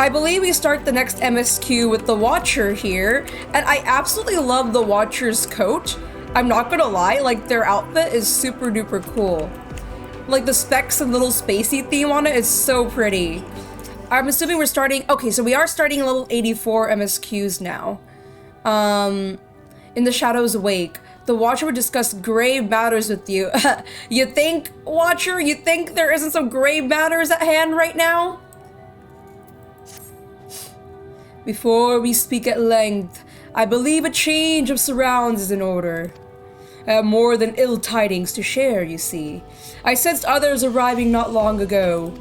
I believe we start the next MSQ with the Watcher here, and I absolutely love the Watcher's coat. I'm not gonna lie, like, their outfit is super duper cool. Like, the specs and little spacey theme on it is so pretty. I'm assuming we're starting, okay, so we are starting level 84 MSQs now. In the Shadow's wake, the Watcher would discuss grave matters with you. You think, Watcher, you think there isn't some grave matters at hand right now? Before we speak at length, I believe a change of surrounds is in order. I have more than ill tidings to share, you see. I sensed others arriving not long ago.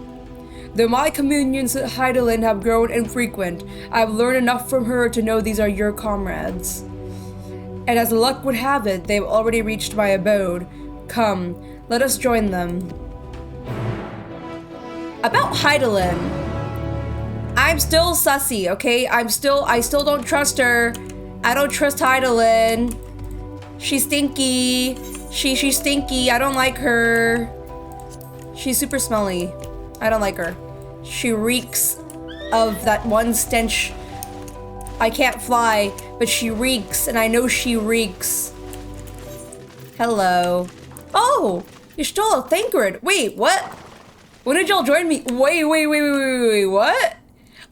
Though my communions at Hydaelyn have grown infrequent, I have learned enough from her to know these are your comrades. And as luck would have it, they have already reached my abode. Come, let us join them. About Hydaelyn. I'm still sussy, okay? I still don't trust her. I don't trust Hydaelyn. She's stinky. She's stinky. I don't like her. She's super smelly. I don't like her. She reeks of that one stench. I can't fly, but she reeks, and I know she reeks. Hello. Oh, you're still a Thancred. Wait, what? When did y'all join me? Wait, what?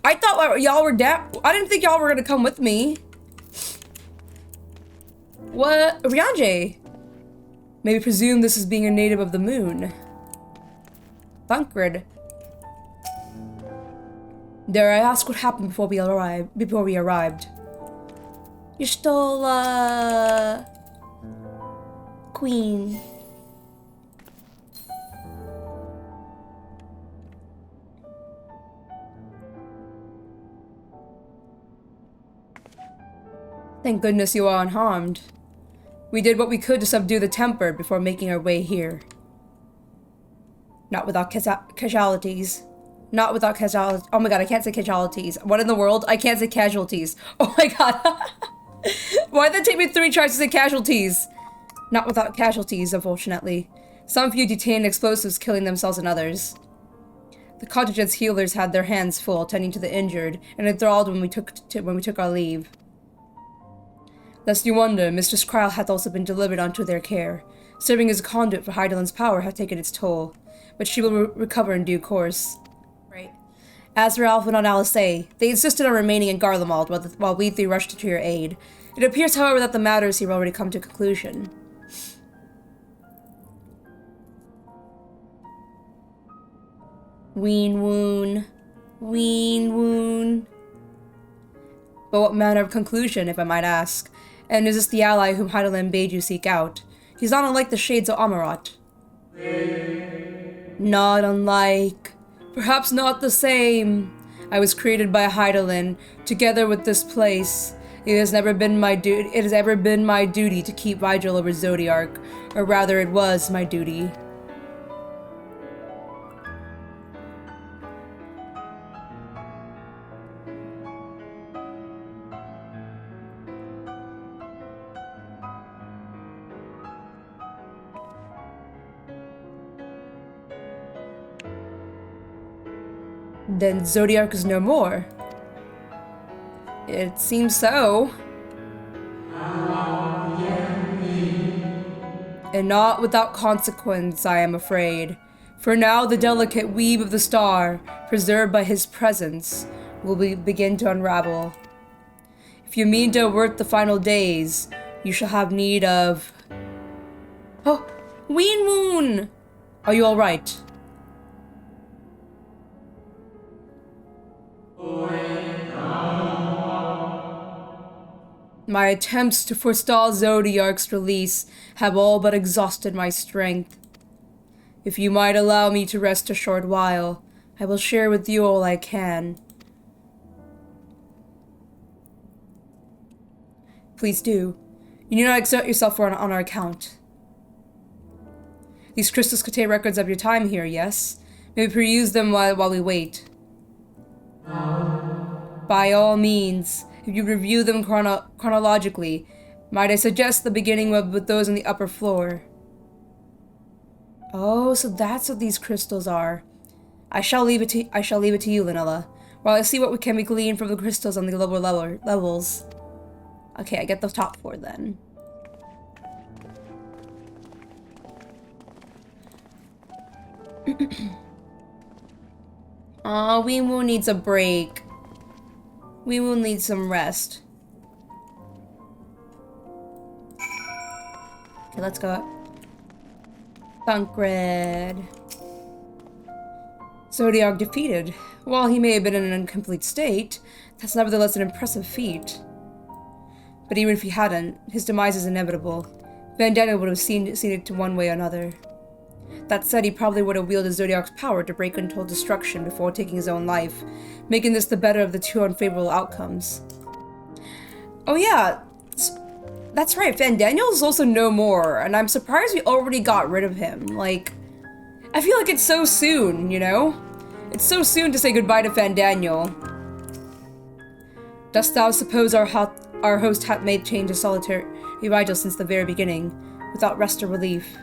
I thought y'all were down. I didn't think y'all were gonna come with me. What? Rianje? Maybe presume this is being a native of the moon. Thancred. Dare I ask what happened before we arrived? You're still, Queen. Thank goodness you are unharmed. We did what we could to subdue the temper before making our way here. Not without casualties. Not without casualties. Oh my god, I can't say casualties. What in the world? I can't say casualties. Oh my god. Why did it take me 3 tries to say casualties? Not without casualties, unfortunately. Some few detained explosives killing themselves and others. The contingent's healers had their hands full tending to the injured and enthralled when we took our leave. Lest you wonder, Mistress Krile hath also been delivered unto their care. Serving as a conduit for Hydaelyn's power hath taken its toll, but she will recover in due course. Right. As for Alphen and Alisay, they insisted on remaining in Garlemald while we 3 rushed to your aid. It appears, however, that the matters here have already come to conclusion. WEEEN. But what manner of conclusion, if I might ask? And is this the ally whom Hydaelyn bade you seek out? He's not unlike the shades of Amarat. Not unlike. Perhaps not the same. I was created by Hydaelyn, together with this place. It has ever been my duty to keep vigil over Zodiark, or rather it was my duty. Then Zodiark is no more. It seems so. And not without consequence, I am afraid. For now the delicate weave of the star, preserved by his presence, will begin to unravel. If you mean to avert the final days, you shall have need of... Oh, WEEEN! Are you alright? My attempts to forestall Zodiark's release have all but exhausted my strength. If you might allow me to rest a short while, I will share with you all I can. Please do. You need not exert yourself on our account. These crystals contain records of your time here, yes? May we peruse them while we wait. By all means, if you review them chronologically, might I suggest the beginning with those on the upper floor? Oh, so that's what these crystals are. I shall leave it to you, Linella. While I see what can be gleaned from the crystals on the lower levels. Okay, I get the top floor then. Aw, WEEEN needs a break. WEEEN needs some rest. Okay, let's go up. Thunkred. Zodiac defeated. While he may have been in an incomplete state, that's nevertheless an impressive feat. But even if he hadn't, his demise is inevitable. Vandana would have seen it to one way or another. That said, he probably would have wielded Zodiac's power to break untold destruction before taking his own life, making this the better of the two unfavorable outcomes. Oh yeah, that's right, Vandaniel's also no more, and I'm surprised we already got rid of him. Like, I feel like it's so soon, you know? It's so soon to say goodbye to Vandaniel. Dost thou suppose our host hath made change a solitary vigil since the very beginning, without rest or relief?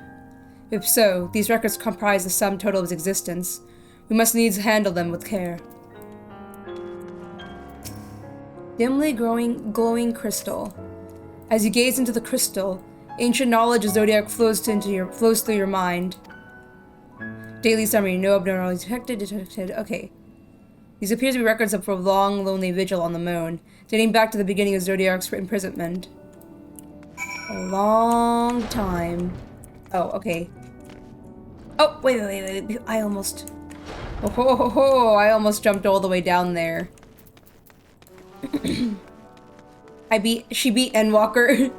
If so, these records comprise the sum total of his existence. We must needs handle them with care. Dimly glowing crystal. As you gaze into the crystal, ancient knowledge of Zodiac flows through your mind. Daily summary, no abnormalities detected. Okay. These appear to be records of a long, lonely vigil on the moon, dating back to the beginning of Zodiac's imprisonment. A long time. Oh, okay. Oh, wait. I almost... I almost jumped all the way down there. She beat Endwalker.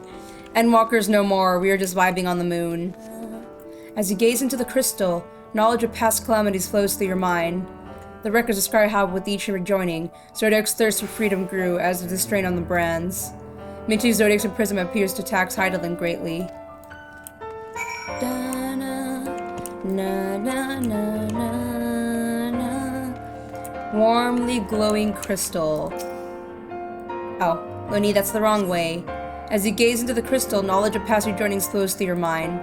Endwalker's no more. We are just vibing on the moon. As you gaze into the crystal, knowledge of past calamities flows through your mind. The records describe how, with each rejoining, Zodiac's thirst for freedom grew, as did the strain on the brands. Minty Zodiac's imprisonment appears to tax Heidelin greatly. Warmly glowing crystal. Oh, Loni, that's the wrong way. As you gaze into the crystal, knowledge of past rejoinings flows through your mind.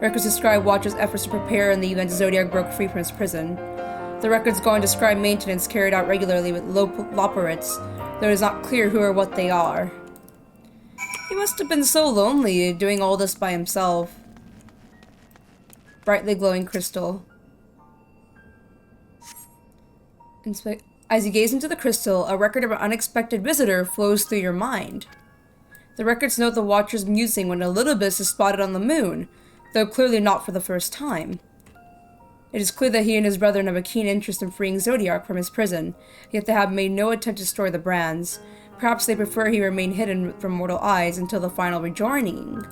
Records describe Watcher's efforts to prepare in the event Zodiac broke free from his prison. The records go on to describe maintenance carried out regularly with Loperites, though it is not clear who or what they are. He must have been so lonely, doing all this by himself. Brightly glowing crystal. As you gaze into the crystal, a record of an unexpected visitor flows through your mind. The records note the Watcher's musing when Elidibus is spotted on the moon, though clearly not for the first time. It is clear that he and his brethren have a keen interest in freeing Zodiac from his prison, yet they have made no attempt to destroy the brands. Perhaps they prefer he remain hidden from mortal eyes until the final rejoining.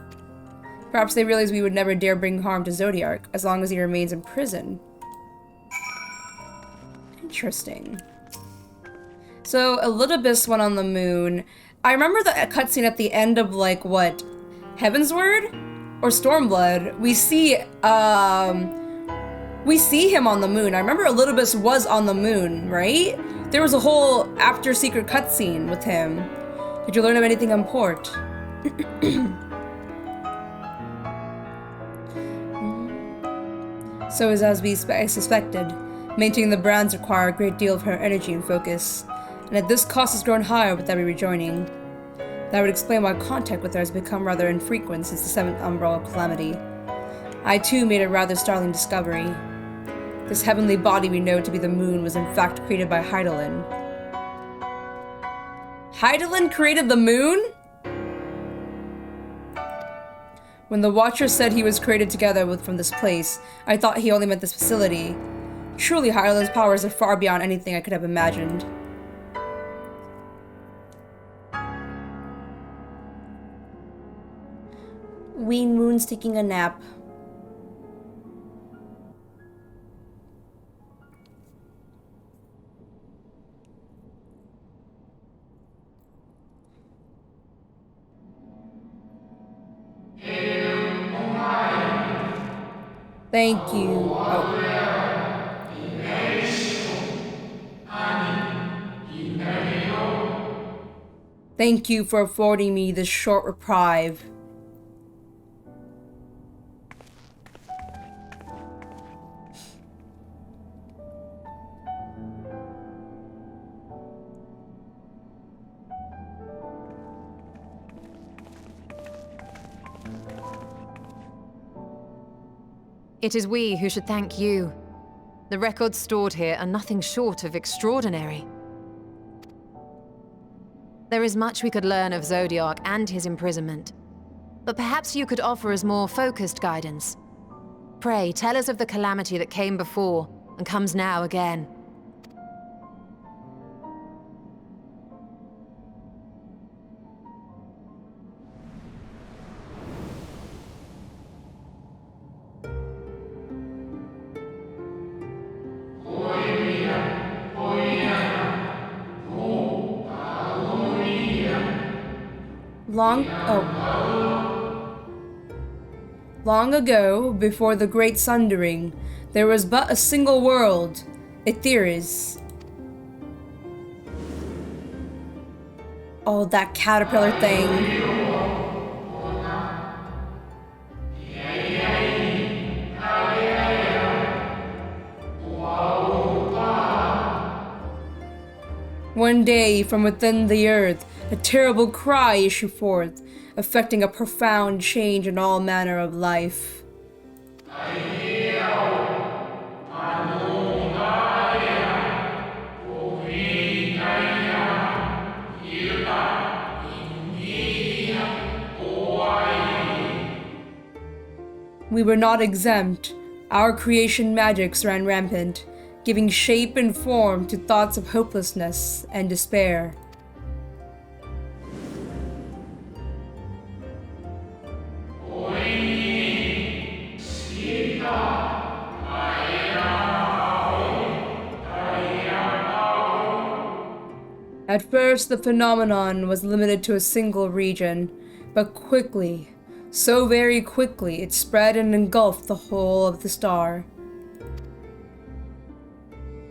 Perhaps they realize we would never dare bring harm to Zodiac, as long as he remains in prison. Interesting. So, Elidibus went on the moon. I remember the cutscene at the end of, like, what? Heavensward? Or Stormblood? We see him on the moon. I remember Elidibus was on the moon, right? There was a whole after-secret cutscene with him. Did you learn of anything on port? So as we suspected, maintaining the brands require a great deal of her energy and focus, and at this cost has grown higher with every rejoining. That would explain why contact with her has become rather infrequent since the 7th Umbrella Calamity. I too made a rather startling discovery. This heavenly body we know to be the moon was in fact created by Heidelin. Heidelin created the moon? When the Watcher said he was created together from this place, I thought he only meant this facility. Truly, Heidelin's powers are far beyond anything I could have imagined. WEEEN's taking a nap. Thank you. Oh. Thank you for affording me this short reprieve. It is we who should thank you. The records stored here are nothing short of extraordinary. There is much we could learn of Zodiark and his imprisonment, but perhaps you could offer us more focused guidance. Pray, tell us of the calamity that came before and comes now again. Long ago, before the Great Sundering, there was but a single world, ENDWALKER. Oh, that caterpillar thing. One day, from within the earth, a terrible cry issued forth, affecting a profound change in all manner of life. We were not exempt. Our creation magics ran rampant, giving shape and form to thoughts of hopelessness and despair. At first, the phenomenon was limited to a single region, but quickly, so very quickly, it spread and engulfed the whole of the star.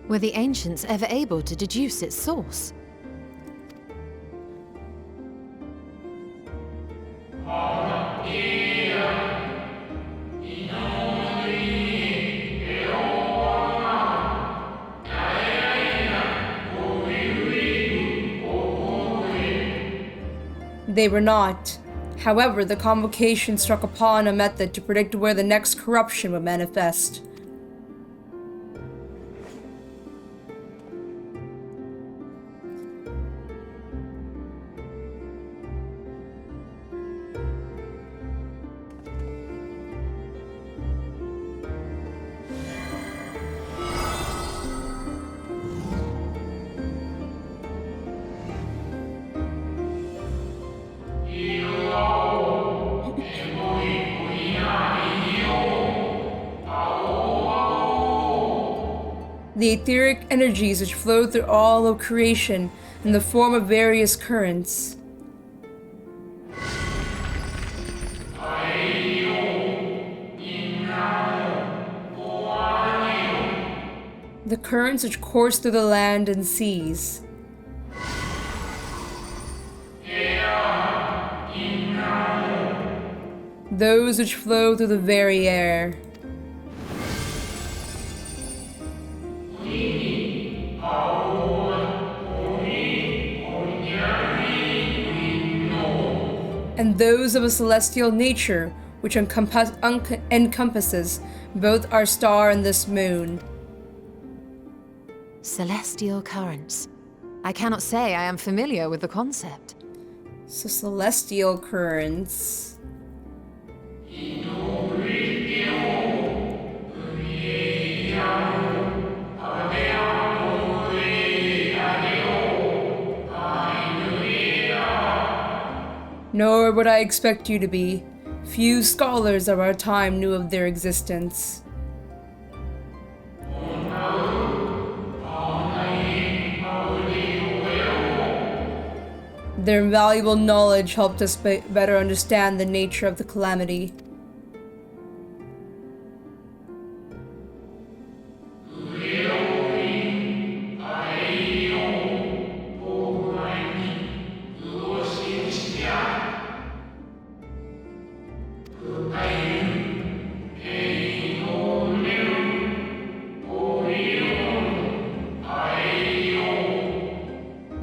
Were the ancients ever able to deduce its source? They were not. However, the convocation struck upon a method to predict where the next corruption would manifest. The etheric energies which flow through all of creation in the form of various currents. The currents which course through the land and seas. Those which flow through the very air. And those of a celestial nature, which encompasses both our star and this moon. Celestial currents. I cannot say I am familiar with the concept. So celestial currents. Nor would I expect you to be. Few scholars of our time knew of their existence. Their invaluable knowledge helped us better understand the nature of the calamity.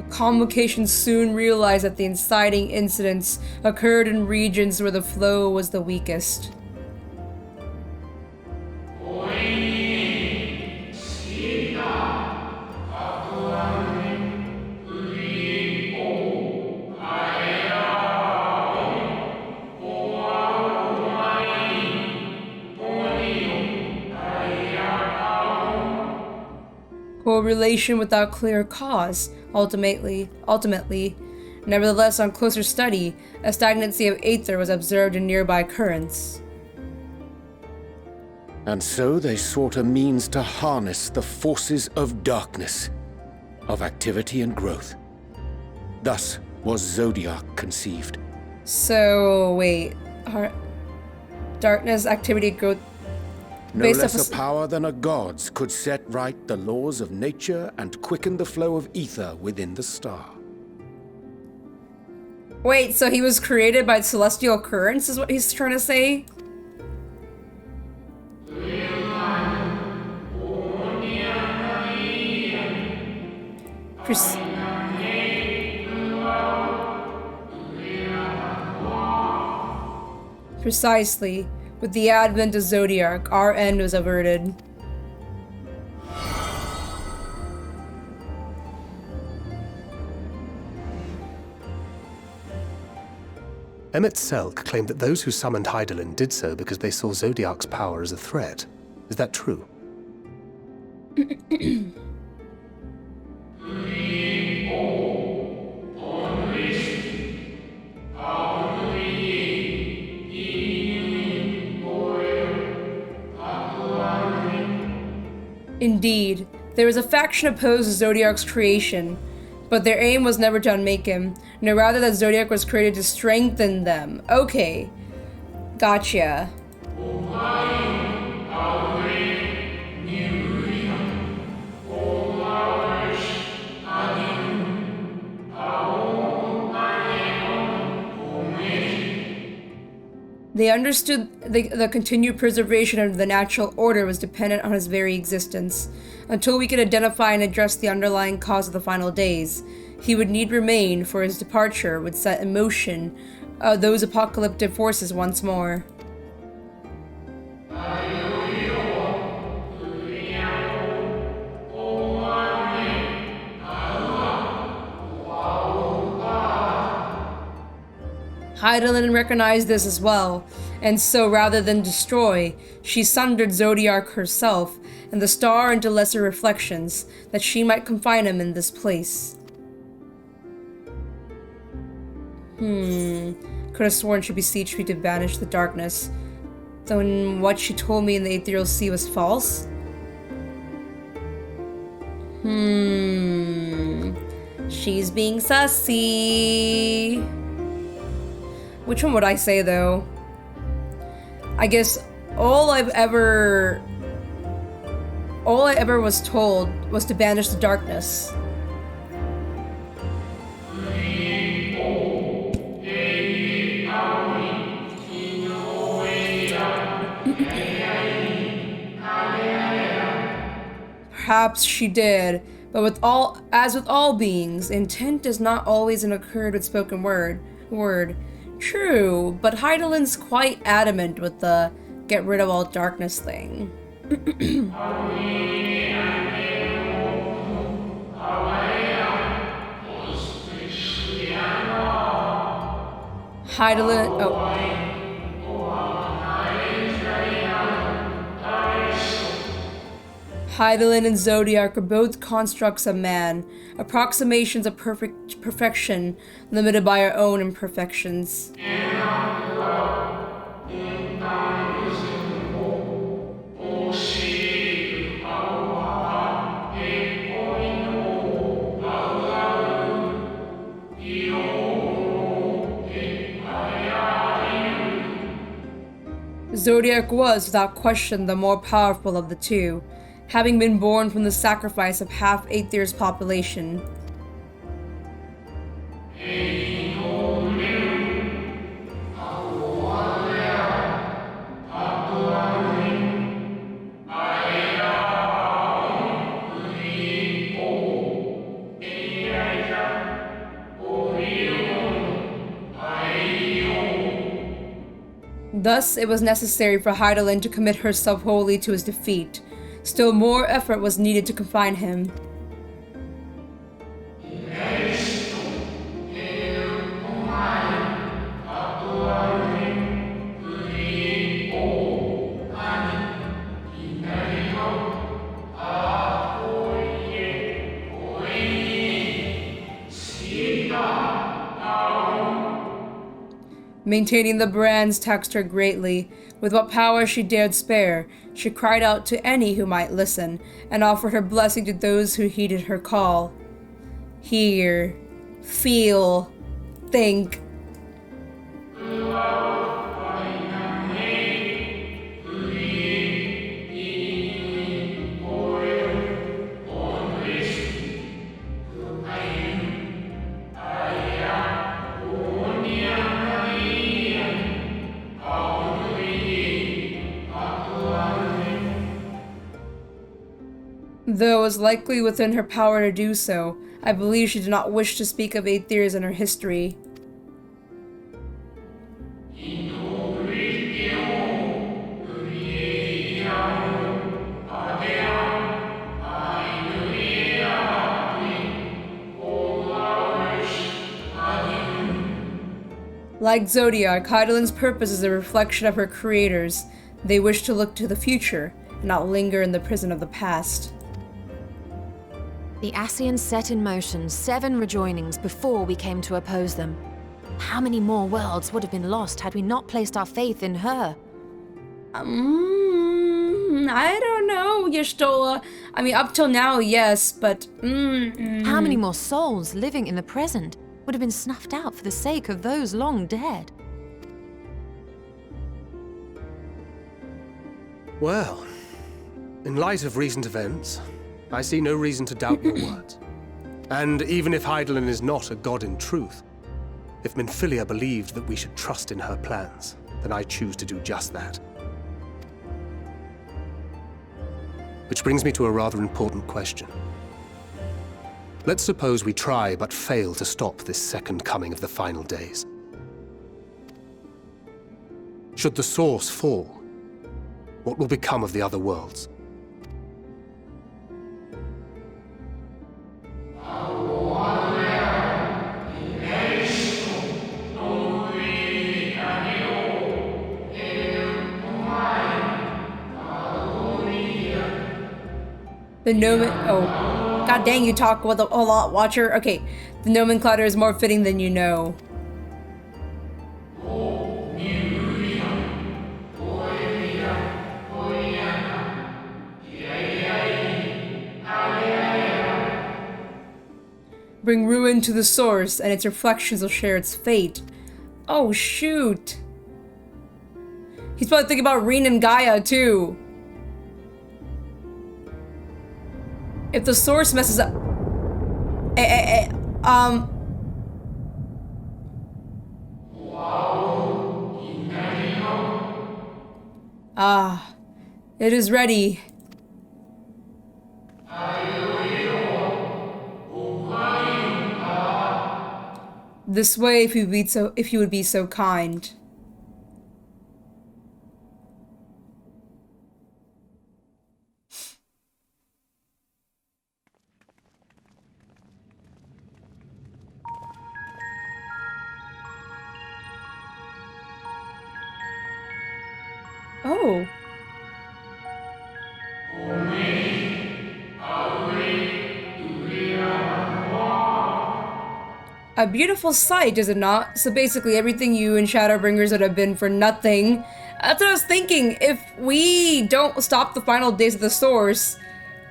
Convocation soon realized that the inciting incidents occurred in regions where the flow was the weakest. Correlation without clear cause, ultimately. Nevertheless, on closer study, a stagnancy of aether was observed in nearby currents. And so they sought a means to harness the forces of darkness, of activity and growth. Thus was Zodiac conceived. So, wait. Darkness, activity, growth... No based less off a power than a god's could set right the laws of nature and quicken the flow of ether within the star. Wait, so he was created by celestial currents is what he's trying to say? Precisely. With the advent of Zodiac, our end was averted. Emmett Selk claimed that those who summoned Hydaelyn did so because they saw Zodiac's power as a threat. Is that true? Indeed, there was a faction opposed to Zodiac's creation, but their aim was never to unmake him, no rather that Zodiac was created to strengthen them. Okay. Gotcha. They understood the continued preservation of the natural order was dependent on his very existence. Until we could identify and address the underlying cause of the final days, he would need remain, for his departure would set in motion those apocalyptic forces once more. Hydaelyn recognized this as well, and so rather than destroy, she sundered Zodiac herself and the star into lesser reflections, that she might confine him in this place. Could have sworn she beseeched me to banish the darkness. Then what she told me in the ethereal sea was false? She's being sussy. Which one would I say, though? I guess all I ever was told was to banish the darkness. Perhaps she did, but as with all beings, intent is not always an occurred with spoken word. True, but Hydaelyn's quite adamant with the get rid of all darkness thing. Hydaelyn and Zodiac are both constructs of man, approximations of perfection, limited by our own imperfections. Zodiac was, without question, the more powerful of the two, having been born from the sacrifice of half Aether's population. Thus, it was necessary for Hydaelyn to commit herself wholly to his defeat. Still more effort was needed to confine him. Maintaining the brands taxed her greatly. With what power she dared spare, she cried out to any who might listen, and offered her blessing to those who heeded her call. Hear, feel, think. Though it was likely within her power to do so, I believe she did not wish to speak of atheism in her history. Like Zodiac, Hydaelyn's purpose is a reflection of her creators. They wish to look to the future, and not linger in the prison of the past. The Ascians set in motion 7 rejoinings before we came to oppose them. How many more worlds would have been lost had we not placed our faith in her? I don't know, Y'shtola. I mean, up till now, yes, but How many more souls living in the present would have been snuffed out for the sake of those long dead? Well, in light of recent events, I see no reason to doubt your words. And even if Hydaelyn is not a god in truth, if Minfilia believed that we should trust in her plans, then I choose to do just that. Which brings me to a rather important question. Let's suppose we try but fail to stop this second coming of the final days. Should the source fall, what will become of the other worlds? the god dang, you talk with a lot, Watcher. Okay, the nomenclature is more fitting than you know. Bring ruin to the source, and its reflections will share its fate. Oh, shoot. He's probably thinking about Raine and Gaia, too. If the source messes up... it is ready. This way, if you would be so kind. Oh. A beautiful sight, is it not? So basically everything you and Shadowbringers would have been for nothing. That's what I was thinking. If we don't stop the final days of the source,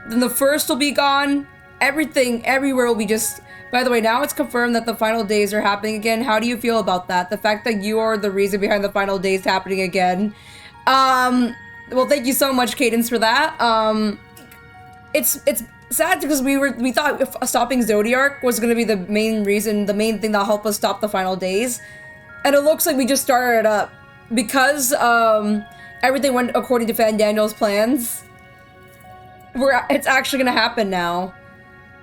then the first will be gone. Everything, everywhere will be just... By the way, now it's confirmed that the final days are happening again. How do you feel about that? The fact that you are the reason behind the final days happening again. Well, thank you so much, Cadence, for that. It's sad because we thought if stopping Zodiac was gonna be the main reason, the main thing that helped us stop the final days, and it looks like we just started it up because everything went according to Fan Daniel's plans. It's actually gonna happen now.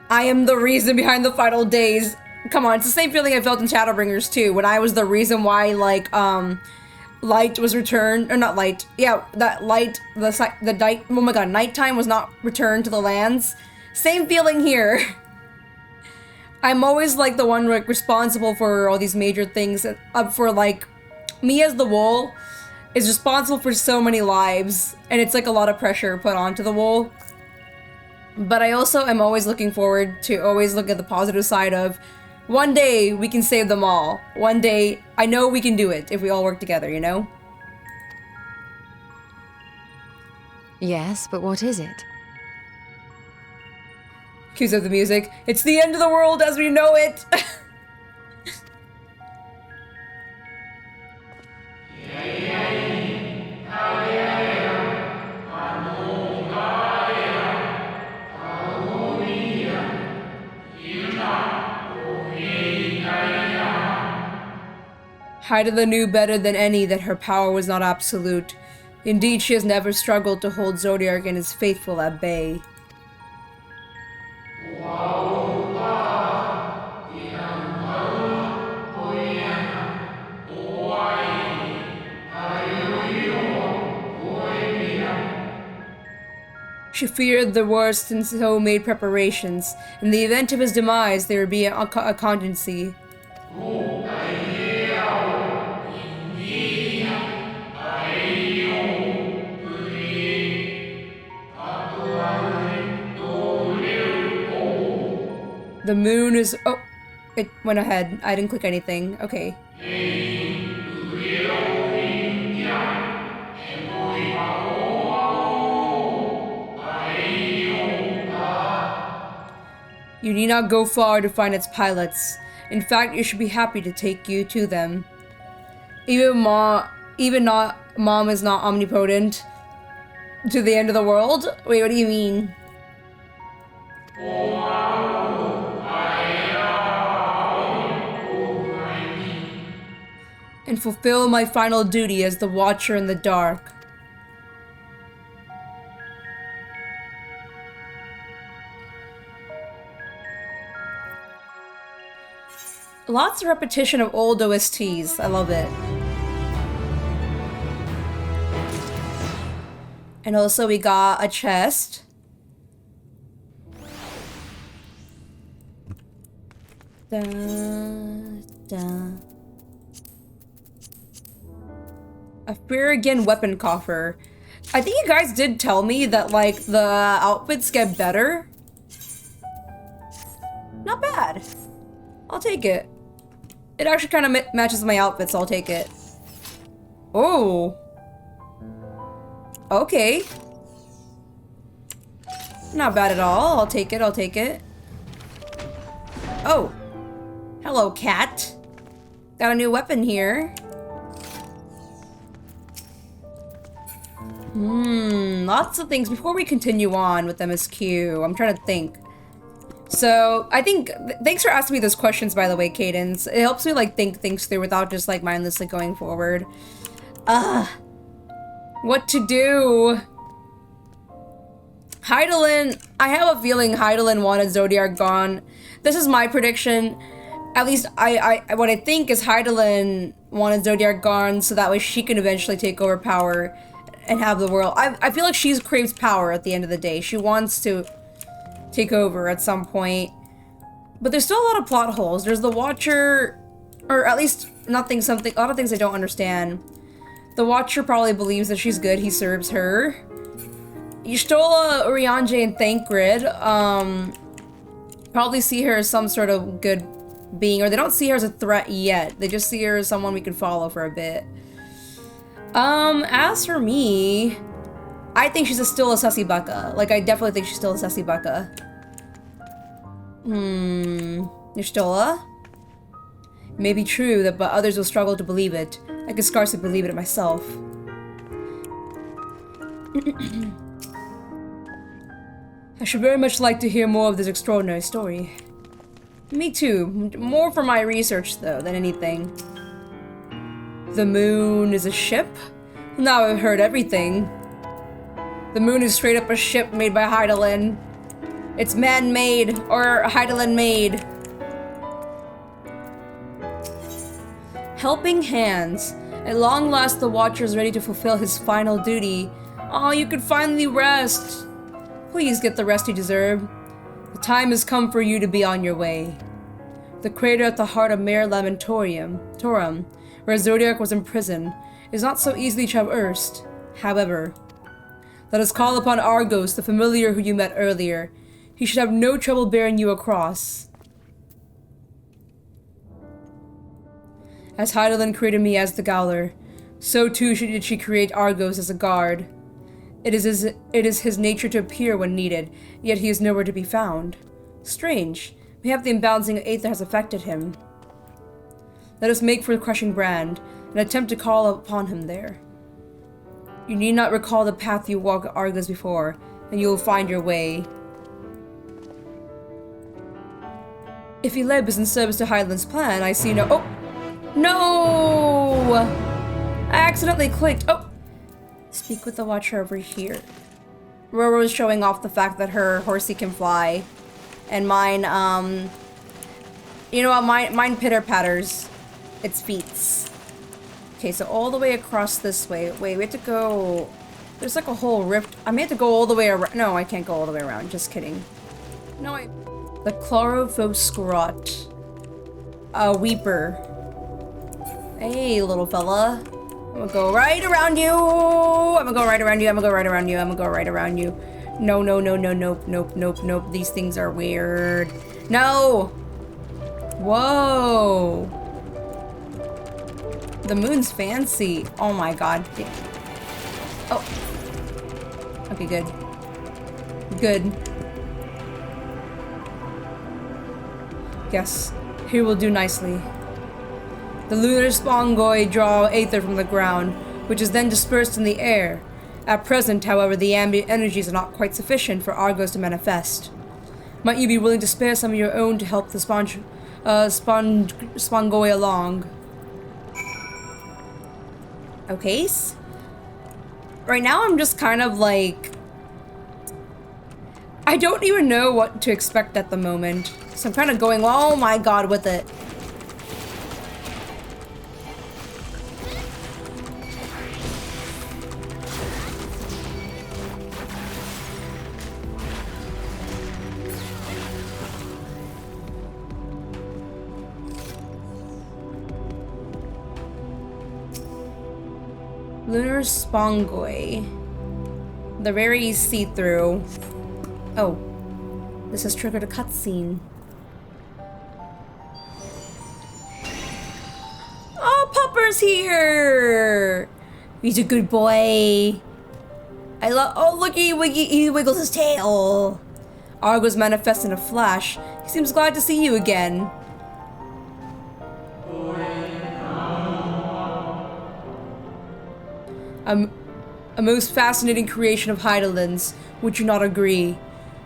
I am the reason behind the final days. Come on, it's the same feeling I felt in Shadowbringers too, when I was the reason why light was returned, or not light, yeah, that light, oh my god, nighttime was not returned to the lands. Same feeling here. I'm always like the one responsible for all these major things, for like, me as the wool is responsible for so many lives, and it's like a lot of pressure put onto the wool. But I also am always looking forward to always look at the positive side of One day, we can save them all. One day, I know we can do it if we all work together, you know? Yes, but what is it? Cues up the music. It's the end of the world as we know it! Hydaelyn knew better than any that her power was not absolute. Indeed, she has never struggled to hold Zodiark and his faithful at bay. She feared the worst and so made preparations. In the event of his demise, there would be a contingency. The moon is... Oh, it went ahead. I didn't click anything. Okay. You need not go far to find its pilots. In fact, you should be happy to take you to them. Even Mom is not omnipotent to the end of the world? Wait, what do you mean? And fulfill my final duty as the Watcher in the Dark. Lots of repetition of old OSTs. I love it. And also we got a chest. Da, da. A Freregan weapon coffer. I think you guys did tell me that, like, the outfits get better. Not bad. I'll take it. It actually kind of matches my outfit, so I'll take it. Oh. Okay. Not bad at all. I'll take it, I'll take it. Oh. Hello, cat. Got a new weapon here. Lots of things. Before we continue on with MSQ, I'm trying to think. So, I think, thanks for asking me those questions, by the way, Cadence. It helps me, like, think things through without just, like, mindlessly going forward. What to do? Hydaelyn, I have a feeling Hydaelyn wanted Zodiark gone. This is my prediction. At least, what I think is Hydaelyn wanted Zodiark gone so that way she can eventually take over power and have the world. I feel like she craves power at the end of the day. She wants to take over at some point. But there's still a lot of plot holes. There's the Watcher, or at least a lot of things I don't understand. The Watcher probably believes that she's good, he serves her. Y'shtola, Urianger, and Thancred probably see her as some sort of good being, or they don't see her as a threat yet. They just see her as someone we can follow for a bit. As for me, I think she's still a sussy bucka. Like, I definitely think she's still a sussy bucka. Y'shtola? It may be true that but others will struggle to believe it. I can scarcely believe it myself. I should very much like to hear more of this extraordinary story. Me too. More for my research, though, than anything. The moon is a ship? Now I've heard everything. The moon is straight up a ship made by Hydaelyn. It's man-made, or Hydaelyn-made. Helping hands. At long last, the Watcher is ready to fulfill his final duty. Oh, you could finally rest. Please get the rest you deserve. The time has come for you to be on your way. The crater at the heart of Mare Lamentorum, where Zodiark was imprisoned, is not so easily traversed. However, let us call upon Argos, the familiar who you met earlier. He should have no trouble bearing you across. As Hydaelyn created me as the Gaoler, so too did she create Argos as a guard. It is his nature to appear when needed, yet he is nowhere to be found. Strange. Mayhap the imbalancing aether has affected him. Let us make for crushing Brand, and attempt to call upon him there. You need not recall the path you walked Argos before, and you will find your way. If Eleb is in service to Hydaelyn's plan, I see no— oh! No! I accidentally clicked— oh! Speak with the Watcher over here. Roro is showing off the fact that her horsey can fly. And mine, you know what, mine pitter-patters its feet. Okay, so all the way across this way. Wait, we have to go— there's like a whole rift. I may have to go all the way around. No, I can't go all the way around. Just kidding. No, the Chlorophoskrat. Weeper. Hey, little fella. I'm gonna go right around you. I'm gonna go right around you. I'm gonna go right around you. I'm gonna go right around you. No, no, no, no, nope, nope, nope, nope. These things are weird. No! Whoa! The moon's fancy. Oh my god. Oh. Okay, good. Good. Yes, here will do nicely. The lunar spongoi draw aether from the ground, which is then dispersed in the air. At present, however, the ambient energies are not quite sufficient for Argos to manifest. Might you be willing to spare some of your own to help the spongoi along? Okay. Right now I'm just kind of like— I don't even know what to expect at the moment. So I'm kind of going, oh my god, with it. Lunar spongoi. They're very see-through. Oh. This has triggered a cutscene. Oh, Pupper's here! He's a good boy. I love— oh, look, he wiggles his tail. Argos manifests in a flash. He seems glad to see you again. A most fascinating creation of Hydaelyn's, would you not agree?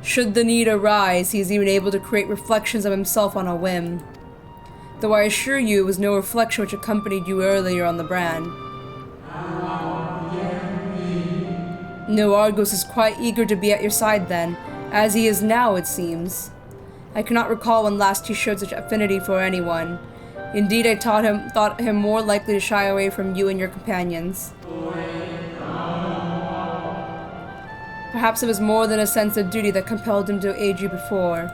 Should the need arise, he is even able to create reflections of himself on a whim. Though I assure you it was no reflection which accompanied you earlier on the brand. No, Argos is quite eager to be at your side then, as he is now, it seems. I cannot recall when last he showed such affinity for anyone. Indeed, I thought him more likely to shy away from you and your companions. Perhaps it was more than a sense of duty that compelled him to aid you before.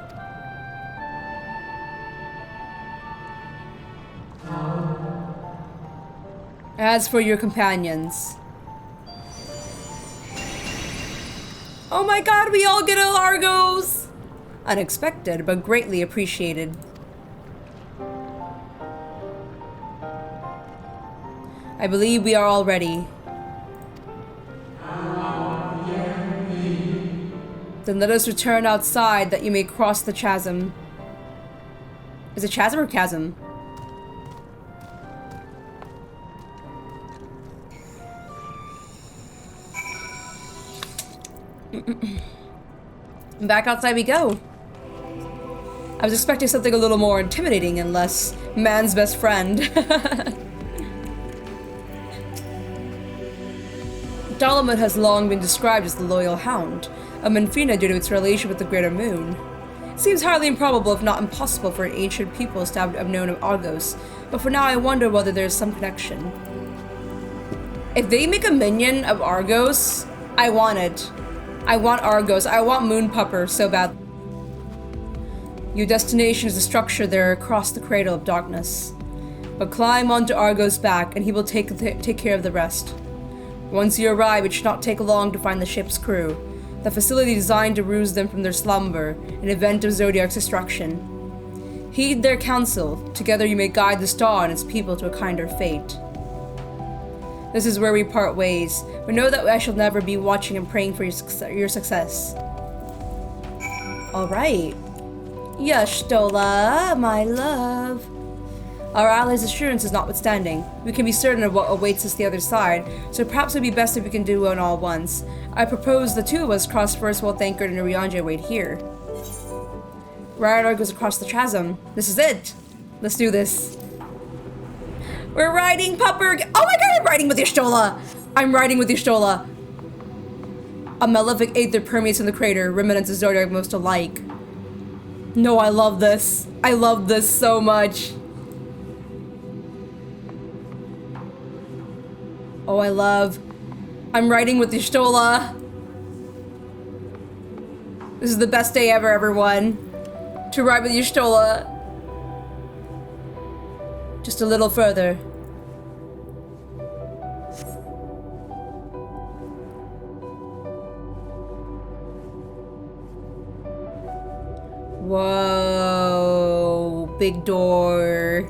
As for your companions... oh my god, we all get Argos! Unexpected, but greatly appreciated. I believe we are all ready. Then let us return outside that you may cross the chasm. Is it chasm or chasm? Back outside we go. I was expecting something a little more intimidating and less man's best friend. Dalamud has long been described as the loyal hound, a Menfina due to its relation with the Greater Moon. It seems highly improbable, if not impossible, for an ancient people to have known of Argos, but for now I wonder whether there is some connection. If they make a minion of Argos, I want it. I want Argos. I want Moon Pupper so bad. Your destination is a structure there across the Cradle of Darkness. But climb onto Argos' back and he will take care of the rest. Once you arrive, it should not take long to find the ship's crew. The facility designed to rouse them from their slumber in event of Zodiac's destruction. Heed their counsel. Together you may guide the star and its people to a kinder fate. This is where we part ways, but know that I shall never be watching and praying for your success. Alright. Y'shtola, my love. Our allies' assurances notwithstanding, we can be certain of what awaits us the other side, so perhaps it would be best if we can do it all once. I propose the two of us cross first while Thancred and Urianger wait here. Radar goes across the chasm. This is it! Let's do this. We're riding Pupper! Oh my god, I'm riding with Y'shtola! I'm riding with Y'shtola! A malefic aether permeates in the crater, remnants of Zodiac most alike. No, I love this. I love this so much. Oh, I'm riding with Y'shtola. This is the best day ever, everyone. To ride with Y'shtola. Just a little further. Whoa, big door.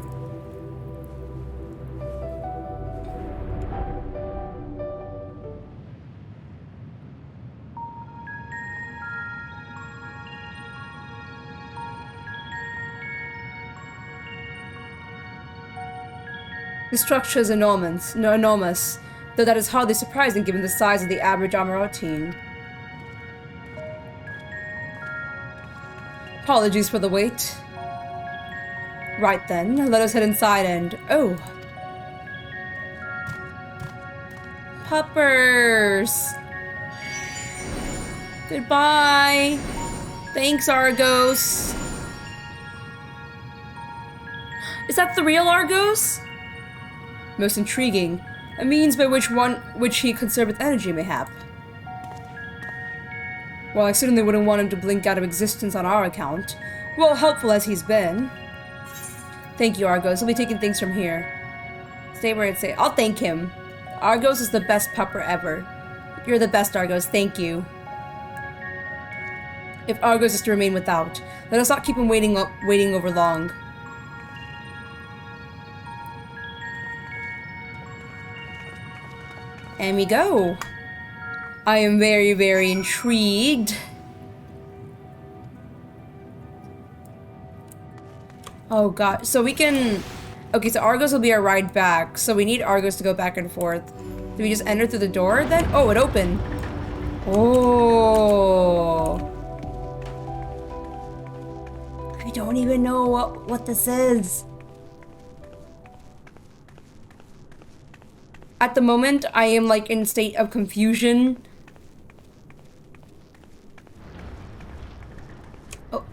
The structure is enormous, though that is hardly surprising given the size of the average Amaratine. Apologies for the wait. Right then, let us head inside and... Oh! Puppers! Goodbye! Thanks, Argos! Is that the real Argos? Most intriguing. A means by which he conserveth energy, mayhap. Well, I certainly wouldn't want him to blink out of existence on our account. Well, helpful as he's been. Thank you, Argos. I'll be taking things from here. Stay where I'd say. I'll thank him. Argos is the best pupper ever. You're the best, Argos. Thank you. If Argos is to remain without, let us not keep him waiting over long. And we go. I am very, very intrigued. Oh god, so we can... Okay, so Argos will be our ride back, so we need Argos to go back and forth. Do we just enter through the door then? Oh, it opened. Oh. I don't even know what this is. At the moment, I am like in a state of confusion. Oh.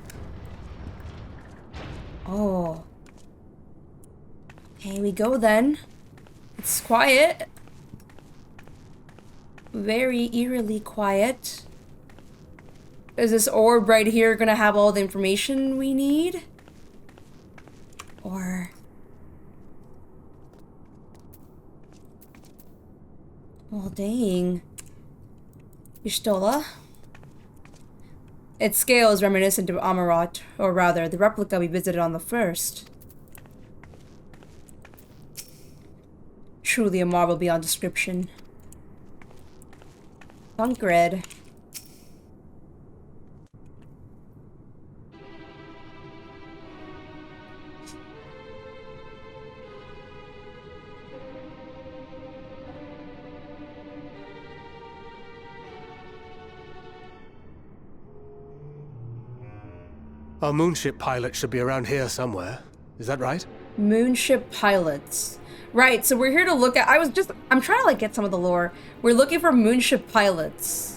Oh. Here we go then. It's quiet. Very eerily quiet. Is this orb right here gonna have all the information we need? Or... Well, dang. Y'shtola? Its scale is reminiscent of Amarat, or rather, the replica we visited on the first. Truly a marvel beyond description. Thancred. Our moonship pilot should be around here somewhere. Is that right? Moonship pilots. Right, so we're here to look at... I'm trying to like get some of the lore. We're looking for moonship pilots.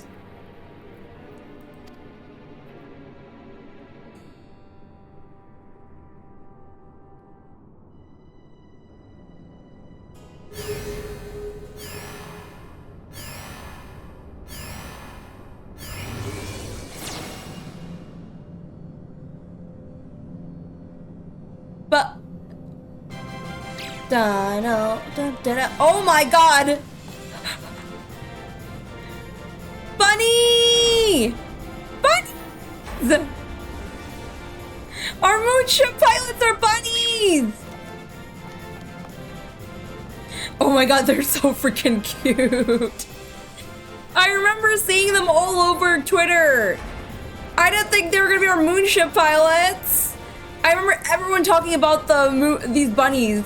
But... Oh my god! Bunny! Bunnies! Our moonship pilots are bunnies! Oh my god, they're so freaking cute. I remember seeing them all over Twitter. I didn't think they were gonna be our moonship pilots. I remember everyone talking about these bunnies.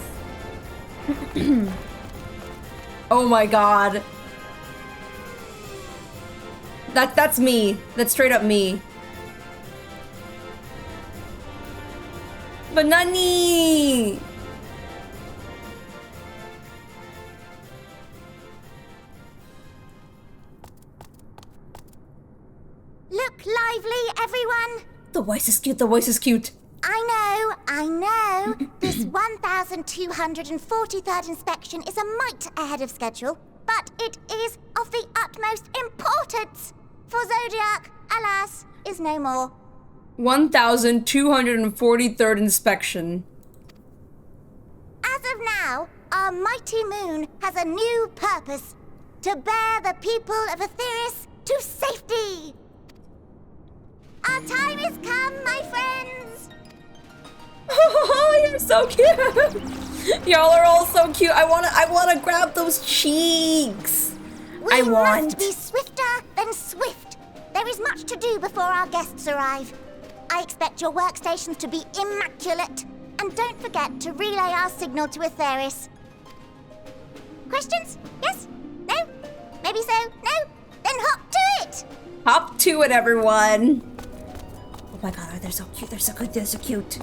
Oh my god. That's me. That's straight up me. Banani! Look lively, everyone! The voice is cute, the voice is cute. I know. This 1243rd inspection is a mite ahead of schedule, but it is of the utmost importance. For Zodiac, alas, is no more. 1243rd inspection. As of now, our mighty moon has a new purpose: to bear the people of Aetheris to safety. Our time has come, my friends! Oh, you're so cute! Y'all are all so cute. I wanna grab those cheeks. We must be swifter than swift. There is much to do before our guests arrive. I expect your workstations to be immaculate. And don't forget to relay our signal to Aetheris. Questions? Yes? No? Maybe so? No? Then hop to it! Hop to it, everyone. Oh my god, they're so cute, they're so good, they're so cute.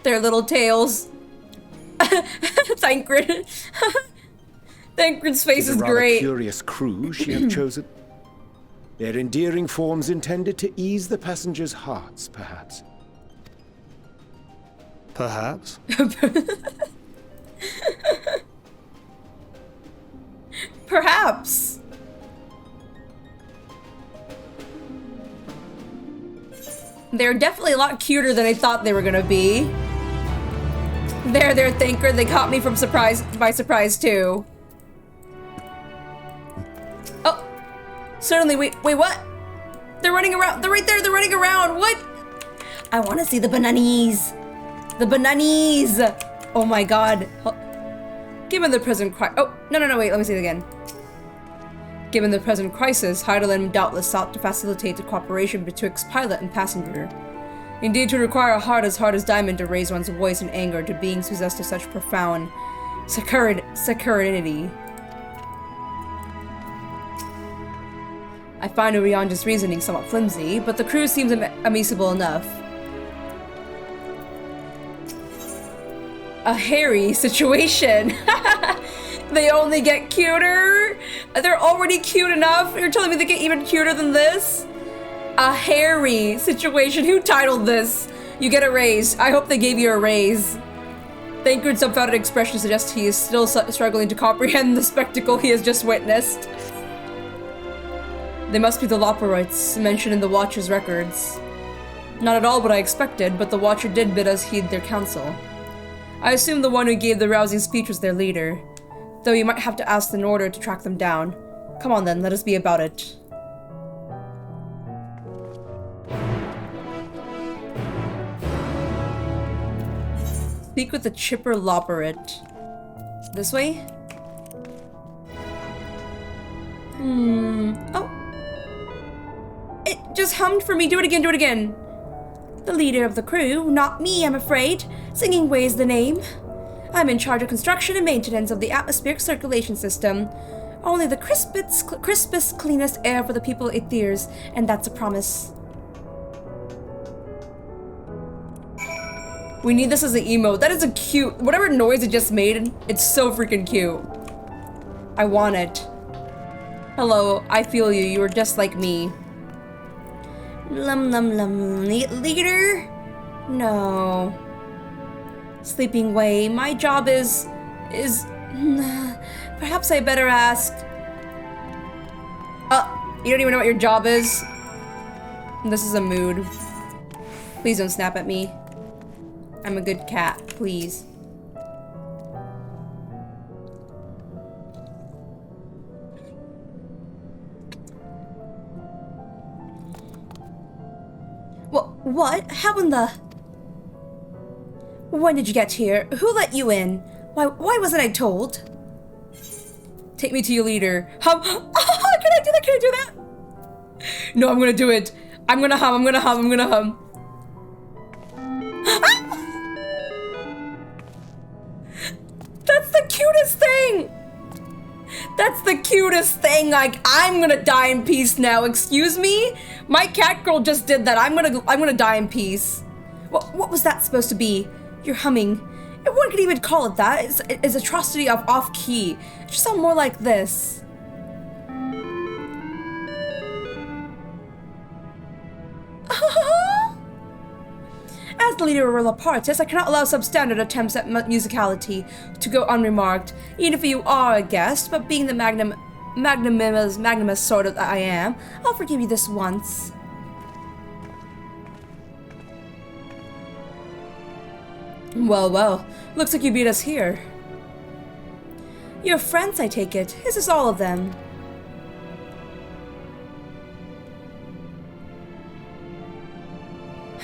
Their little tails. Thancred. Thancred's face is great. A rather curious crew she had chosen. Their endearing forms intended to ease the passengers' hearts, perhaps. Perhaps. Perhaps. They're definitely a lot cuter than I thought they were gonna be. There, Thancred. They caught me by surprise too. Oh, certainly. Wait, what? They're running around. They're right there. They're running around. What? I want to see the bananas. The bananas. Oh my god. Given the present oh, no, wait. Let me see it again. Given the present crisis, Heidelin doubtless sought to facilitate the cooperation betwixt pilot and passenger. Indeed, to require a heart as hard as diamond to raise one's voice in anger to beings possessed of such profound serenity. I find Orion's reasoning somewhat flimsy, but the crew seems admissible enough. A hairy situation. They only get cuter? They're already cute enough? You're telling me they get even cuter than this? A hairy situation. Who titled this? You get a raise. I hope they gave you a raise. Thancred's dumbfounded expression suggests he is still struggling to comprehend the spectacle he has just witnessed. They must be the Loperites mentioned in the Watcher's records. Not at all what I expected, but the Watcher did bid us heed their counsel. I assume the one who gave the rousing speech was their leader, though you might have to ask in order to track them down. Come on then, let us be about it. Speak with the chipper Loperit. This way? Oh. It just hummed for me. Do it again, do it again. The leader of the crew, not me, I'm afraid. Singing Way's the name. I'm in charge of construction and maintenance of the atmospheric circulation system. Only the crispest, cleanest air for the people of Aetheris, and that's a promise. We need this as an emote. That is a cute, whatever noise it just made, it's so freaking cute. I want it. Hello, I feel you. You are just like me. Lum lum lum. Leader? No. Sleeping Way. My job is... Perhaps I better ask... you don't even know what your job is? This is a mood. Please don't snap at me. I'm a good cat, please. What? How in the... When did you get here? Who let you in? Why wasn't I told? Take me to your leader. Hum. Can I do that? Can I do that? No, I'm gonna do it. I'm gonna hum. I'm gonna hum. I'm gonna hum. That's the cutest thing. That's the cutest thing. Like, I'm gonna die in peace now. Excuse me? My cat girl just did that. I'm gonna die in peace. What was that supposed to be? You're humming. One could even call it that. It's atrocity of off-key. It should sound more like this. As the leader of the artists, I cannot allow substandard attempts at musicality to go unremarked, even if you are a guest, but being the magnanimous sort of I am, I'll forgive you this once. Well, looks like you beat us here. Your friends, I take it. Is this all of them?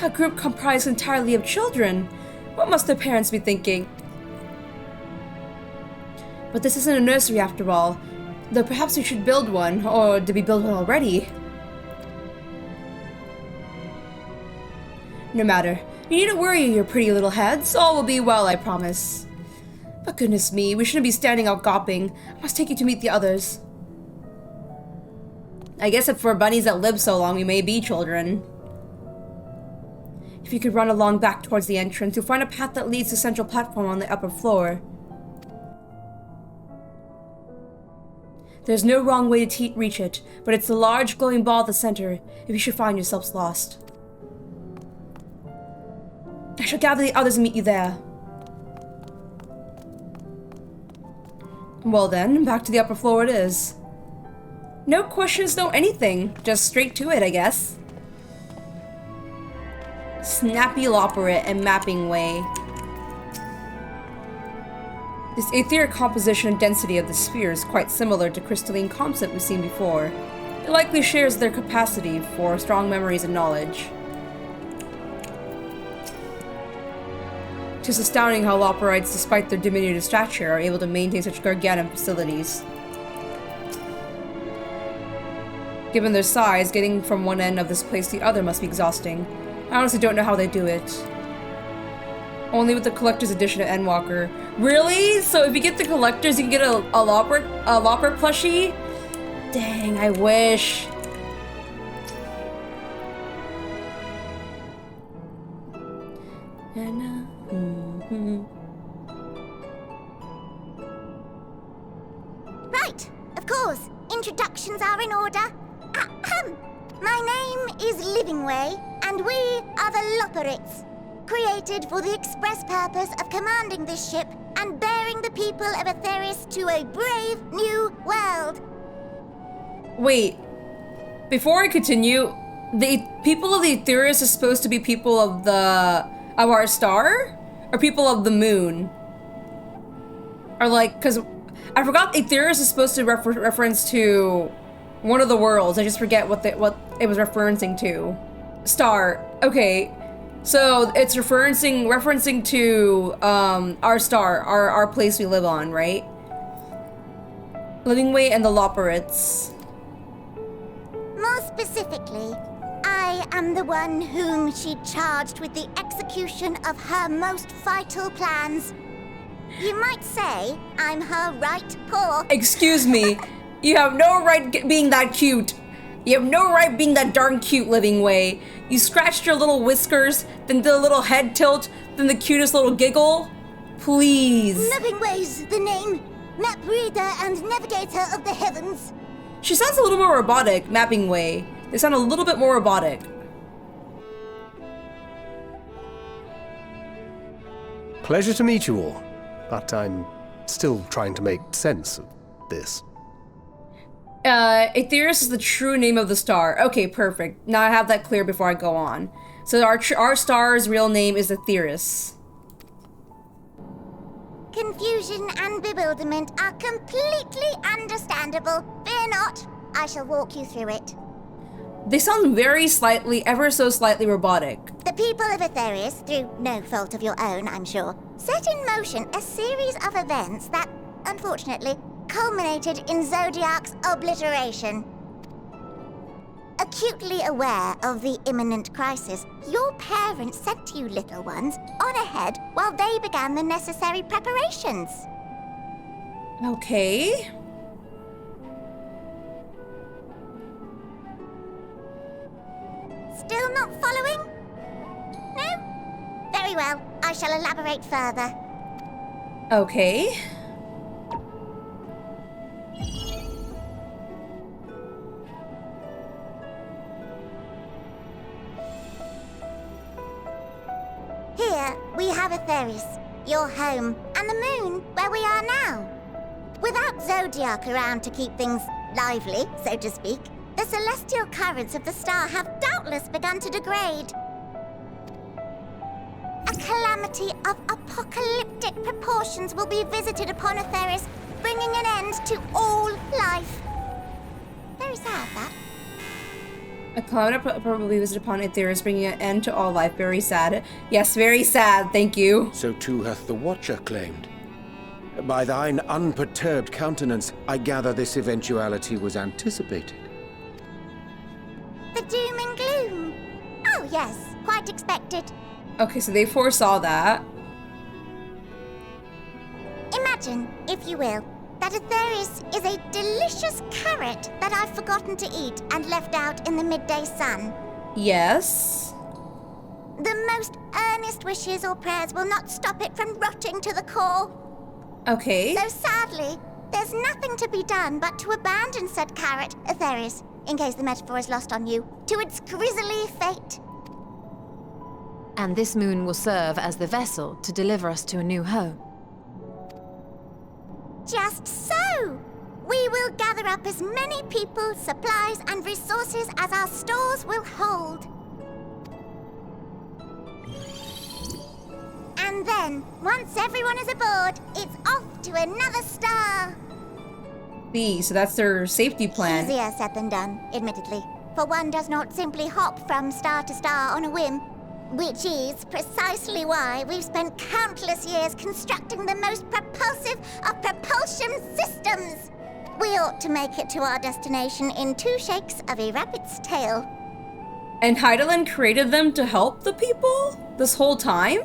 A group comprised entirely of children. What must their parents be thinking? But this isn't a nursery after all. Though perhaps we should build one, or did we build one already? No matter. You needn't worry your pretty little heads. All will be well, I promise. But goodness me, we shouldn't be standing out gawping. I must take you to meet the others. I guess if for bunnies that live so long, we may be children. If you could run along back towards the entrance, you'll find a path that leads to the central platform on the upper floor. There's no wrong way to reach it, but it's the large glowing ball at the center if you should find yourselves lost. I shall gather the others and meet you there. Well then, back to the upper floor it is. No questions, no anything. Just straight to it, I guess. Snappy lopperate and mapping way. This etheric composition and density of the sphere is quite similar to crystalline concept we've seen before. It likely shares their capacity for strong memories and knowledge. It's astounding how lopperites, despite their diminutive stature, are able to maintain such gargantuan facilities. Given their size, getting from one end of this place to the other must be exhausting. I honestly don't know how they do it. Only with the collector's edition of Endwalker. Really? So if you get the collectors, you can get a lopper plushie? Dang, I wish. Right, of course. Introductions are in order. Ahem. My name is Livingway, and we are the Lopperites, created for the express purpose of commanding this ship and bearing the people of Etheris to a brave new world. Wait, before I continue, the people of the Etheris is supposed to be people of our star? Or people of the moon? Or like, cause I forgot Etheris is supposed to reference to one of the worlds. I just forget what it was referencing to. Star. Okay. So it's referencing to our star, our place we live on, right? Livingway and the Lopperites. More specifically, I am the one whom she charged with the execution of her most vital plans. You might say I'm her right paw. Excuse me. You have no right being that cute. You have no right being that darn cute, Livingway. You scratched your little whiskers, then did a little head tilt, then the cutest little giggle. Please. Livingway's the name. Map reader and navigator of the heavens. She sounds a little more robotic, Mapping Way. They sound a little bit more robotic. Pleasure to meet you all, but I'm still trying to make sense of this. Etheris is the true name of the star. Okay, perfect. Now I have that clear before I go on. So our star's real name is Etheris. Confusion and bewilderment are completely understandable. Fear not, I shall walk you through it. They sound very slightly, ever so slightly robotic. The people of Aetheris, through no fault of your own, I'm sure, set in motion a series of events that, unfortunately, culminated in Zodiac's obliteration. Acutely aware of the imminent crisis, your parents sent you little ones on ahead while they began the necessary preparations. Okay. Still not following? No? Very well, I shall elaborate further. Okay. Here, we have Aetheris, your home, and the moon, where we are now. Without Zodiac around to keep things lively, so to speak, the celestial currents of the star have doubtless begun to degrade. A calamity of apocalyptic proportions will be visited upon Aetheris, bringing an end to all life. Very sad, that. A cloud probably visited upon Aetheris, bringing an end to all life. Very sad. Yes, very sad. Thank you. So too hath the Watcher claimed. By thine unperturbed countenance, I gather this eventuality was anticipated. The doom and gloom. Oh yes, quite expected. Okay, so they foresaw that. Imagine, if you will, that Aetheris is a delicious carrot that I've forgotten to eat and left out in the midday sun. Yes. The most earnest wishes or prayers will not stop it from rotting to the core. Okay. So sadly, there's nothing to be done but to abandon said carrot, Aetheris, in case the metaphor is lost on you, to its grisly fate. And this moon will serve as the vessel to deliver us to a new home. Just so! We will gather up as many people, supplies, and resources as our stores will hold. And then, once everyone is aboard, it's off to another star. So that's their safety plan. Easier said than done, admittedly. For one does not simply hop from star to star on a whim. Which is precisely why we've spent countless years constructing the most propulsive of propulsion systems. We ought to make it to our destination in 2 shakes of a rabbit's tail. And Hydaelyn created them to help the people this whole time?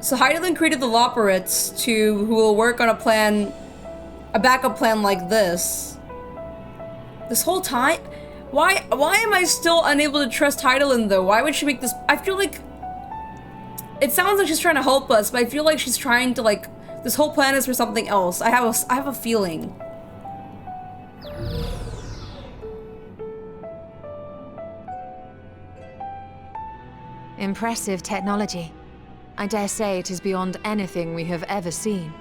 So Hydaelyn created the Loporrits who will work on a backup plan like this. This whole time? Why am I still unable to trust Hydaelyn though? Why would she make this? I feel like it sounds like she's trying to help us, but I feel like she's trying to this whole plan is for something else. I have a feeling. Impressive technology. I dare say it is beyond anything we have ever seen.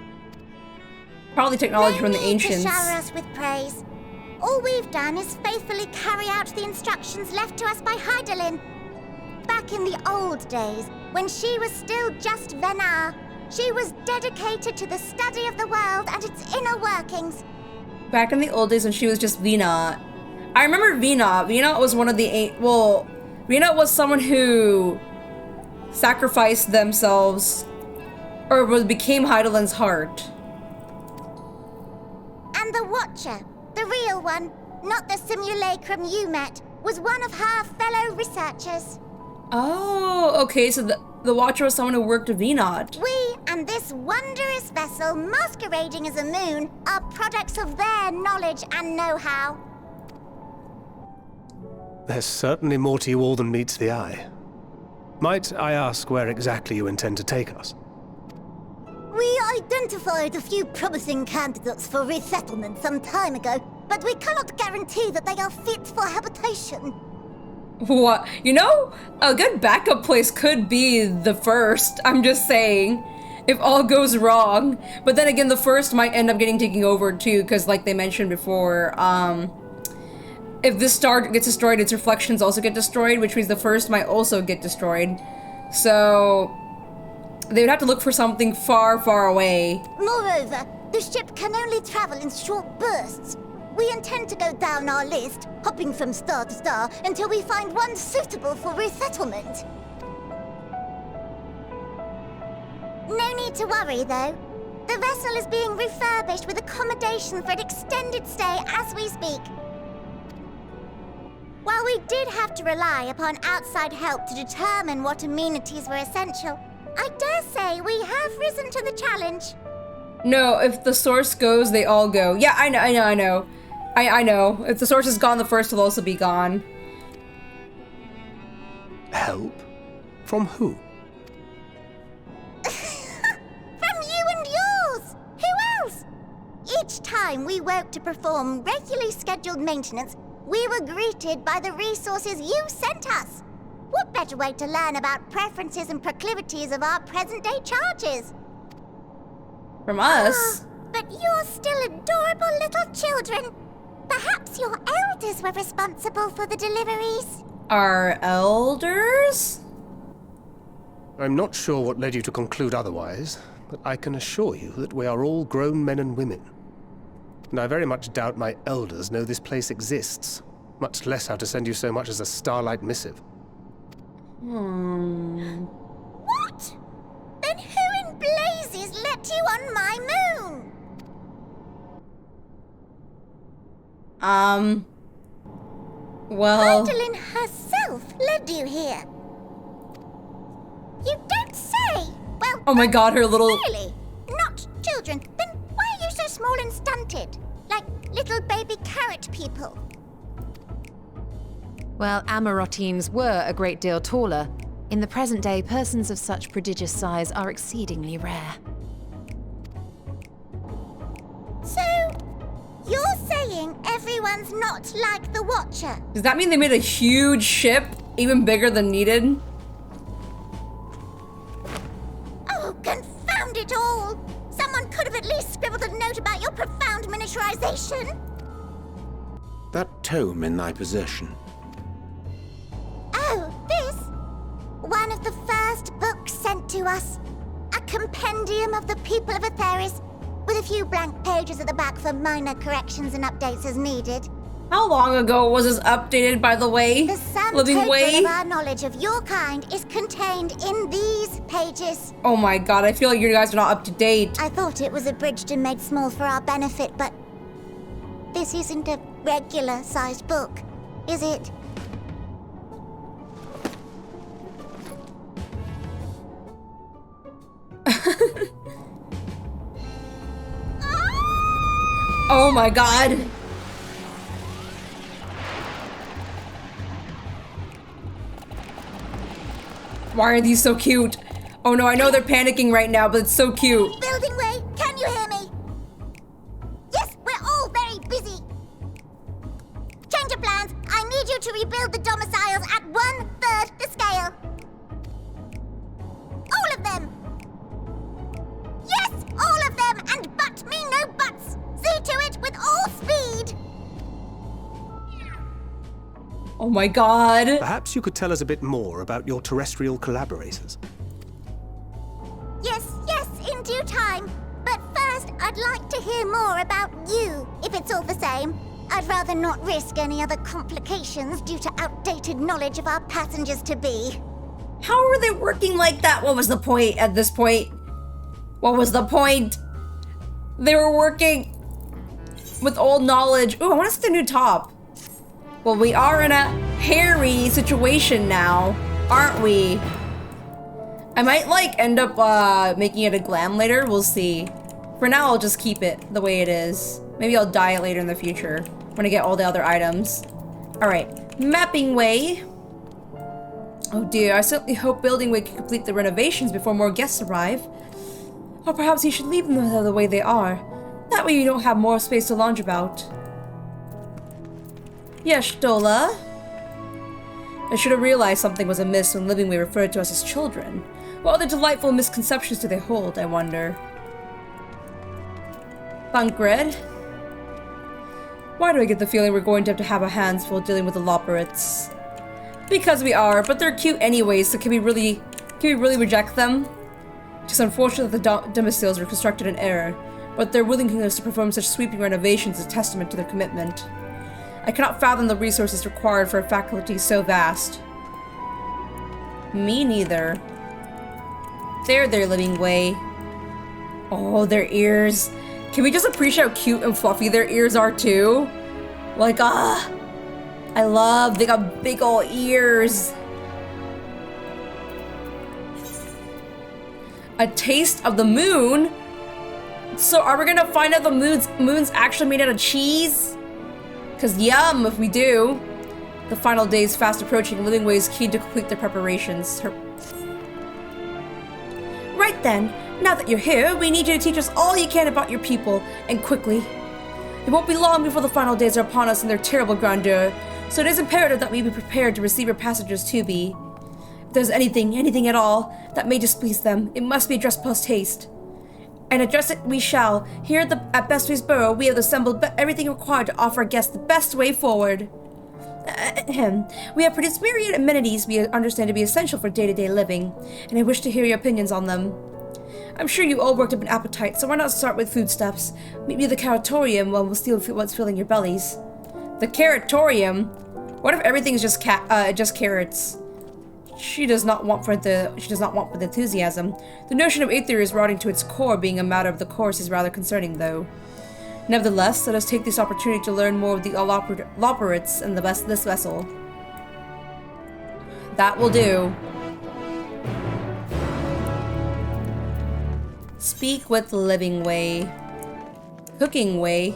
Probably technology from the No need ancients. to shower us with praise. All we've done is faithfully carry out the instructions left to us by Hydaelyn. Back in the old days, when she was still just Venar, she was dedicated to the study of the world and its inner workings. Back in the old days when she was just Veena. I remember Veena. Veena was one of the Veena was someone who sacrificed themselves or became Hydaelyn's heart. And the Watcher, the real one, not the simulacrum you met, was one of her fellow researchers. Oh, okay, so the Watcher was someone who worked with Venat. We and this wondrous vessel masquerading as a moon are products of their knowledge and know-how. There's certainly more to you all than meets the eye. Might I ask where exactly you intend to take us? We identified a few promising candidates for resettlement some time ago, but we cannot guarantee that they are fit for habitation. What? You know, a good backup place could be the first. I'm just saying, if all goes wrong. But then again, the first might end up getting taken over too, because like they mentioned before, if this star gets destroyed, its reflections also get destroyed, which means the first might also get destroyed. So they would have to look for something far, far away. Moreover, the ship can only travel in short bursts. We intend to go down our list, hopping from star to star, until we find one suitable for resettlement. No need to worry, though. The vessel is being refurbished with accommodation for an extended stay as we speak. While we did have to rely upon outside help to determine what amenities were essential, I dare say we have risen to the challenge. No, if the source goes, they all go. Yeah, I know. I know. If the source is gone, the first will also be gone. Help? From who? From you and yours! Who else? Each time we woke to perform regularly scheduled maintenance, we were greeted by the resources you sent us. What better way to learn about preferences and proclivities of our present-day charges? From us? But you're still adorable little children. Perhaps your elders were responsible for the deliveries. Our elders? I'm not sure what led you to conclude otherwise, but I can assure you that we are all grown men and women. And I very much doubt my elders know this place exists, much less how to send you so much as a starlight missive. What? Then who in blazes let you on my moon? Well... Heidelin herself led you here. You don't say! Well, Oh my god, her little... really? Not children. Then why are you so small and stunted? Like little baby carrot people. Well, Amarotines were a great deal taller. In the present day, persons of such prodigious size are exceedingly rare. So, you're saying everyone's not like the Watcher? Does that mean they made a huge ship? Even bigger than needed? Oh, confound it all! Someone could have at least scribbled a note about your profound miniaturization. That tome in thy possession. Oh, this? One of the first books sent to us. A compendium of the people of Aetheris, with a few blank pages at the back for minor corrections and updates as needed. How long ago was this updated, by the way? The sum Living total way? of our knowledge of your kind is contained in these pages. Oh my god, I feel like you guys are not up to date. I thought it was abridged and made small for our benefit, but this isn't a regular-sized book, is it? Oh my god. Why are these so cute? Oh no, I know they're panicking right now, but it's so cute. Building Way, can you hear me? Yes, we're all very busy. Change of plans. I need you to rebuild the domiciles at 1/3 the scale. All of them. Yes, all of them, and but me no buts. See to it with all speed. Oh my god. Perhaps you could tell us a bit more about your terrestrial collaborators. Yes, in due time. But first, I'd like to hear more about you, if it's all the same. I'd rather not risk any other complications due to outdated knowledge of our passengers-to-be. How are they working like that? What was the point at this point? What was the point? They were working with old knowledge. Ooh, I want to see the new top. Well, we are in a hairy situation now, aren't we? I might like end up making it a glam later. We'll see. For now, I'll just keep it the way it is. Maybe I'll dye it later in the future when I get all the other items. All right, mapping way. Oh dear, I certainly hope Building Way can complete the renovations before more guests arrive. Or perhaps he should leave them the way they are. That way you don't have more space to lounge about. Yes, Stola. I should have realized something was amiss when Living Way referred to us as children. What other delightful misconceptions do they hold, I wonder? Bunkred. Why do I get the feeling we're going to have our hands full dealing with the Loperates? Because we are, but they're cute anyways, so can we really reject them? It's unfortunate that the domiciles were constructed in error, but their willingness to perform such sweeping renovations is a testament to their commitment. I cannot fathom the resources required for a faculty so vast. Me neither. There, living way. Oh, their ears. Can we just appreciate how cute and fluffy their ears are too? Like, I love, they got big ol' ears. A taste of the moon? So are we gonna find out the moon's actually made out of cheese? Cause yum if we do. The final day is fast approaching. Living Way is keen to complete their preparations. Right then, now that you're here, we need you to teach us all you can about your people, and quickly. It won't be long before the final days are upon us in their terrible grandeur, so it is imperative that we be prepared to receive your passengers to be. If there's anything at all, that may displease them, it must be addressed post-haste. And address it we shall. Here at Bestways Borough, we have assembled everything required to offer our guests the best way forward. We have produced myriad amenities we understand to be essential for day-to-day living, and I wish to hear your opinions on them. I'm sure you all worked up an appetite, so why not start with foodstuffs? Meet me at the caratorium while we'll see what's filling your bellies. The caratorium? What if everything is just carrots? She does not want with enthusiasm. The notion of aether rotting to its core being a matter of the course is rather concerning, though. Nevertheless, let us take this opportunity to learn more of the Loporits and this vessel. That will do. Speak with Living Way. Cooking Way.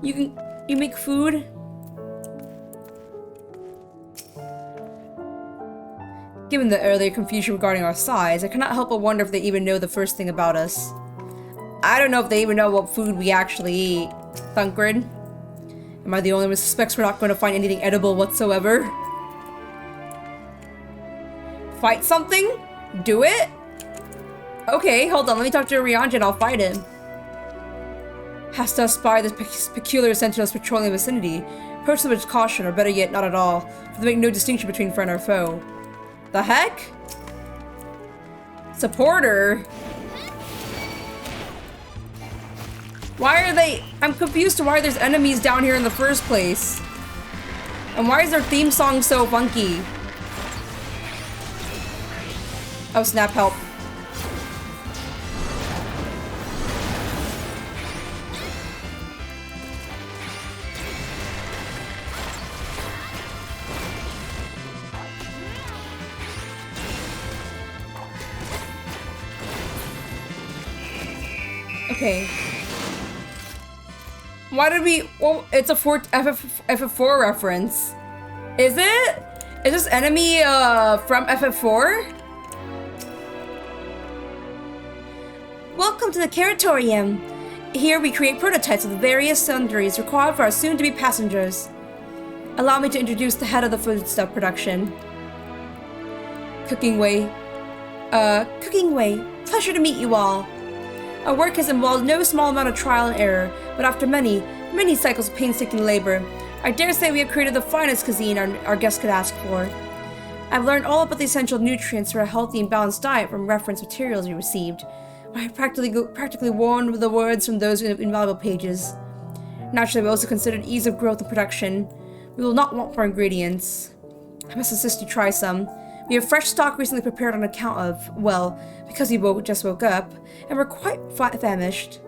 You make food? Given the earlier confusion regarding our size, I cannot help but wonder if they even know the first thing about us. I don't know if they even know what food we actually eat. Thunkrid? Am I the only one who suspects we're not going to find anything edible whatsoever? Fight something? Do it? Okay, hold on, let me talk to Ryanja and I'll fight him. Hast thus spied this peculiar sentinels patrolling the vicinity. Approach them with caution, or better yet, not at all, for they make no distinction between friend or foe. The heck? Supporter? Why are they— I'm confused to why there's enemies down here in the first place. And why is their theme song so funky? Oh snap, help. Okay. Why did we— well, it's a FF4 reference. Is it? Is this enemy from FF4? Welcome to the Caratorium. Here we create prototypes of the various sundries required for our soon-to-be passengers. Allow me to introduce the head of the foodstuff production. Cooking Way. Cooking Way. Pleasure to meet you all. Our work has involved no small amount of trial and error, but after many cycles of painstaking labor, I dare say we have created the finest cuisine our guests could ask for. I've learned all about the essential nutrients for a healthy and balanced diet from reference materials we received. I have practically worn the words from those invaluable pages. Naturally, we also considered ease of growth and production. We will not want for ingredients. I must insist you try some. We have fresh stock recently prepared on account of, well, because we just woke up, and we're quite famished.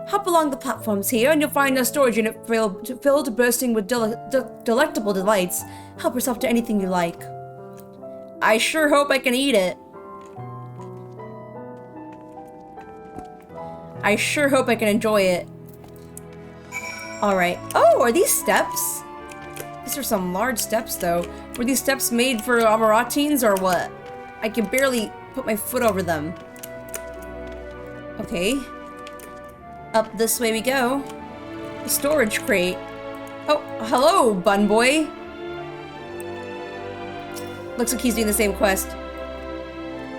Hop along the platforms here, and you'll find a storage unit filled to bursting with delectable delights. Help yourself to anything you like. I sure hope I can eat it. I sure hope I can enjoy it. Alright. Oh, are these steps? These are some large steps, though. Were these steps made for Amaratines or what? I can barely put my foot over them. Okay. Up this way we go. The storage crate. Oh, hello, bun boy. Looks like he's doing the same quest.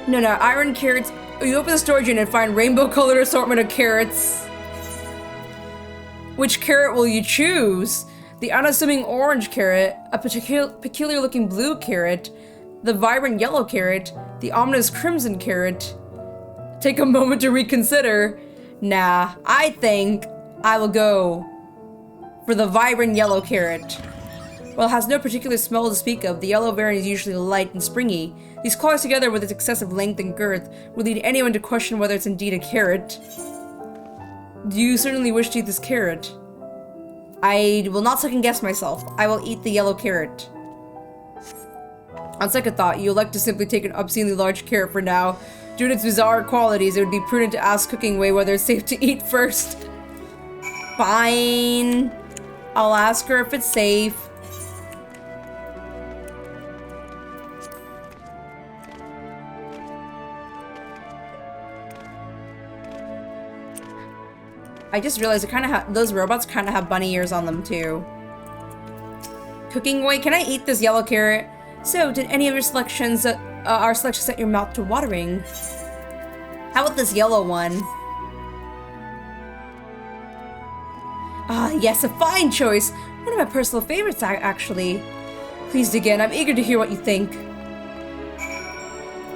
No, iron carrots. You open the storage unit and find rainbow-colored assortment of carrots. Which carrot will you choose? The unassuming orange carrot, a peculiar-looking blue carrot, the vibrant yellow carrot, the ominous crimson carrot, Take a moment to reconsider. Nah, I think I will go for the vibrant yellow carrot. While it has no particular smell to speak of, the yellow variant is usually light and springy. These colors together with its excessive length and girth would lead anyone to question whether it's indeed a carrot. Do you certainly wish to eat this carrot? I will not second guess myself. I will eat the yellow carrot. On second thought, you'll like to simply take an obscenely large carrot for now. Due to its bizarre qualities, it would be prudent to ask Cooking Way whether it's safe to eat first. Fine. I'll ask her if it's safe. I just realized those robots kind of have bunny ears on them too. Cooking Way, can I eat this yellow carrot? So, did any of your selections, our selections set your mouth to watering? How about this yellow one? Ah, yes, a fine choice. One of my personal favorites, actually. Please dig in. I'm eager to hear what you think.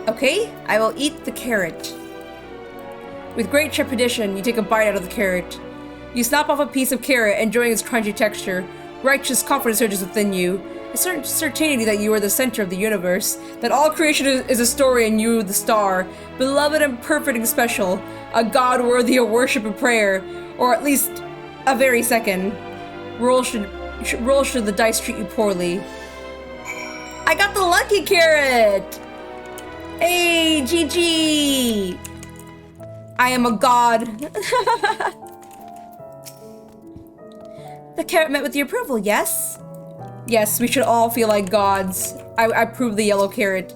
Okay, I will eat the carrot. With great trepidation, you take a bite out of the carrot. You snap off a piece of carrot, enjoying its crunchy texture. Righteous confidence surges within you. A certain certainty that you are the center of the universe, that all creation is a story and you the star, beloved and perfect and special, a god worthy of worship and prayer, or at least a very second. Roll should the dice treat you poorly. I got the lucky carrot! Hey, GG! I am a god. The carrot met with your approval, yes? Yes, we should all feel like gods. I approve the yellow carrot.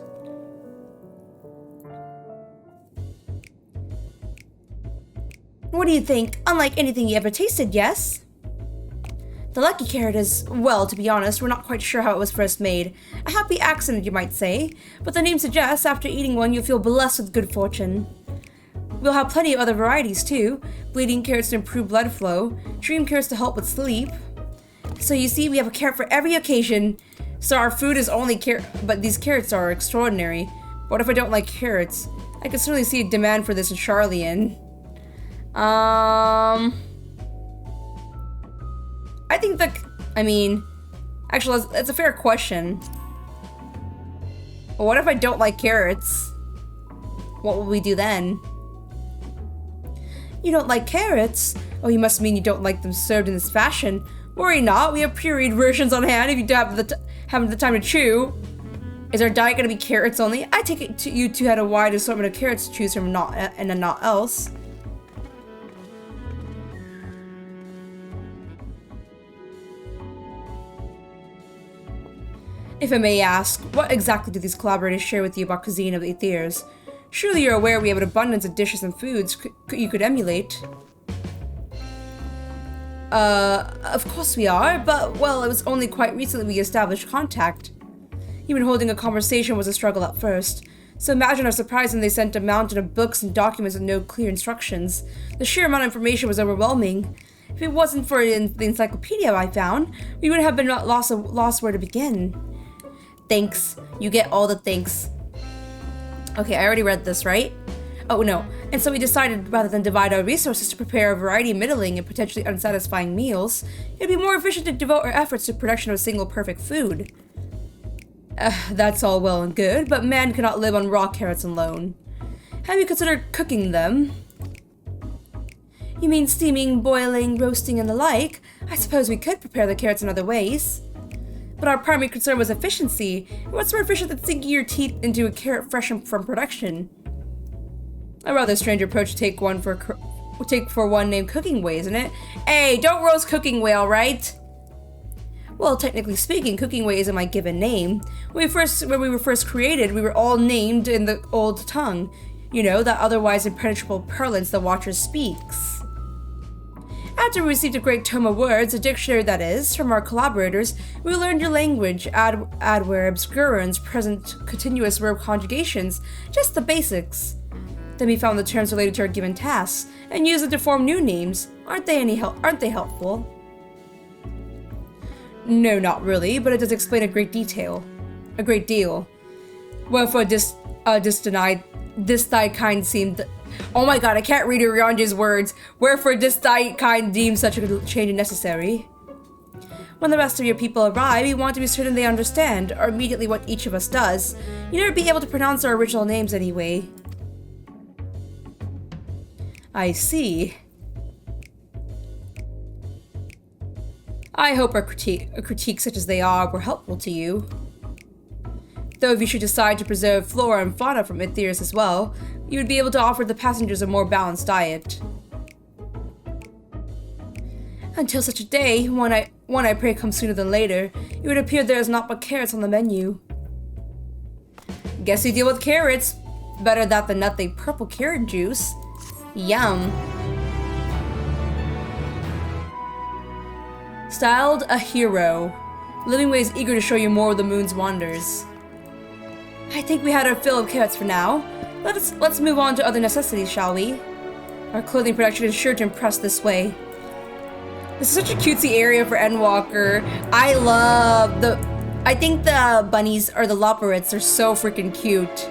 What do you think? Unlike anything you ever tasted, yes? The lucky carrot is, well, to be honest, we're not quite sure how it was first made. A happy accident, you might say. But the name suggests after eating one, you'll feel blessed with good fortune. We'll have plenty of other varieties, too. Bleeding carrots to improve blood flow. Dream carrots to help with sleep. So you see, we have a carrot for every occasion. So our food is only carrot, but these carrots are extraordinary. What if I don't like carrots? I can certainly see a demand for this in Charlian. I think actually, that's a fair question. What if I don't like carrots? What will we do then? You don't like carrots? Oh, you must mean you don't like them served in this fashion. Worry not, we have pureed versions on hand if you have the time to chew. Is our diet gonna be carrots only? I take it you two had a wide assortment of carrots to choose from, and not else. If I may ask, what exactly do these collaborators share with you about cuisine of the Aethers? Surely you're aware we have an abundance of dishes and foods you could emulate. Of course we are, but, well, it was only quite recently we established contact. Even holding a conversation was a struggle at first, so imagine our surprise when they sent a mountain of books and documents with no clear instructions. The sheer amount of information was overwhelming. If it wasn't for the encyclopedia I found, we would have been lost where to begin. Thanks. You get all the thanks. Okay, I already read this, right? Oh no, and so we decided rather than divide our resources to prepare a variety of middling and potentially unsatisfying meals, it'd be more efficient to devote our efforts to production of a single perfect food. That's all well and good, but man cannot live on raw carrots alone. Have you considered cooking them? You mean steaming, boiling, roasting, and the like? I suppose we could prepare the carrots in other ways. But our primary concern was efficiency, and what's more efficient than sinking your teeth into a carrot fresh from production? A rather strange approach to take for one named Cooking Way, isn't it? Hey, don't roast Cooking Way, alright? Well, technically speaking, Cooking Way isn't my given name. When we were first created, we were all named in the old tongue. You know, that otherwise impenetrable parlance the Watcher speaks. After we received a great tome of words, a dictionary that is, from our collaborators, we learned your language, adverbs, gerunds, present continuous verb conjugations, just the basics. Then we found the terms related to our given tasks, and used them to form new names. Aren't they helpful? No, not really, but it does explain a great deal. Well, for this kind seemed Oh my god, I can't read Urianja's words. Wherefore this Caine deems such a change necessary. When the rest of your people arrive, we want to be certain they understand, or immediately what each of us does. You never be able to pronounce our original names anyway. I see. I hope our critiques such as they are were helpful to you. Though if you should decide to preserve flora and fauna from Etheirys as well, you would be able to offer the passengers a more balanced diet. Until such a day, one I pray comes sooner than later, it would appear there is naught but carrots on the menu. Guess you deal with carrots. Better that than nothing. Purple carrot juice. Yum. Styled a hero. Livingway is eager to show you more of the moon's wonders. I think we had our fill of carrots for now. Let's move on to other necessities, shall we? Our clothing production is sure to impress this way. This is such a cutesy area for Endwalker. I think the bunnies or the loporits are so freaking cute.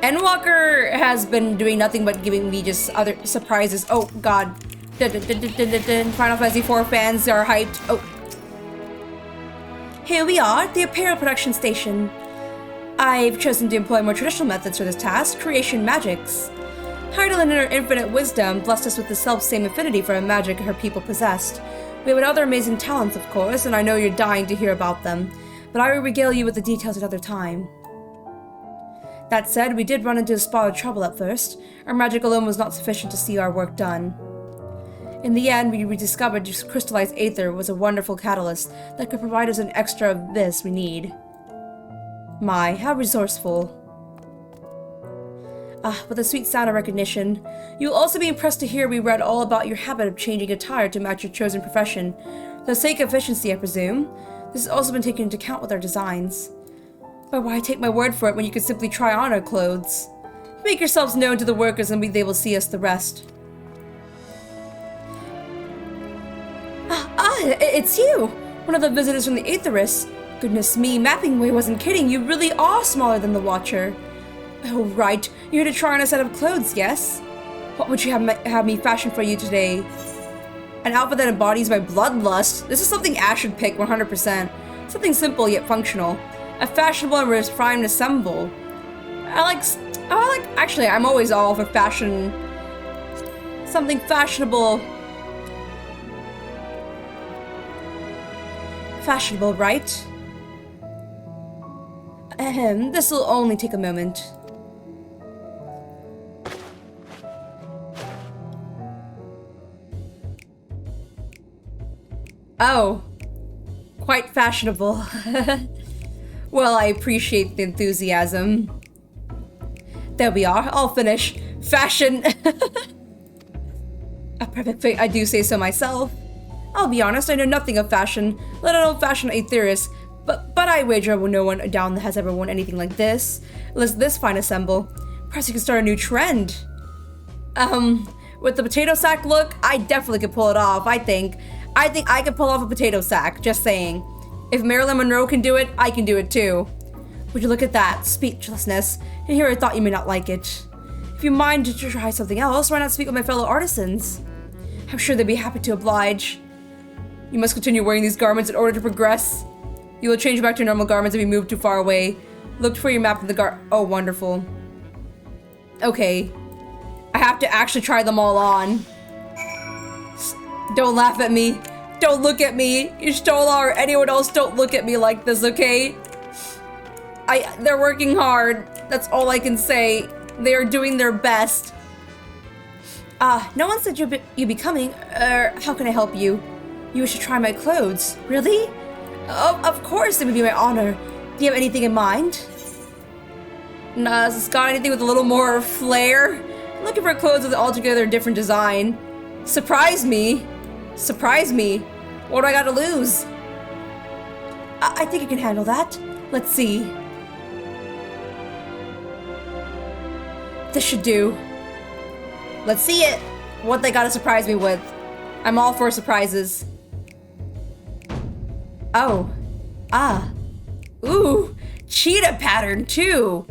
Endwalker has been doing nothing but giving me just other surprises. Oh god. Final Fantasy IV fans are hyped. Oh. Here we are, the apparel production station. I've chosen to employ more traditional methods for this task, creation magics. Heidelin in her infinite wisdom blessed us with the self-same affinity for a magic her people possessed. We have other amazing talents, of course, and I know you're dying to hear about them, but I will regale you with the details another time. That said, we did run into a spot of trouble at first. Our magic alone was not sufficient to see our work done. In the end, we discovered crystallized aether was a wonderful catalyst that could provide us an extra of this we need. My, how resourceful. With a sweet sound of recognition. You'll also be impressed to hear we read all about your habit of changing attire to match your chosen profession. For the sake of efficiency, I presume. This has also been taken into account with our designs. But why take my word for it when you can simply try on our clothes? Make yourselves known to the workers and they will see us the rest. It's you! One of the visitors from the Etheirys. Goodness me, Mappingway wasn't kidding. You really are smaller than the Watcher. Oh, right. You're here to try on a set of clothes, yes? What would you have me fashion for you today? An outfit that embodies my bloodlust. This is something Ash should pick 100%. Something simple yet functional. A fashionable and refined ensemble. Actually, I'm always all for fashion. Something fashionable. Fashionable, right? This'll only take a moment. Oh, quite fashionable. Well, I appreciate the enthusiasm. There we are, all finished. Fashion. A perfect fit, I do say so myself. I'll be honest, I know nothing of fashion, let alone fashion Etheirys, but I wager no one down has ever worn anything like this. Unless this fine assemble. Perhaps you can start a new trend. With the potato sack look, I definitely could pull it off, I think I could pull off a potato sack, just saying. If Marilyn Monroe can do it, I can do it too. Would you look at that, speechlessness, and here I thought you may not like it. If you mind to try something else, why not speak with my fellow artisans? I'm sure they'd be happy to oblige. You must continue wearing these garments in order to progress. You will change back to your normal garments if you move too far away. Look for your map of the oh, wonderful. Okay. I have to actually try them all on. Don't laugh at me. Don't look at me. Ishtola or anyone else, don't look at me like this, okay? They're working hard. That's all I can say. They are doing their best. No one said you'd be coming. How can I help you? You wish to try my clothes. Really? Of course, it would be my honor. Do you have anything in mind? Nah, has this got anything with a little more flair? I'm looking for clothes with altogether different design. Surprise me. Surprise me. What do I got to lose? I think you can handle that. Let's see. This should do. Let's see it. What they gotta surprise me with. I'm all for surprises. Oh. Ah. Ooh. Cheetah pattern too.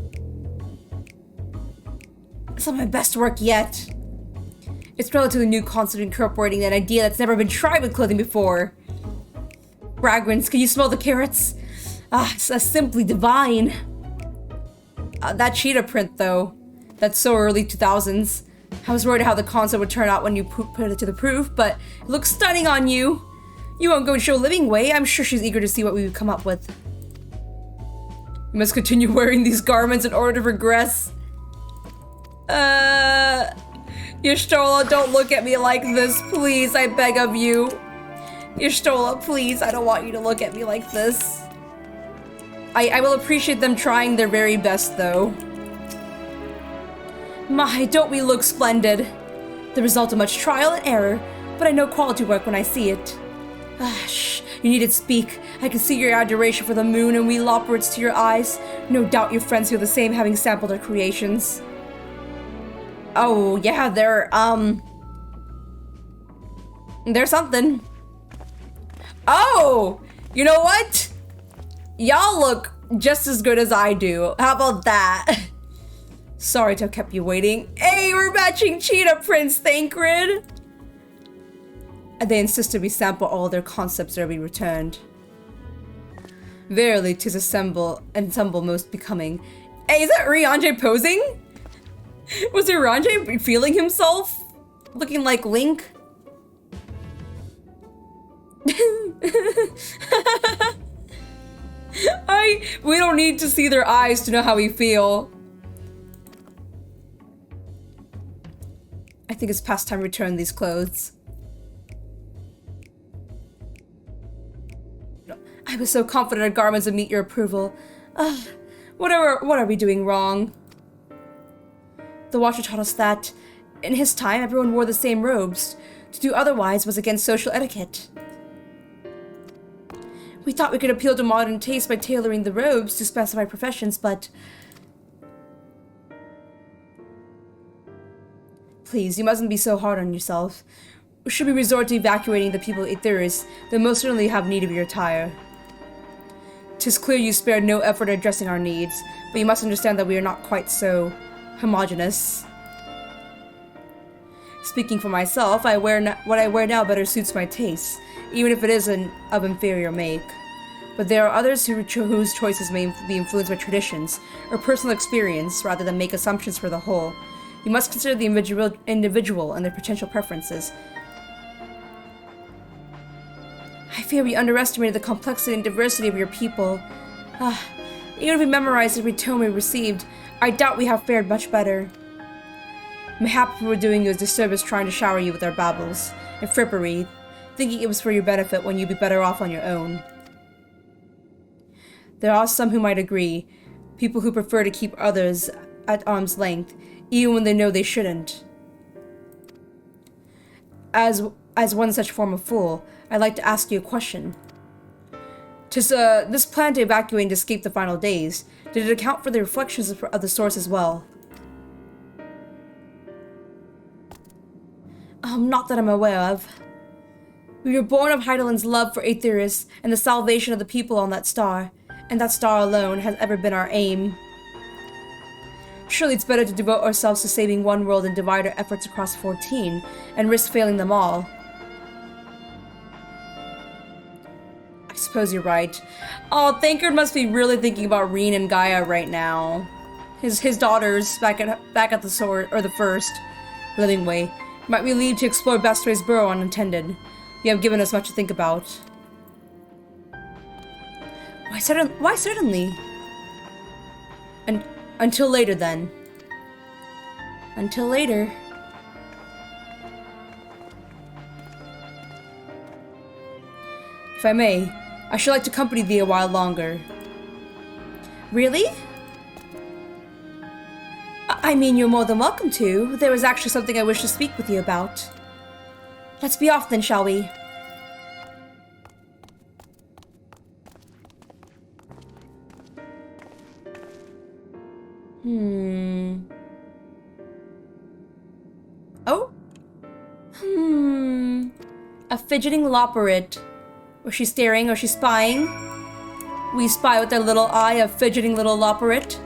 Some of my best work yet. It's relatively new concept incorporating an idea that's never been tried with clothing before. Fragrance, can you smell the carrots? Ah, it's simply divine. That cheetah print though, that's so early 2000s. I was worried how the concept would turn out when you put it to the proof, but it looks stunning on you. You won't go and show Living Way. I'm sure she's eager to see what we would come up with. You must continue wearing these garments in order to progress. Y'shtola, don't look at me like this, please, I beg of you. Y'shtola, please, I don't want you to look at me like this. I will appreciate them trying their very best, though. My, don't we look splendid? The result of much trial and error, but I know quality work when I see it. Shh, you needn't speak. I can see your adoration for the moon and we lopperids to your eyes. No doubt your friends feel the same having sampled our creations. Oh, yeah, there's something. Oh, you know what? Y'all look just as good as I do. How about that? Sorry to have kept you waiting. Hey, we're matching cheetah prints, Thancred. And they insisted we sample all their concepts or be returned. Verily, 'tis ensemble most becoming. Hey, is that Rianjay posing? Was it Rianjay feeling himself? Looking like Link? We don't need to see their eyes to know how we feel. I think it's past time to return these clothes. I was so confident our garments would meet your approval. What are we doing wrong? The Watcher taught us that, in his time, everyone wore the same robes. To do otherwise was against social etiquette. We thought we could appeal to modern taste by tailoring the robes to specify professions, but... Please, you mustn't be so hard on yourself. Should we resort to evacuating the people of Aetheris, they most certainly have need of your attire. 'Tis clear you spared no effort at addressing our needs, but you must understand that we are not quite so homogeneous. Speaking for myself, what I wear now better suits my tastes, even if it isn't of inferior make. But there are others whose choices may be influenced by traditions or personal experience rather than make assumptions for the whole. You must consider the individual and their potential preferences. I fear we underestimated the complexity and diversity of your people. Even if we memorized every tome we received, I doubt we have fared much better. Mayhap we were doing you a disservice trying to shower you with our babbles and frippery, thinking it was for your benefit when you'd be better off on your own. There are some who might agree, people who prefer to keep others at arm's length, even when they know they shouldn't. As one such form of fool, I'd like to ask you a question. This plan to evacuate and escape the final days, did it account for the reflections of the source as well? Not that I'm aware of. We were born of Heidelin's love for Aetheris and the salvation of the people on that star, and that star alone has ever been our aim. Surely it's better to devote ourselves to saving one world and divide our efforts across 14, and risk failing them all. I suppose you're right. Oh, Thancred must be really thinking about Raine and Gaia right now. His daughters back at the sword, or the first living way. Might we leave to explore Bastray's burrow unattended? You have given us much to think about. Why certainly? And until later then. Until later. If I may, I should like to accompany thee a while longer. Really? I mean, you're more than welcome to. There is actually something I wish to speak with you about. Let's be off then, shall we? Oh? A fidgeting lopperit. Was she staring or she spying? We spy with their little eye, a fidgeting little lopperit.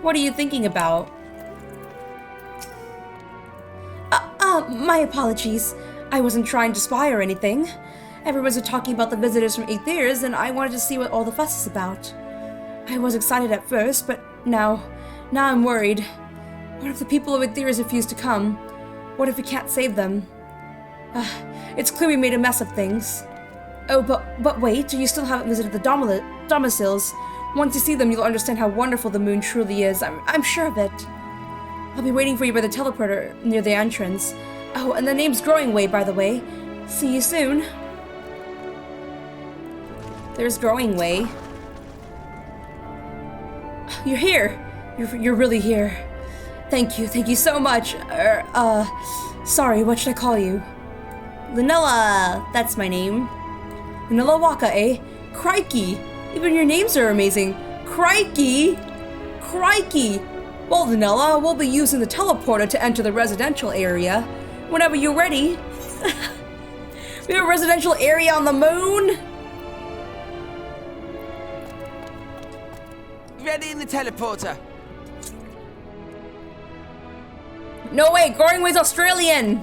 What are you thinking about? My apologies. I wasn't trying to spy or anything. Everyone's talking about the visitors from ETHERS, and I wanted to see what all the fuss is about. I was excited at first, but now I'm worried. What if the people of ETHERS refuse to come? What if we can't save them? It's clear we made a mess of things. Oh, but wait, you still haven't visited the domiciles. Once you see them, you'll understand how wonderful the moon truly is. I'm sure of it. I'll be waiting for you by the teleporter near the entrance. Oh, and the name's Growing Way, by the way. See you soon. There's Growing Way. You're here. You're really here. Thank you so much. Sorry, what should I call you? Lunella, that's my name. Lunella Waka, eh? Crikey! Even your names are amazing. Crikey! Crikey! Well, Lunella, we'll be using the teleporter to enter the residential area. Whenever you're ready. We have a residential area on the moon? Ready in the teleporter. No way, Growing Way's Australian!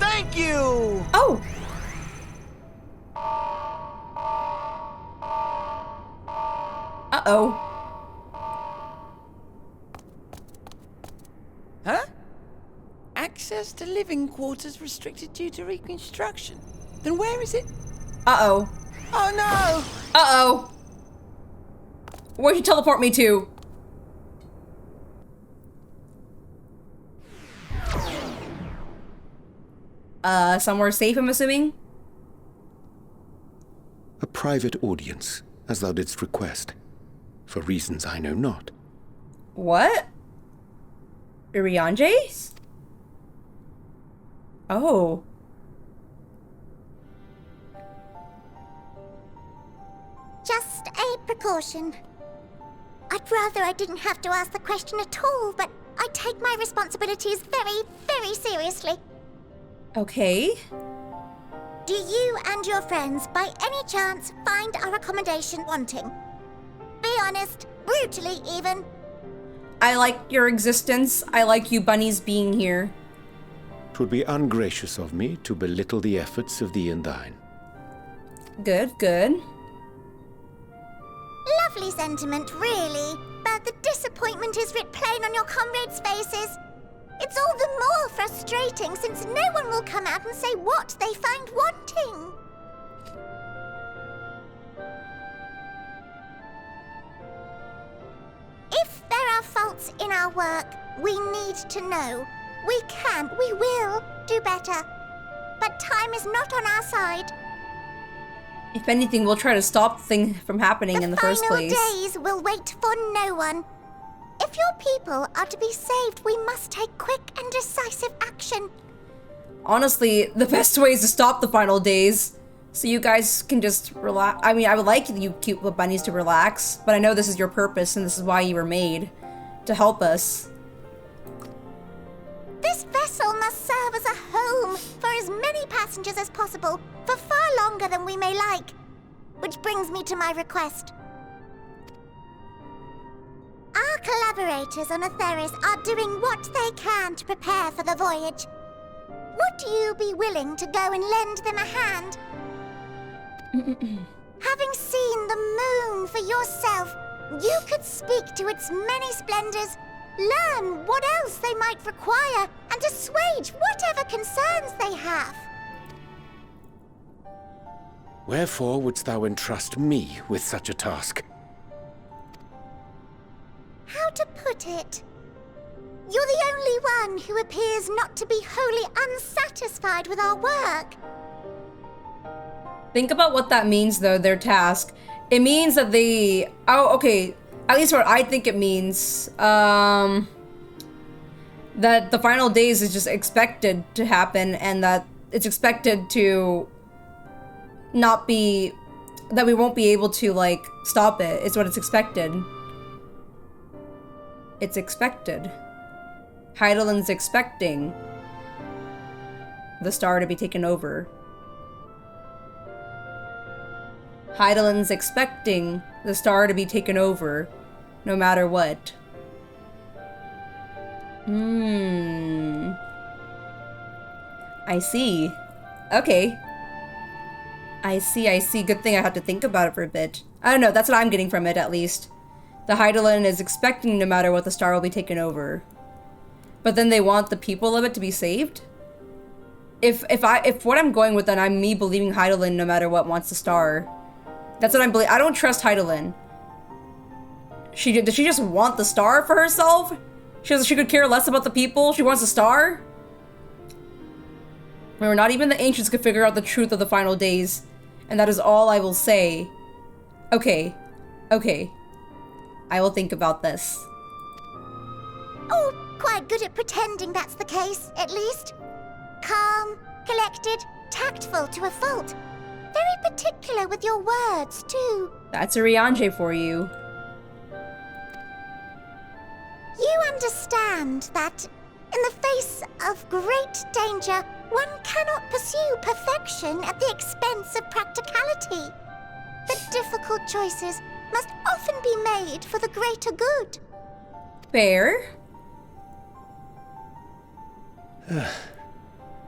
Thank you! Oh! Uh-oh. Huh? Access to living quarters restricted due to reconstruction. Then where is it? Uh-oh. Oh no! Uh-oh. Where'd you teleport me to? Somewhere safe, I'm assuming? A private audience, as thou didst request, for reasons I know not. What? Irianje's? Oh. Just a precaution. I'd rather I didn't have to ask the question at all, but I take my responsibilities very, very seriously. Okay. Do you and your friends, by any chance, find our accommodation wanting? Be honest, brutally even. I like your existence. I like you bunnies being here. 'Twould be ungracious of me to belittle the efforts of thee and thine. Good, good. Lovely sentiment, really. But the disappointment is writ plain on your comrades' faces. It's all the more frustrating since no one will come out and say what they find wanting. If there are faults in our work, we need to know. We will do better. But time is not on our side. If anything, we'll try to stop the thing from happening in the first place. The final days will wait for no one. If your people are to be saved, we must take quick and decisive action. Honestly, the best way is to stop the final days. So you guys can just relax. I mean, I would like you cute little bunnies to relax, but I know this is your purpose and this is why you were made. To help us. This vessel must serve as a home for as many passengers as possible, for far longer than we may like. Which brings me to my request. Our collaborators on ETHERS are doing what they can to prepare for the voyage. Would you be willing to go and lend them a hand? Having seen the moon for yourself, you could speak to its many splendors, learn what else they might require, and assuage whatever concerns they have. Wherefore wouldst thou entrust me with such a task? How to put it? You're the only one who appears not to be wholly unsatisfied with our work. Think about what that means, though, their task. It means that they... Oh, okay. At least what I think it means. That the final days is just expected to happen, and that it's expected to not be... That we won't be able to, like, stop it. It's what it's expected. It's expected. Heidelin's expecting the star to be taken over. Hydaelyn's expecting the star to be taken over, no matter what. I see. Okay. I see. Good thing I have to think about it for a bit. I don't know, that's what I'm getting from it, at least. The Hydaelyn is expecting no matter what the star will be taken over. But then they want the people of it to be saved? If what I'm going with, then I'm me believing Hydaelyn no matter what wants the star. That's what I'm believing. I don't trust Hydaelyn. Does she just want the star for herself? She could care less about the people? She wants a star? Remember, not even the ancients could figure out the truth of the final days. And that is all I will say. Okay. I will think about this. Oh, quite good at pretending that's the case, at least. Calm, collected, tactful to a fault. Very particular with your words, too. That's a Riange for you. You understand that, in the face of great danger, one cannot pursue perfection at the expense of practicality. The difficult choices must often be made for the greater good. Fair.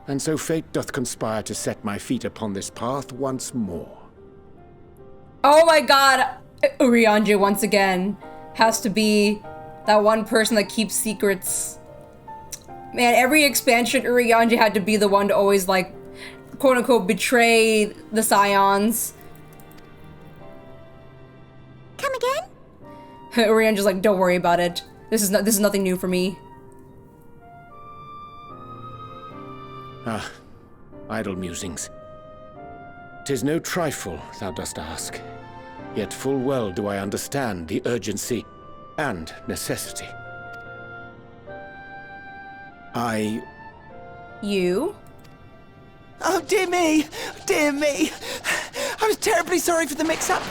And so fate doth conspire to set my feet upon this path once more. Oh my god! Urianger once again has to be that one person that keeps secrets. Man, every expansion, Urianger had to be the one to always, like, quote-unquote, betray the Scions. Come again? Urianger's like, don't worry about it. This is nothing new for me. Ah, idle musings. 'Tis no trifle, thou dost ask. Yet full well do I understand the urgency and necessity. You? Oh, dear me! Dear me! I'm terribly sorry for the mix-up.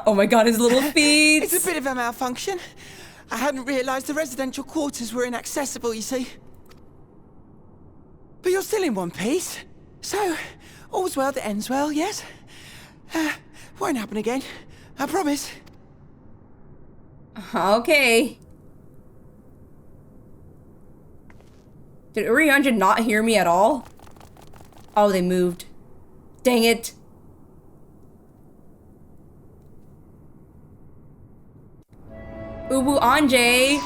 Oh my god, his little feet! It's a bit of a malfunction. I hadn't realised the residential quarters were inaccessible, you see. But you're still in one piece. So, all's well that ends well, yes? Won't happen again. I promise. Okay. Did Urianger not hear me at all? Oh, they moved. Dang it. Ubu Anje.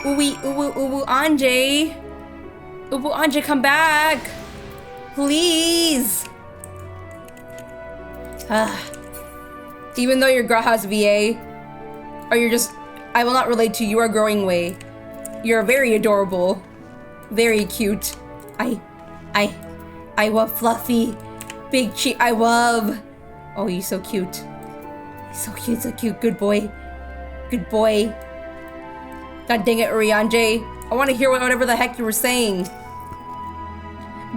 Ubu Anje. Ubu Anje, come back. Please. Even though your Gra has VA, or you're just, I will not relate to you, are growing way. You're very adorable. Very cute. I love fluffy. Big cheek. I love. Oh, you're so cute. So cute, so cute. Good boy. Good boy. God dang it, Urianger. I want to hear whatever the heck you were saying.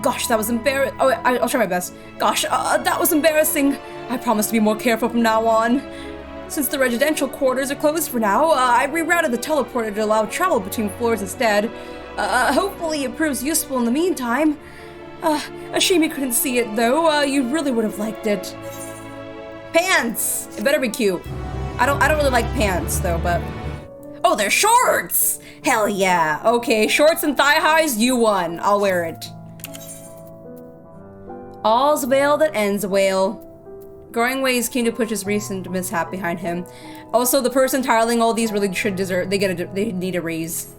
Gosh, that was embarrassing. Oh, I'll try my best. Gosh, that was embarrassing. I promise to be more careful from now on. Since the residential quarters are closed for now, I rerouted the teleporter to allow travel between floors instead. Hopefully it proves useful in the meantime. A shame you couldn't see it though. You really would have liked it. Pants! It better be cute. I don't really like pants though, but... Oh, they're shorts! Hell yeah. Okay, shorts and thigh highs, you won. I'll wear it. All's well that ends well. Growing Way is keen to push his recent mishap behind him. Also, the person tiling all these really should deserve. They need a raise.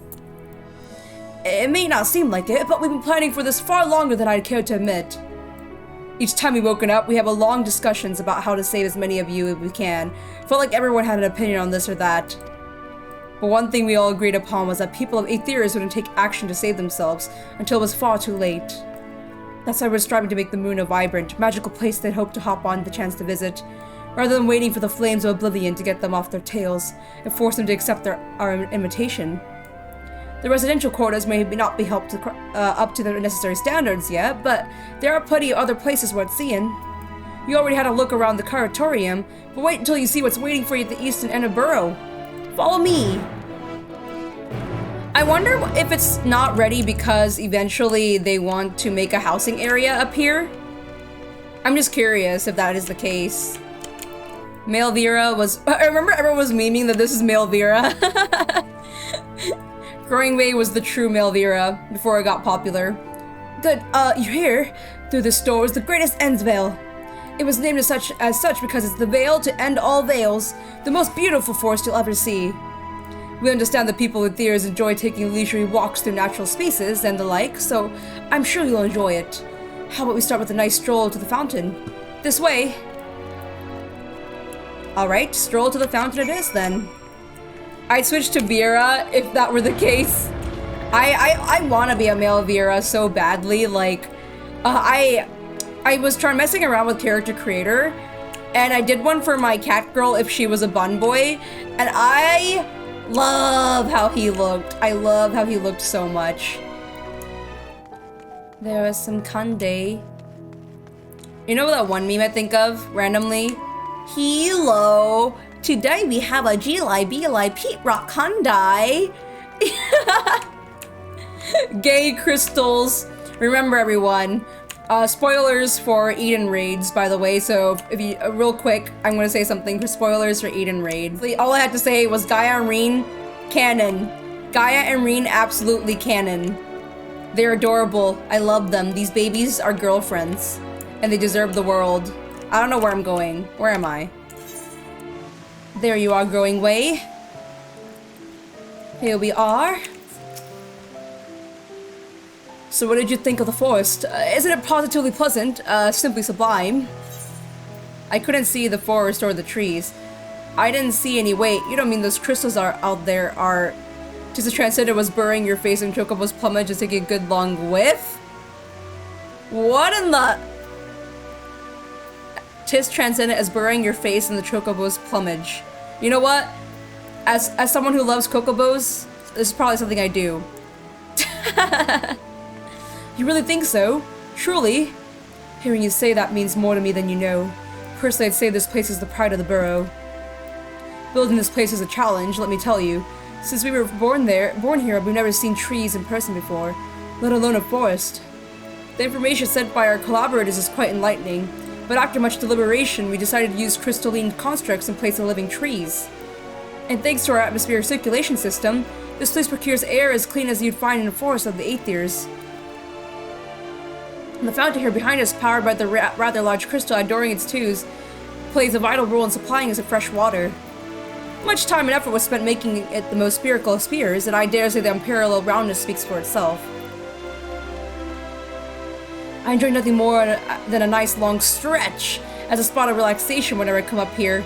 It may not seem like it, but we've been planning for this far longer than I'd care to admit. Each time we've woken up, we have long discussions about how to save as many of you as we can. Felt like everyone had an opinion on this or that. But one thing we all agreed upon was that people of Aetheris wouldn't take action to save themselves until it was far too late. That's why we're striving to make the moon a vibrant, magical place they'd hope to hop on the chance to visit, rather than waiting for the flames of oblivion to get them off their tails and force them to accept our invitation. The residential quarters may not be helped up to the necessary standards yet, but there are plenty of other places worth seeing. You already had a look around the Curatorium, but wait until you see what's waiting for you at the eastern end of Burrow. Follow me! I wonder if it's not ready because eventually they want to make a housing area up here. I'm just curious if that is the case. Male Vera was- I remember everyone was memeing that this is male Vera. Growing Way was the true male Vera before it got popular. Good, you're here. Through this door is the greatest End's Veil. It was named as such because it's the veil to end all veils, the most beautiful forest you'll ever see. We understand that people with ears enjoy taking leisurely walks through natural spaces and the like, so I'm sure you'll enjoy it. How about we start with a nice stroll to the fountain? This way. Alright, stroll to the fountain it is then. I'd switch to Vera if that were the case. I want to be a male Vera so badly, like, I was messing around with Character Creator, and I did one for my cat girl if she was a bun boy, and I love how he looked. I love how he looked so much. There is some Kande. You know that one meme I think of randomly? Hello. Today we have a G-Lai B-Lai Pete Rock Hyundai. Gay crystals. Remember everyone. Spoilers for Eden raids, by the way, so if you, real quick, I'm gonna say something for spoilers for Eden raid. All I had to say was Gaia and Raine, canon. Gaia and Raine, absolutely canon. They're adorable. I love them. These babies are girlfriends, and they deserve the world. I don't know where I'm going. Where am I? There you are, Growing Way. Here we are. So what did you think of the forest? Isn't it positively pleasant? Simply sublime. I couldn't see the forest or the trees. I didn't see any. Wait, you don't mean those crystals are out there are... Just the Transcendent was burying your face in Chocobo's plumage to take a good long whiff? What in the... Tis Transcendent as burying your face in the Chocobo's plumage. You know what? As someone who loves Chocobos, this is probably something I do. You really think so? Truly? Hearing you say that means more to me than you know. Personally, I'd say this place is the pride of the borough. Building this place is a challenge, let me tell you. Since we were born here, we've never seen trees in person before, let alone a forest. The information sent by our collaborators is quite enlightening, but after much deliberation, we decided to use crystalline constructs in place of living trees. And thanks to our atmospheric circulation system, this place procures air as clean as you'd find in a forest of the Aethyrs. And the fountain here behind us, powered by the rather large crystal adorning its tubes, plays a vital role in supplying us with fresh water. Much time and effort was spent making it the most spherical of spheres, and I dare say the unparalleled roundness speaks for itself. I enjoy nothing more than a nice long stretch as a spot of relaxation whenever I come up here.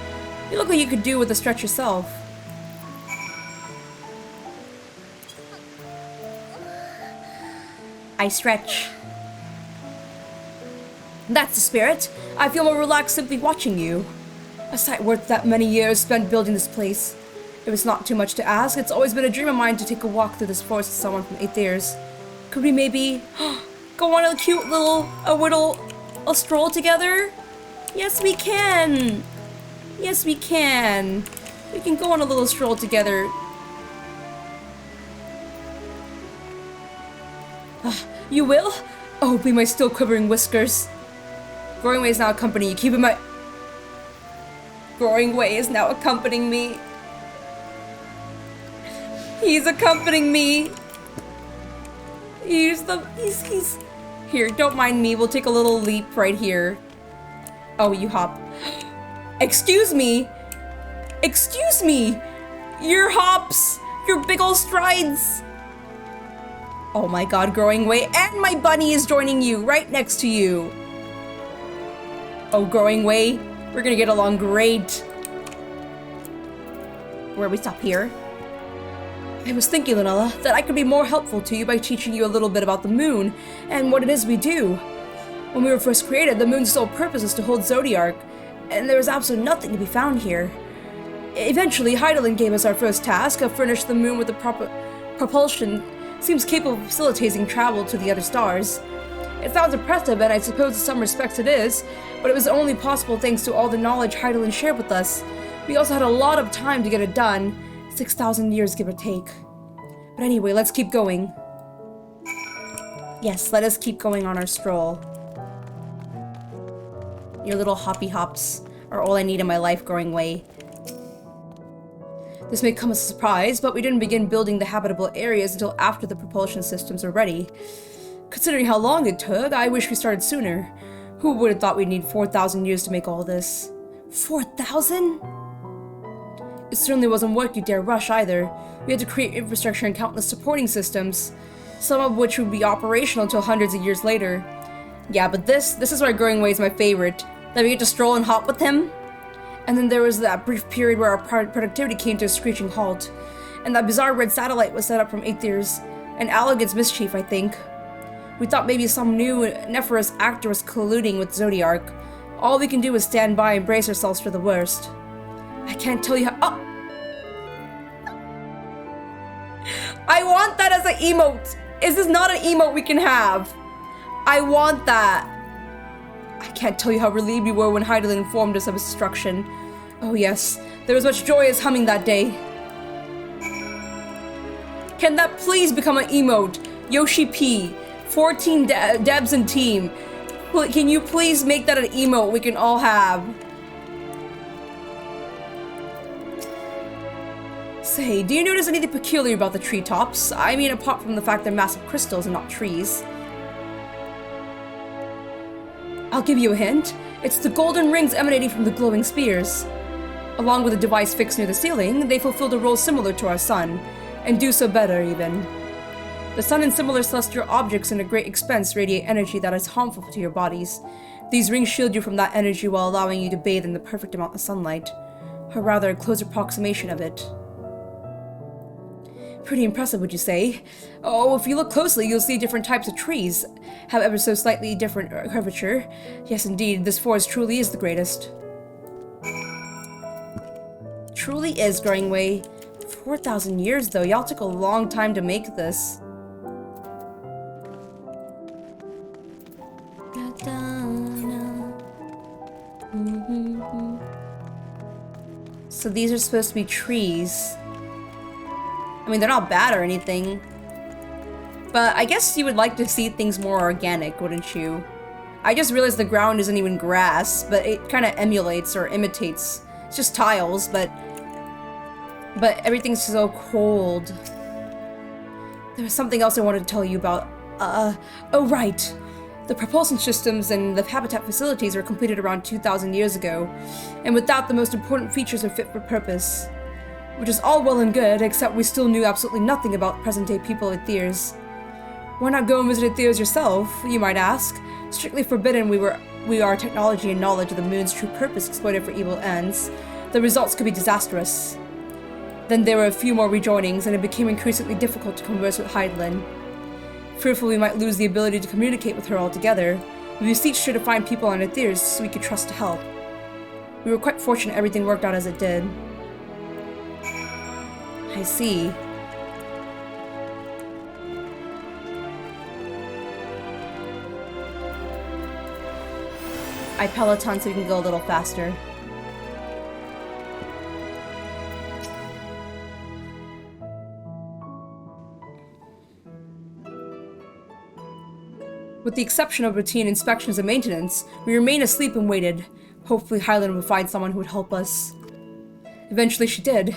You look like you could do with a stretch yourself. I stretch. That's the spirit. I feel more relaxed simply watching you. A sight worth that many years spent building this place. If it's not too much to ask, it's always been a dream of mine to take a walk through this forest with someone from Aethyrs. Could we maybe go on a cute little, a stroll together? Yes, we can. Yes, we can. We can go on a little stroll together. You will? Oh, be my still quivering whiskers. Growing Way is now accompanying you. Keep in mind. Growing Way is now accompanying me. He's accompanying me. He's here, don't mind me. We'll take a little leap right here. Oh, you hop. Excuse me. Excuse me. Your hops. Your big ol' strides. Oh my god, Growing Way. And my bunny is joining you right next to you. Oh, Growing Way. We're gonna get along great. Where we stop here? I was thinking, Lunella, that I could be more helpful to you by teaching you a little bit about the moon and what it is we do. When we were first created, the moon's sole purpose was to hold Zodiark, and there was absolutely nothing to be found here. Eventually, Hydaelyn gave us our first task of furnish the moon with the proper propulsion seems capable of facilitating travel to the other stars. It sounds impressive, and I suppose in some respects it is, but it was only possible thanks to all the knowledge Hydaelyn shared with us. We also had a lot of time to get it done. 6,000 years, give or take. But anyway, let's keep going. Yes, let us keep going on our stroll. Your little hoppy hops are all I need in my life growing way. This may come as a surprise, but we didn't begin building the habitable areas until after the propulsion systems were ready. Considering how long it took, I wish we started sooner. Who would have thought we'd need 4,000 years to make all this? 4,000? It certainly wasn't work you dare rush either. We had to create infrastructure and countless supporting systems, some of which would be operational until hundreds of years later. Yeah, but this is why Growing Way is my favorite. That we get to stroll and hop with him. And then there was that brief period where our productivity came to a screeching halt. And that bizarre red satellite was set up from Aether's and Allergan's mischief, I think. We thought maybe some new nefarious actor was colluding with Zodiark. All we can do is stand by and brace ourselves for the worst. I can't tell you how— oh! I want that as an emote! Is this not an emote we can have? I want that! I can't tell you how relieved we were when Hydaelyn informed us of his destruction. Oh yes, there was much joyous humming that day. Can that please become an emote? Yoshi P, 14 Debs and team. Can you please make that an emote we can all have? Say, do you notice anything peculiar about the treetops? I mean, apart from the fact they're massive crystals and not trees. I'll give you a hint. It's the golden rings emanating from the glowing spears. Along with a device fixed near the ceiling, they fulfilled a role similar to our sun, and do so better even. The sun and similar celestial objects in a great expense radiate energy that is harmful to your bodies. These rings shield you from that energy while allowing you to bathe in the perfect amount of sunlight, or rather a close approximation of it. Pretty impressive, would you say? Oh, if you look closely, you'll see different types of trees have ever so slightly different curvature. Yes, indeed, this forest truly is the greatest. Truly is, Growing Way. 4,000 years, though. Y'all took a long time to make this. So these are supposed to be trees. I mean, they're not bad or anything. But I guess you would like to see things more organic, wouldn't you? I just realized the ground isn't even grass, but it kind of emulates or imitates. It's just tiles, but everything's so cold. There was something else I wanted to tell you about. Oh right. The propulsion systems and the habitat facilities were completed around 2,000 years ago, and with that the most important features are fit for purpose. Which is all well and good, except we still knew absolutely nothing about present-day people at Theirs. Why not go and visit Theirs yourself, you might ask? Strictly forbidden we are technology and knowledge of the moon's true purpose exploited for evil ends. The results could be disastrous. Then there were a few more rejoinings, and it became increasingly difficult to converse with Hydaelyn. Fearful we might lose the ability to communicate with her altogether, we beseeched her to find people on Theirs so we could trust to help. We were quite fortunate everything worked out as it did. I see. I peloton so we can go a little faster. With the exception of routine inspections and maintenance, we remained asleep and waited. Hopefully Hydaelyn would find someone who would help us. Eventually she did.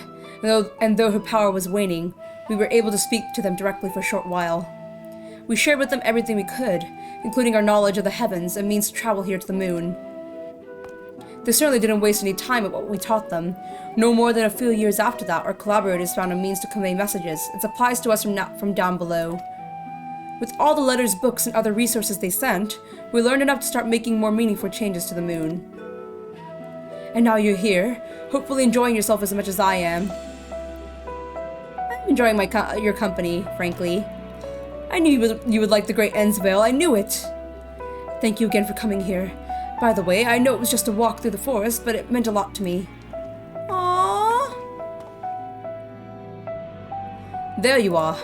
And though her power was waning, we were able to speak to them directly for a short while. We shared with them everything we could, including our knowledge of the heavens and means to travel here to the moon. They certainly didn't waste any time at what we taught them. No more than a few years after that, our collaborators found a means to convey messages and supplies to us from down below. With all the letters, books, and other resources they sent, we learned enough to start making more meaningful changes to the moon. And now you're here, hopefully enjoying yourself as much as I am. I'm enjoying your company, frankly. I knew you would like the great Endsvale, I knew it! Thank you again for coming here. By the way, I know it was just a walk through the forest, but it meant a lot to me. Aww. There you are.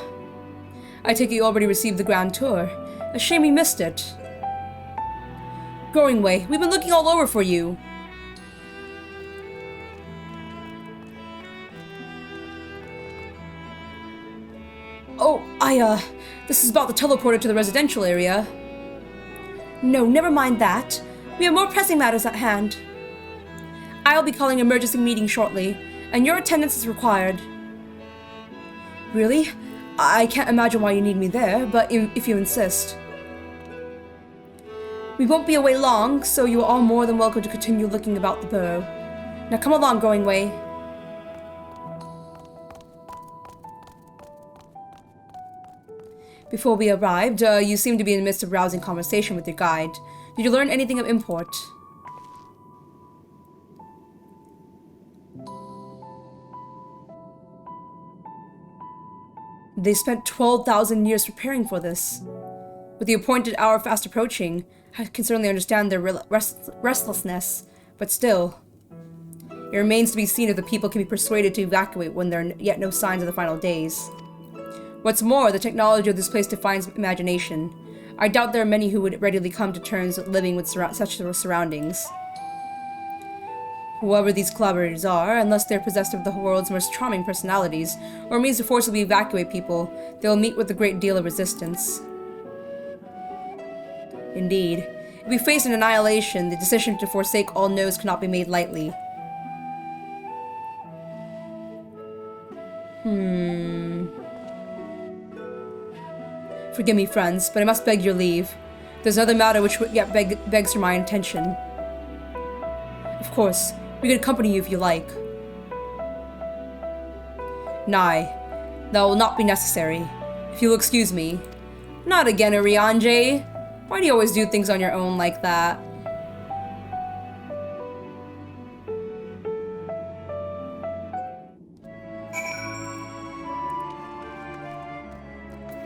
I take it you already received the grand tour. A shame we missed it. Growing Way, we've been looking all over for you. Oh, this is about the teleporter to the residential area. No, never mind that. We have more pressing matters at hand. I will be calling an emergency meeting shortly, and your attendance is required. Really? I can't imagine why you need me there, but if you insist. We won't be away long, so you are all more than welcome to continue looking about the burrow. Now come along, Going Way. Before we arrived, you seemed to be in the midst of rousing conversation with your guide. Did you learn anything of import? They spent 12,000 years preparing for this. With the appointed hour fast approaching, I can certainly understand their restlessness, but still. It remains to be seen if the people can be persuaded to evacuate when there are yet no signs of the final days. What's more, the technology of this place defines imagination. I doubt there are many who would readily come to terms with living with such surroundings. Whoever these collaborators are, unless they're possessed of the world's most charming personalities, or means to forcibly evacuate people, they will meet with a great deal of resistance. Indeed, if we face an annihilation, the decision to forsake all nodes cannot be made lightly. Forgive me, friends, but I must beg your leave. There's another matter which yet begs for my attention. Of course, we could accompany you if you like. Nay, that will not be necessary. If you'll excuse me. Not again, Urianger. Why do you always do things on your own like that?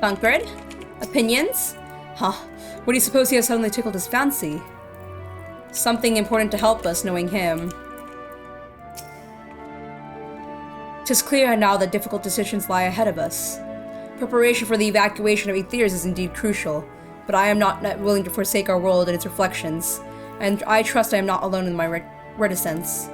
Thunkard? Opinions? Huh. What do you suppose he has suddenly tickled his fancy? Something important to help us, knowing him. 'Tis clear now that difficult decisions lie ahead of us. Preparation for the evacuation of Aetheris is indeed crucial, but I am not willing to forsake our world and its reflections, and I trust I am not alone in my reticence.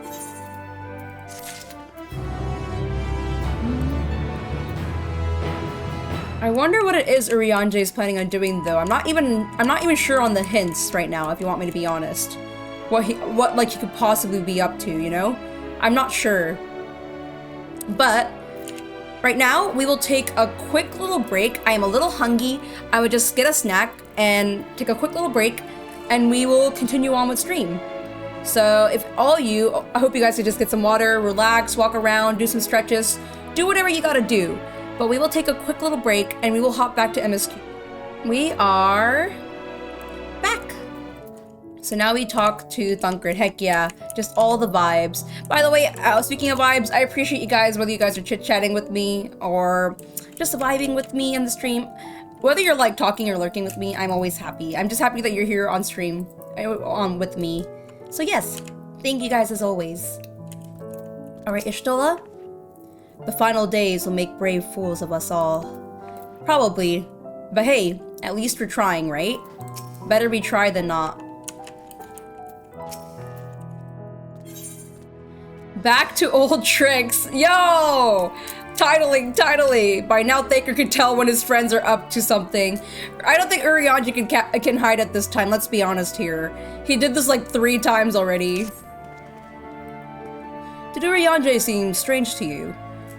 I wonder what it is Urianger is planning on doing, though. I'm not even sure on the hints right now, if you want me to be honest. What he could possibly be up to, you know? I'm not sure. But right now, we will take a quick little break. I am a little hungry. I would just get a snack and take a quick little break, and we will continue on with stream. So if all you, I hope you guys could just get some water, relax, walk around, do some stretches, do whatever you gotta do. But we will take a quick little break, and we will hop back to MSQ. We are back. So now we talk to Thunkard. Heck yeah, just all the vibes. By the way, speaking of vibes, I appreciate you guys, whether you guys are chit-chatting with me or just vibing with me in the stream. Whether you're like talking or lurking with me, I'm always happy. I'm just happy that you're here on stream with me. So yes, thank you guys as always. Alright, Y'shtola? The final days will make brave fools of us all. Probably. But hey, at least we're trying, right? Better be tried than not. Back to old tricks. Yo! Titling. By now, Thaker could tell when his friends are up to something. I don't think Urianger can hide at this time, let's be honest here. He did this like 3 times already. Did Urianger seem strange to you?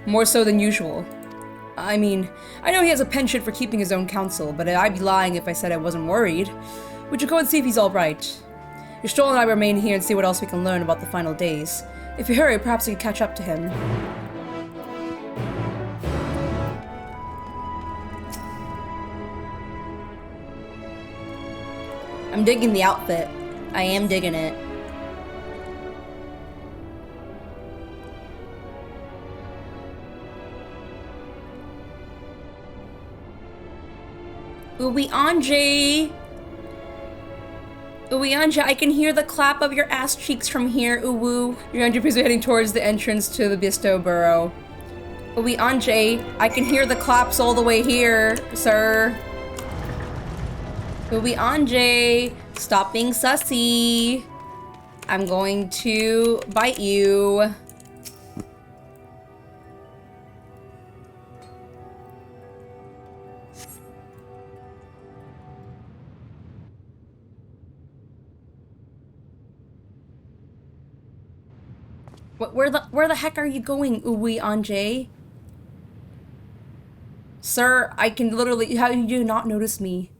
More so than usual. I mean, I know he has a penchant for keeping his own counsel, but I'd be lying if I said I wasn't worried. We should go and see if he's alright. Y'shtola and I remain here and see what else we can learn about the final days. If you hurry, perhaps we can catch up to him. I'm digging the outfit. I am digging it. Urianger, I can hear the clap of your ass cheeks from here, uwu. Urianger is heading towards the entrance to the Bestow Burrow. Urianger, I can hear the claps all the way here, sir. Urianger, stop being sussy. I'm going to bite you. Where the heck are you going, Uwe Anjay? Sir, I can literally... How do you not notice me?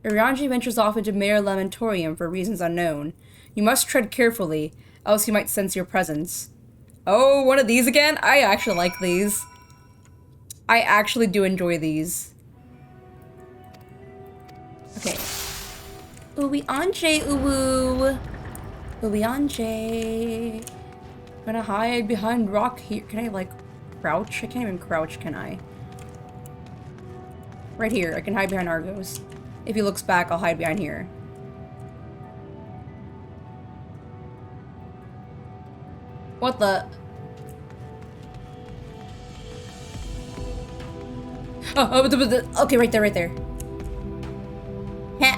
Urianger ventures off into Mare Lamentorium for reasons unknown. You must tread carefully, else he might sense your presence. Oh, one of these again? I actually like these. I actually do enjoy these. Okay. Urianger, uwu. Urianger. I'm gonna hide behind rock here. Can I, like, crouch? I can't even crouch, can I? Right here. I can hide behind Argos. If he looks back, I'll hide behind here. What the? Oh, okay, right there, right there. Heh.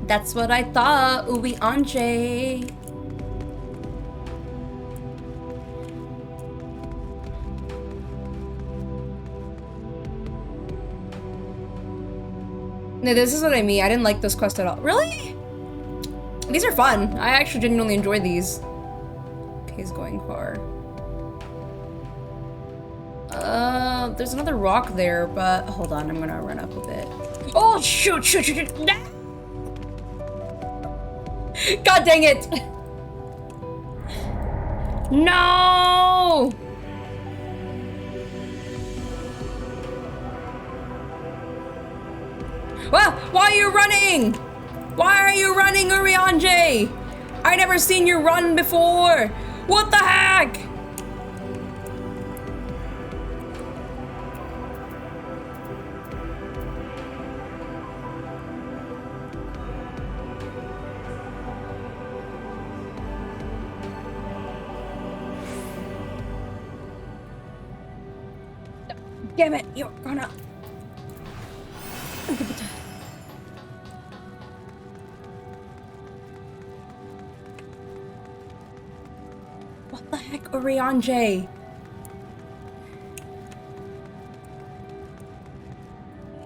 That's what I thought, Uwe Anjay. No, this is what I mean. I didn't like this quest at all. Really? These are fun. I actually genuinely enjoy these. Okay, he's going far. There's another rock there, but hold on, I'm gonna run up a bit. Oh, shoot. God dang it! No! Well, why are you running? Why are you running, Urianger? I never seen you run before. What the heck? Damn it, you're gonna... What the heck, Urianger?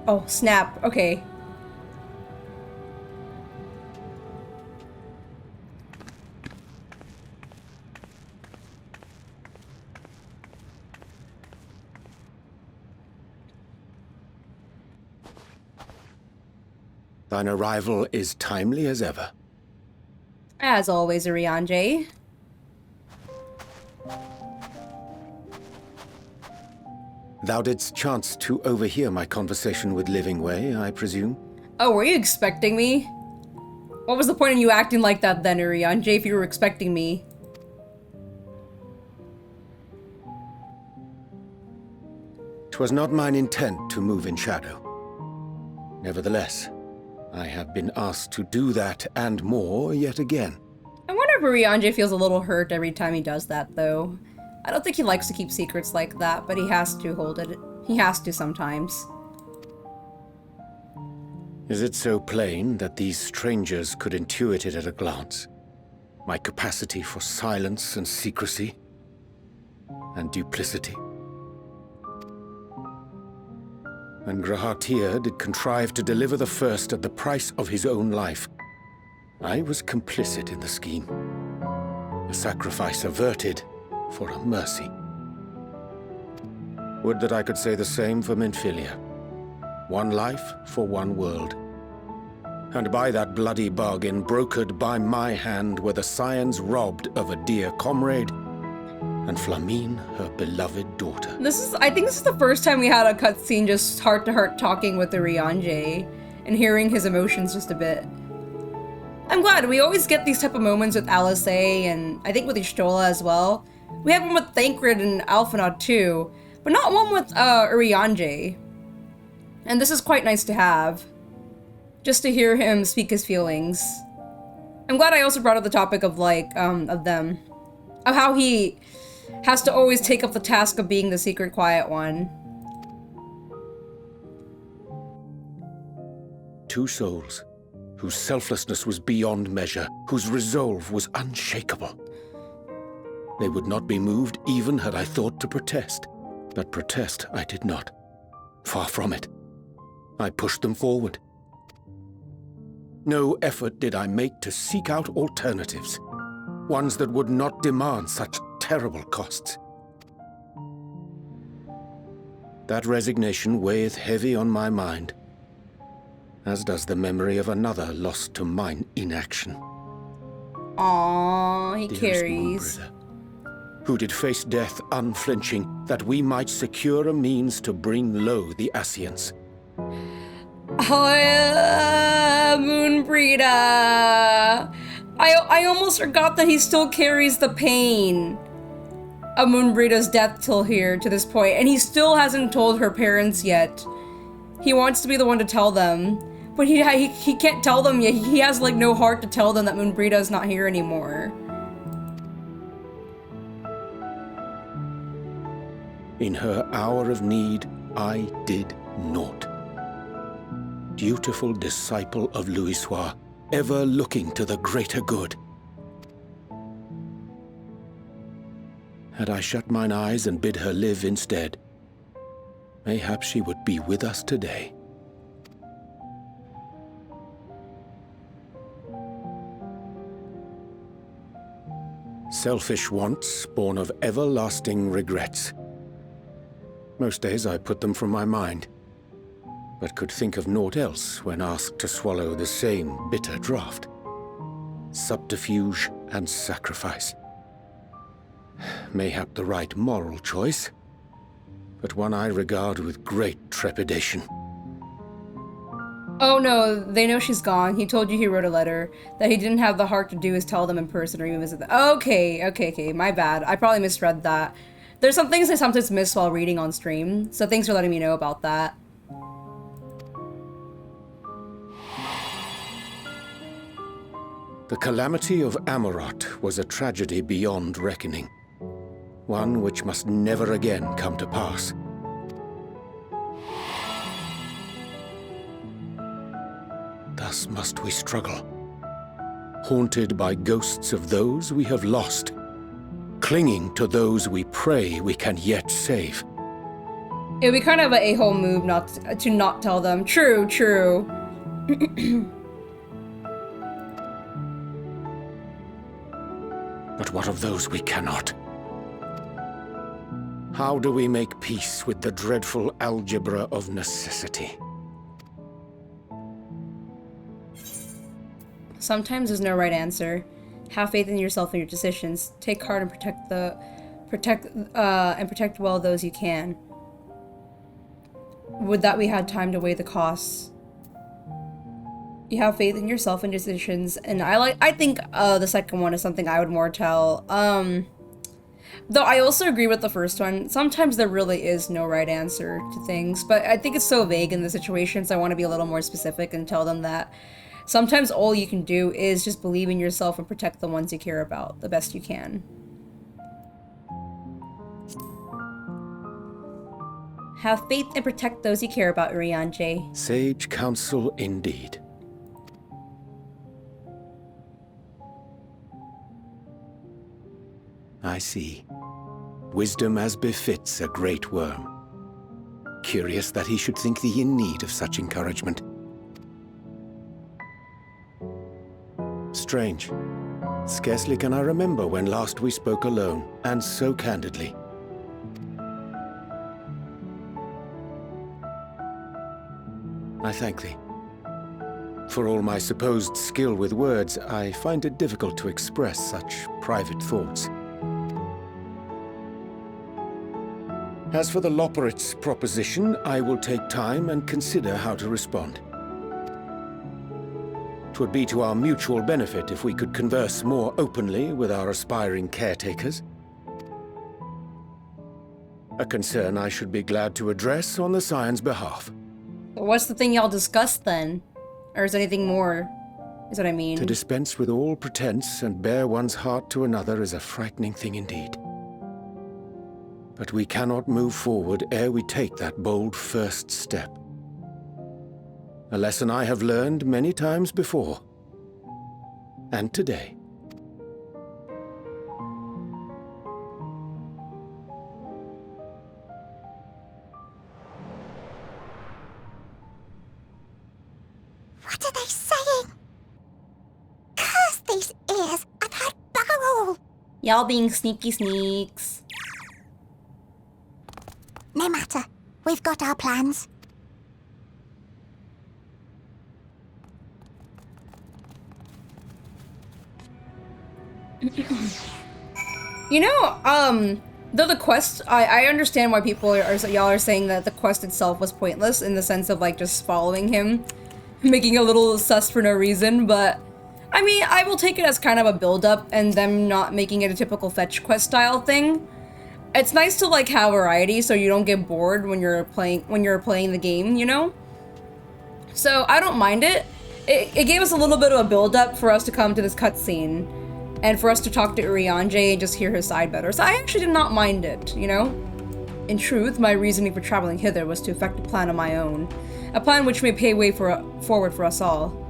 Oh, snap. Okay. Thine arrival is timely as ever. As always, Urianger. Thou didst chance to overhear my conversation with Living Way, I presume? Oh, were you expecting me? What was the point in you acting like that then, Urianger, if you were expecting me? "'Twas not mine intent to move in shadow. Nevertheless, I have been asked to do that and more yet again. I wonder if Urianger feels a little hurt every time he does that, though. I don't think he likes to keep secrets like that, but he has to hold it. He has to sometimes. Is it so plain that these strangers could intuit it at a glance? My capacity for silence and secrecy and duplicity? And Grahatir did contrive to deliver the first at the price of his own life. I was complicit in the scheme. A sacrifice averted for a mercy. Would that I could say the same for Minfilia. One life for one world. And by that bloody bargain brokered by my hand were the scions robbed of a dear comrade and Flamine, her beloved daughter. I think this is the first time we had a cutscene just heart-to-heart talking with Urianger and hearing his emotions just a bit. I'm glad. We always get these type of moments with Alice and I think with Y'shtola as well. We had one with Thancred and Alphinaud too, but not one with Urianger. And this is quite nice to have. Just to hear him speak his feelings. I'm glad I also brought up the topic of like, of them. Of how he has to always take up the task of being the secret quiet one. Two souls, whose selflessness was beyond measure, whose resolve was unshakable. They would not be moved even had I thought to protest. But protest I did not. Far from it. I pushed them forward. No effort did I make to seek out alternatives, ones that would not demand such terrible costs. That resignation weigheth heavy on my mind, as does the memory of another lost to mine inaction. Aww, he Dearest carries. Moonbringer, who did face death unflinching, that we might secure a means to bring low the Ascians. Moonbreeder. I almost forgot that he still carries the pain of Moonbreeder's death till here, to this point, and he still hasn't told her parents yet. He wants to be the one to tell them, but he can't tell them yet. He has like no heart to tell them that Moonbreeder is not here anymore. In her hour of need, I did naught. Dutiful disciple of Louisoix, ever looking to the greater good. Had I shut mine eyes and bid her live instead, mayhap she would be with us today. Selfish wants, born of everlasting regrets. Most days I put them from my mind, but could think of naught else when asked to swallow the same bitter draught. Subterfuge and sacrifice. Mayhap the right moral choice, but one I regard with great trepidation. Oh no, they know she's gone. He told you he wrote a letter. That he didn't have the heart to do is tell them in person or even visit them. Okay, my bad. I probably misread that. There's some things I sometimes miss while reading on stream, so thanks for letting me know about that. The calamity of Amurath was a tragedy beyond reckoning. One which must never again come to pass. Thus must we struggle, haunted by ghosts of those we have lost, clinging to those we pray we can yet save. It would be kind of an a-hole move not to not tell them. True. But what of those we cannot? How do we make peace with the dreadful algebra of necessity? Sometimes there's no right answer. Have faith in yourself and your decisions. Take heart and protect well those you can. Would that we had time to weigh the costs. You have faith in yourself and decisions, and I think the second one is something I would more tell. Though I also agree with the first one. Sometimes there really is no right answer to things, but I think it's so vague in the situations. I want to be a little more specific and tell them that sometimes all you can do is just believe in yourself and protect the ones you care about the best you can. Have faith and protect those you care about, Urianger. Sage counsel indeed. I see. Wisdom as befits a great worm. Curious that he should think thee in need of such encouragement. Strange. Scarcely can I remember when last we spoke alone, and so candidly. I thank thee. For all my supposed skill with words, I find it difficult to express such private thoughts. As for the Loporrit's proposition, I will take time and consider how to respond. 'Twould be to our mutual benefit if we could converse more openly with our aspiring caretakers. A concern I should be glad to address on the Scion's behalf. What's the thing y'all discussed then? Or is anything more? Is what I mean. To dispense with all pretense and bare one's heart to another is a frightening thing indeed. But we cannot move forward ere we take that bold first step. A lesson I have learned many times before. And today. What are they saying? these ears. I've heard bugger all. Y'all being sneaky sneaks. No matter. We've got our plans. You know, though the quest, I understand why people y'all are saying that the quest itself was pointless in the sense of like just following him, making a little sus for no reason, but I mean, I will take it as kind of a build-up and them not making it a typical fetch quest style thing. It's nice to like have variety so you don't get bored when you're playing the game, you know? So I don't mind it. It gave us a little bit of a build-up for us to come to this cutscene. And for us to talk to Urianger and just hear his side better. So I actually did not mind it, you know? In truth, my reasoning for traveling hither was to effect a plan of my own. A plan which may pay way forward for us all.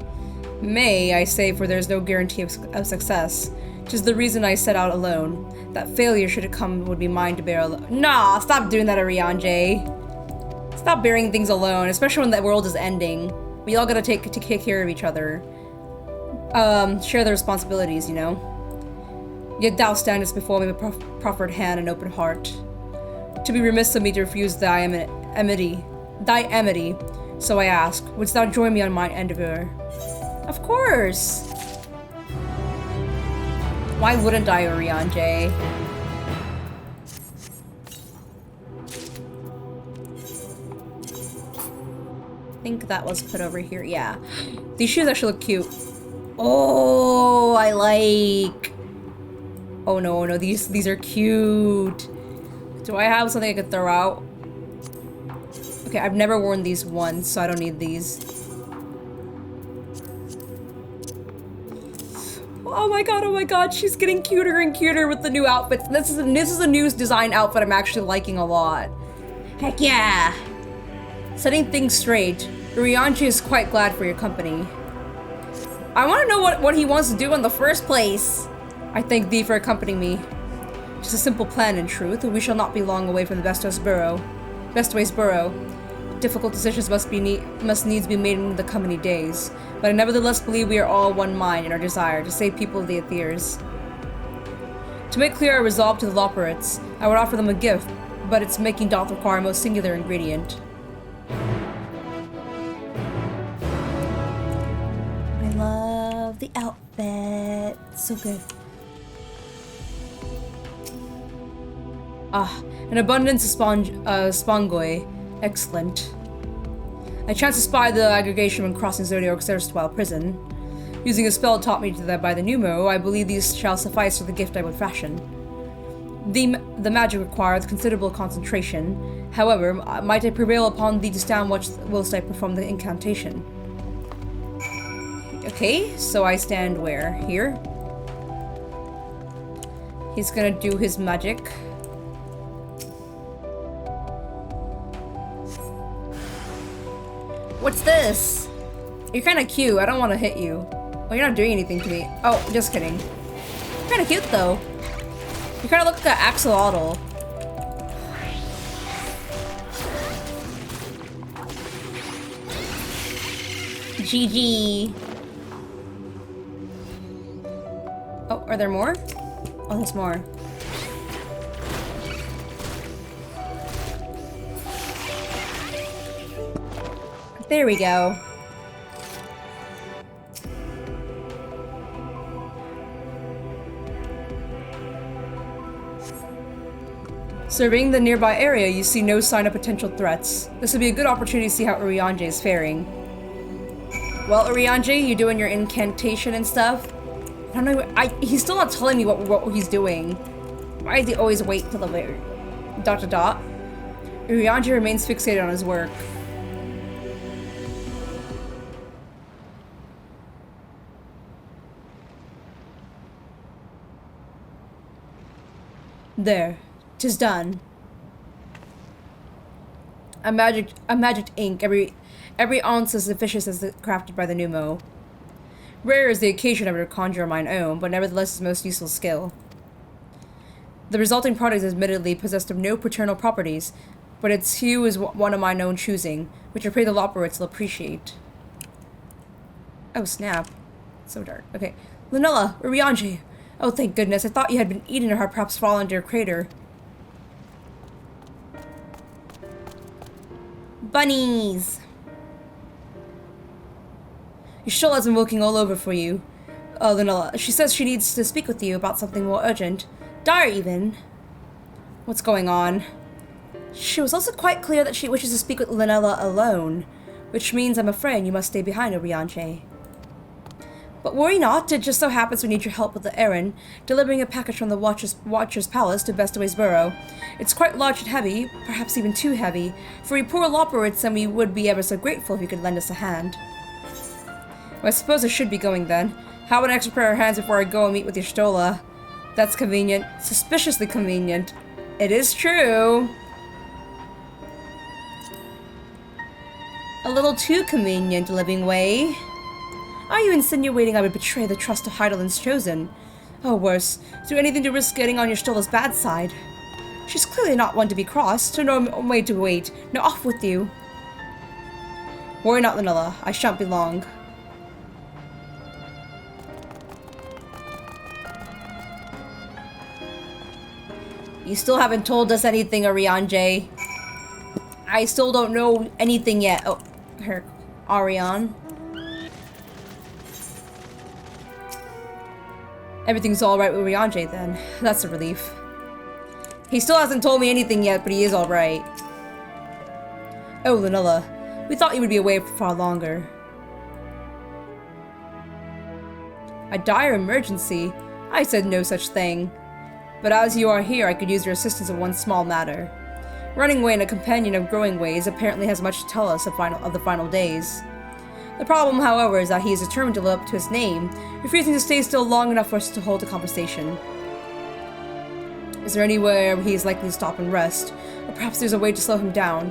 May, I say, for there is no guarantee of success. 'Tis the reason I set out alone. That failure, should it come, would be mine to bear alone. Nah, stop doing that, Urianger. Stop bearing things alone, especially when the world is ending. We all gotta take care of each other. Share the responsibilities, you know? Yet thou standest before me with proffered hand and open heart. To be remiss of me to refuse thy amity. So I ask, wouldst thou join me on my endeavor? Of course! Why wouldn't I, Urianger? I think that was put over here, yeah. These shoes actually look cute. Oh, I like... Oh no, these are cute. Do I have something I could throw out? Okay, I've never worn these once, so I don't need these. Oh my god, she's getting cuter and cuter with the new outfits. This is a new design outfit I'm actually liking a lot. Heck yeah! Setting things straight, Urianger is quite glad for your company. I want to know what he wants to do in the first place. I thank thee for accompanying me. Just a simple plan, in truth. We shall not be long away from the Bestways Burrow. Difficult decisions must needs be made in the coming days, but I nevertheless believe we are all one mind in our desire to save people of the Aethers. To make clear our resolve to the Loperates, I would offer them a gift, but its making doth require a most singular ingredient. I love the outfit. So good. Ah, an abundance of spongoi. Excellent. I chanced to spy the aggregation when crossing Zodiark's erstwhile prison. Using a spell taught me that by the Pneumo, I believe these shall suffice for the gift I would fashion. The magic requires considerable concentration. However, might I prevail upon thee to stand whilst I perform the incantation? Okay, so I stand where? Here? He's gonna do his magic. What's this? You're kinda cute. I don't want to hit you. Well, you're not doing anything to me. Oh, just kidding. You're kinda cute, though. You kinda look like an axolotl. GG. Oh, are there more? Oh, there's more. There we go. Surveying the nearby area, you see no sign of potential threats. This would be a good opportunity to see how Urianger is faring. Well, Urianger, you doing your incantation and stuff? I don't know. He's still not telling me what he's doing. Why does he always wait till the very... ... Urianger remains fixated on his work. There, 'tis done. A magic ink, every ounce as efficient as crafted by the Pneumo. Rare is the occasion ever to conjure mine own, but nevertheless is most useful skill. The resulting product is admittedly possessed of no paternal properties, but its hue is one of mine own choosing, which I pray the Loperates will appreciate. Oh snap. It's so dark. Okay, Lunella, Urianger. Oh, thank goodness. I thought you had been eaten or had perhaps fallen into your crater. Bunnies! Your has been looking all over for you. Lunella. She says she needs to speak with you about something more urgent. Dire, even. What's going on? She was also quite clear that she wishes to speak with Lunella alone, which means I'm afraid you must stay behind, Urianger. But worry not, it just so happens we need your help with the errand, delivering a package from the Watcher's Palace to Bestaway's Burrow. It's quite large and heavy, perhaps even too heavy. For we poor lopperits, and we would be ever so grateful if you could lend us a hand. Well, I suppose I should be going then. How about an extra pair of hands before I go and meet with your Stola? That's convenient. Suspiciously convenient. It is true. A little too convenient, Living Way. Are you insinuating I would betray the trust of Heidelind's chosen? Oh, worse. Do anything to risk getting on your Stola's bad side. She's clearly not one to be crossed, so no way to wait. Now off with you. Worry not, Lunella. I shan't be long. You still haven't told us anything, Urianger. I still don't know anything yet. Oh, her Ariane. Everything's alright with Urianger then. That's a relief. He still hasn't told me anything yet, but he is alright. Oh, Lunella. We thought you would be away for far longer. A dire emergency? I said no such thing. But as you are here, I could use your assistance in one small matter. Running Way and a companion of Growing Ways apparently has much to tell us of the final days. The problem, however, is that he is determined to live up to his name, refusing to stay still long enough for us to hold a conversation. Is there anywhere he is likely to stop and rest? Or perhaps there's a way to slow him down?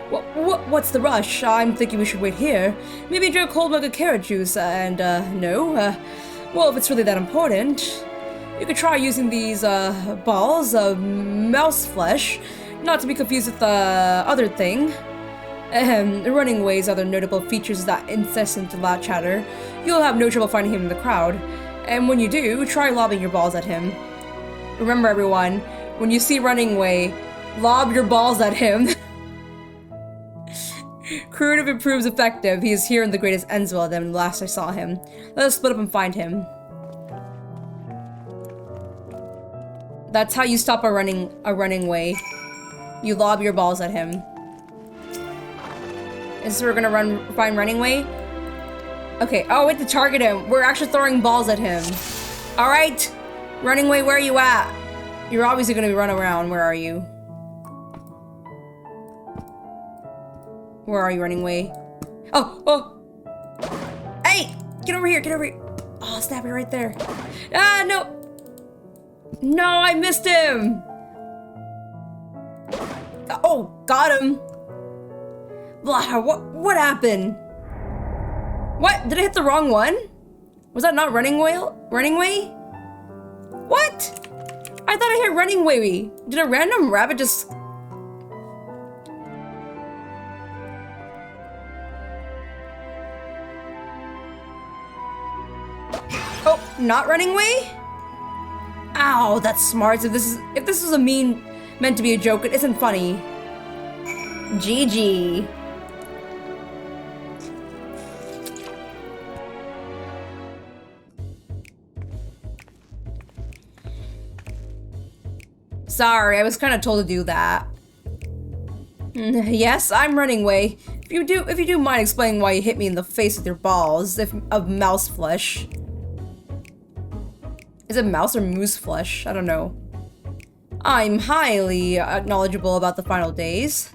What's the rush? I'm thinking we should wait here. Maybe drink a cold mug of carrot juice, no. Well, if it's really that important, you could try using these, balls of mouse flesh, not to be confused with the other thing. Running Way's other notable features is that incessant loud chatter. You'll have no trouble finding him in the crowd. And when you do, try lobbing your balls at him. Remember everyone, when you see Running Way, lob your balls at him. Creative improves effective. He is here in the greatest Endswell than last I saw him. Let us split up and find him. That's how you stop a running Way. You lob your balls at him. Is this where we're gonna find Running Way? Okay, oh, we have to target him. We're actually throwing balls at him. Alright! Running Way, where are you at? You're obviously gonna run around. Where are you? Where are you, Running Way? Oh! Hey! Get over here, get over here! Oh, snap it right there. Ah, no! No, I missed him! Oh, got him! Blah, what happened? What? Did I hit the wrong one? Was that not Running Way? Running Way? What? I thought I hit Running Way. Did a random rabbit just... Oh, not Running Way? Ow, that's smart. If this is meant to be a joke, it isn't funny. GG. Sorry, I was kind of told to do that. Yes, I'm Running Way. If you do mind explaining why you hit me in the face with your balls of mouse flesh. Is it mouse or moose flesh? I don't know. I'm highly knowledgeable about the final days.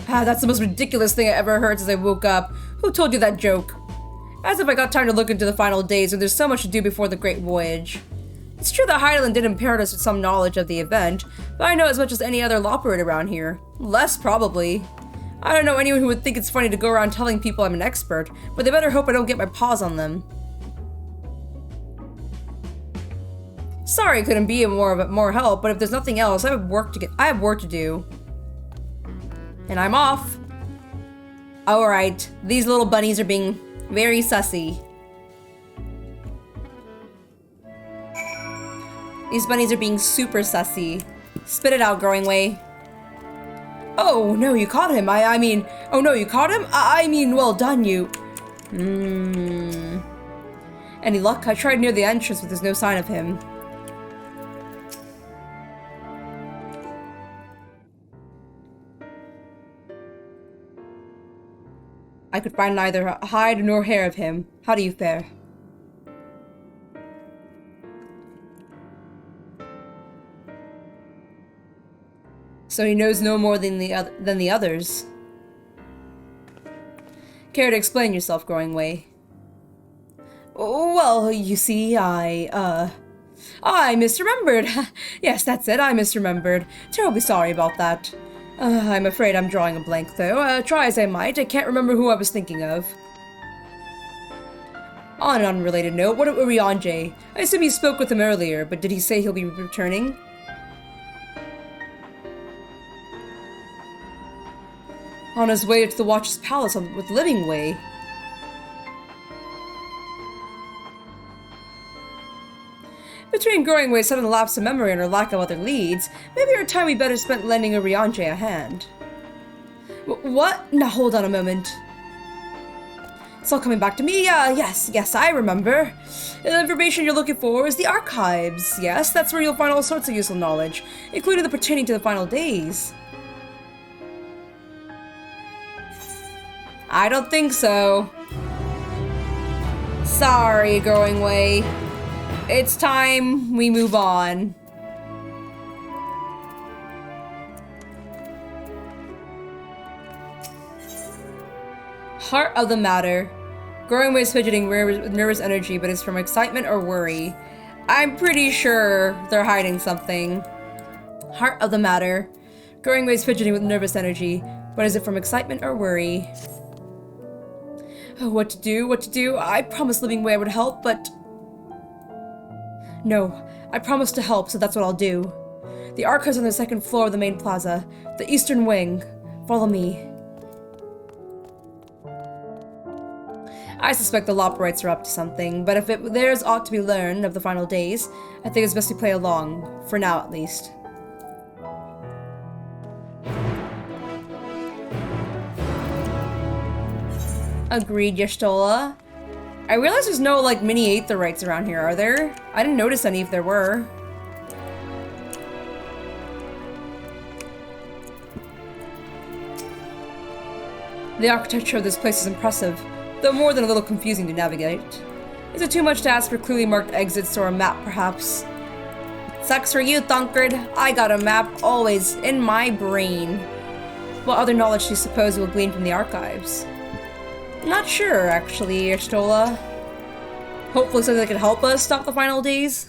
Ah, that's the most ridiculous thing I ever heard since I woke up. Who told you that joke? As if I got time to look into the final days when there's so much to do before the Great Voyage. It's true that Heidelin did impair us with some knowledge of the event, but I know as much as any other lopperit around here. Less, probably. I don't know anyone who would think it's funny to go around telling people I'm an expert, but they better hope I don't get my paws on them. Sorry I couldn't be more help, but if there's nothing else, I have work to do. And I'm off. Alright, these little bunnies are being Very sussy. These bunnies are being super sussy. Spit it out, Growing Way. Oh, no, you caught him. I mean, oh no, you caught him? I mean, well done, you. Any luck? I tried near the entrance, but there's no sign of him. I could find neither hide nor hair of him. How do you fare? So he knows no more than the others. Care to explain yourself, Growing Way? Well, you see, I misremembered. Yes, that's it, I misremembered. Terribly sorry about that. I'm afraid I'm drawing a blank, though. Try as I might, I can't remember who I was thinking of. On an unrelated note, what about Rianjay? I assume you spoke with him earlier, but did he say he'll be returning? On his way to the Watcher's Palace with Living Way. Between Growing Way's sudden lapse of memory and her lack of other leads, maybe our time we better spent lending Rianjay a hand. What? Now hold on a moment. It's all coming back to me. Yes, I remember. The information you're looking for is the archives. Yes, that's where you'll find all sorts of useful knowledge, including the pertaining to the final days. I don't think so. Sorry, Growing Way. It's time we move on. Heart of the matter. Growing Way is fidgeting with nervous energy, but it's from excitement or worry. I'm pretty sure they're hiding something. Heart of the matter. Growing Way is fidgeting with nervous energy, but is it from excitement or worry? Oh, what to do? I promised Living Way I would help, but... No, I promised to help, so that's what I'll do. The archives on the second floor of the main plaza. The eastern wing. Follow me. I suspect the Loprites are up to something, but if there's aught to be learned of the final days, I think it's best we play along, for now at least. Agreed, Y'shtola. I realize there's no, like, mini Aetherites around here, are there? I didn't notice any if there were. The architecture of this place is impressive, though more than a little confusing to navigate. Is it too much to ask for clearly marked exits or a map, perhaps? Sucks for you, Thunkard. I got a map always in my brain. What other knowledge do you suppose we'll glean from the archives? Not sure, actually, Y'shtola. Hopefully something that can help us stop the final days.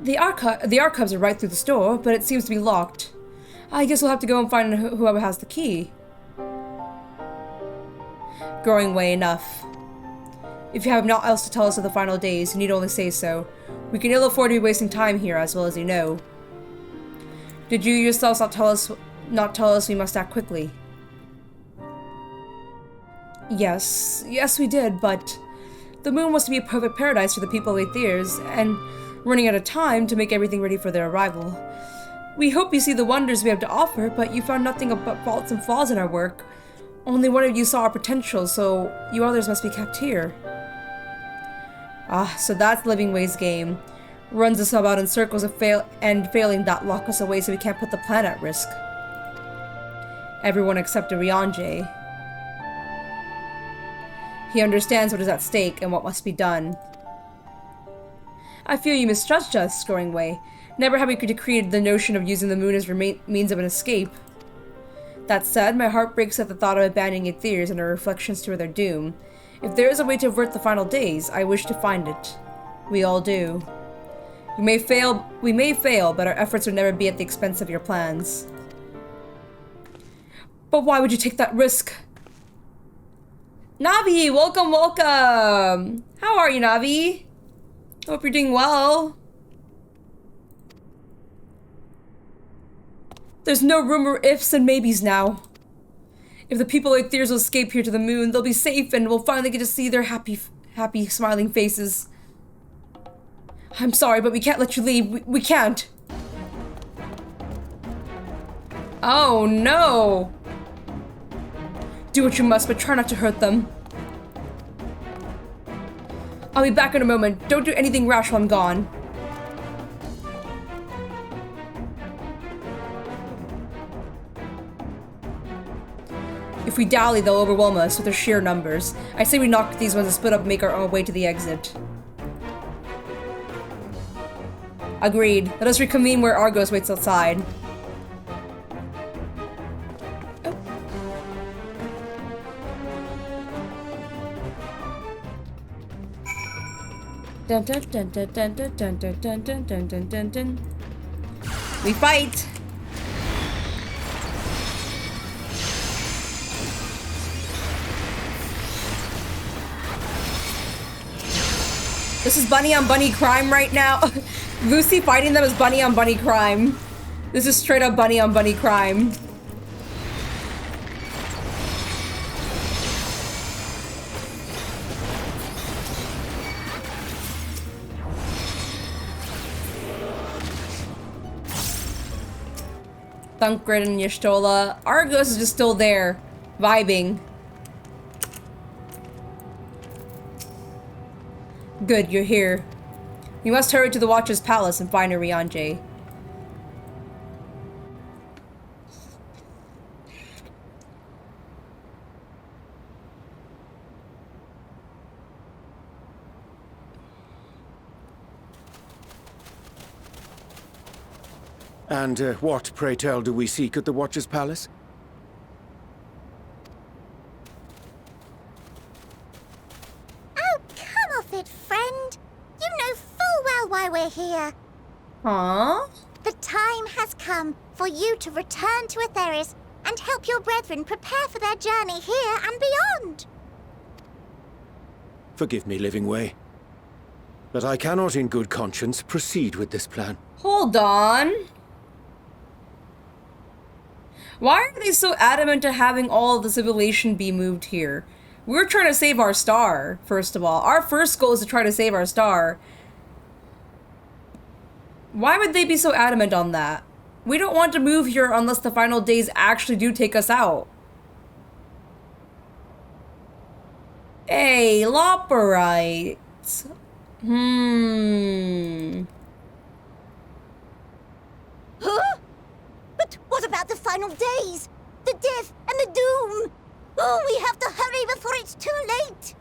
The archives are right through the store, but it seems to be locked. I guess we'll have to go and find whoever has the key. Growing Way, enough. If you have naught else to tell us of the final days, you need only say so. We can ill afford to be wasting time here, as well as you know. Did you yourselves not tell us we must act quickly? Yes, we did, but the moon was to be a perfect paradise for the people of Aethers, and running out of time to make everything ready for their arrival. We hope you see the wonders we have to offer, but you found nothing but faults and flaws in our work. Only one of you saw our potential, so you others must be kept here. Ah, so that's Living Way's game. Runs us about in circles and failing that lock us away so we can't put the plan at risk. Everyone except Rianjay. He understands what is at stake and what must be done. I feel you misjudged us, Growing Way. Never have we decreed the notion of using the moon as means of an escape. That said, my heart breaks at the thought of abandoning Aethers and our reflections to their doom. If there is a way to avert the final days, I wish to find it. We all do. We may fail, but our efforts will never be at the expense of your plans. But why would you take that risk? Navi, welcome! How are you, Navi? Hope you're doing well. There's no room for ifs and maybes now. If the people of Ethereals escape here to the moon, they'll be safe and we'll finally get to see their happy, smiling faces. I'm sorry, but we can't let you leave. We can't. Oh, no. Do what you must, but try not to hurt them. I'll be back in a moment. Don't do anything rash while I'm gone. If we dally, they'll overwhelm us with their sheer numbers. I say we knock these ones and split up and make our own way to the exit. Agreed. Let us reconvene where Argos waits outside. Dun dun dun dun dun dun dun dun dun dun dun dun dun dun. We fight! This is bunny on bunny crime right now. Lucy fighting them is bunny on bunny crime. This is straight up bunny on bunny crime. Thunkred and Y'shtola. Argos is just still there, vibing. Good, you're here. We must hurry to the Watcher's Palace and find Arianje. And what, pray tell, do we seek at the Watcher's Palace? Oh, come off it, friend. You know full well why we're here. Aww. The time has come for you to return to Etheris and help your brethren prepare for their journey here and beyond. Forgive me, Living Way, but I cannot in good conscience proceed with this plan. Hold on. Why are they so adamant to having all of the civilization be moved here? We're trying to save our star, first of all. Our first goal is to try to save our star. Why would they be so adamant on that? We don't want to move here unless the final days actually do take us out. Hey, Loperites. Huh? But what about the final days? The death and the doom? Oh, we have to hurry before it's too late.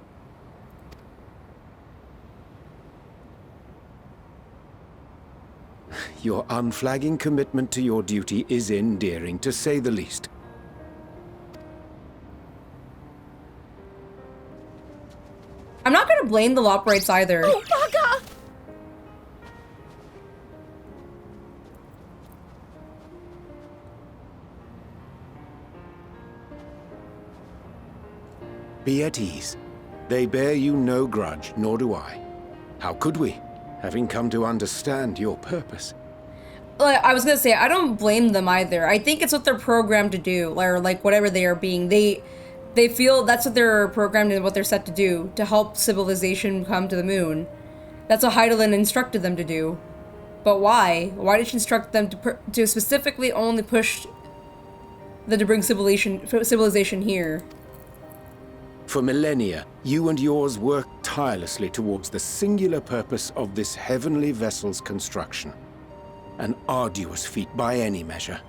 Your unflagging commitment to your duty is endearing, to say the least. I'm not gonna blame the Loperites either. Oh, bugger! Be at ease. They bear you no grudge, nor do I. How could we, having come to understand your purpose? I was gonna say, I don't blame them either. I think it's what they're programmed to do, or like whatever they are being. They feel that's what they're programmed and what they're set to do, to help civilization come to the moon. That's what Hydaelyn instructed them to do. But why? Why did she instruct them to specifically only push them to bring civilization here? For millennia, you and yours worked tirelessly towards the singular purpose of this heavenly vessel's construction. An arduous feat by any measure.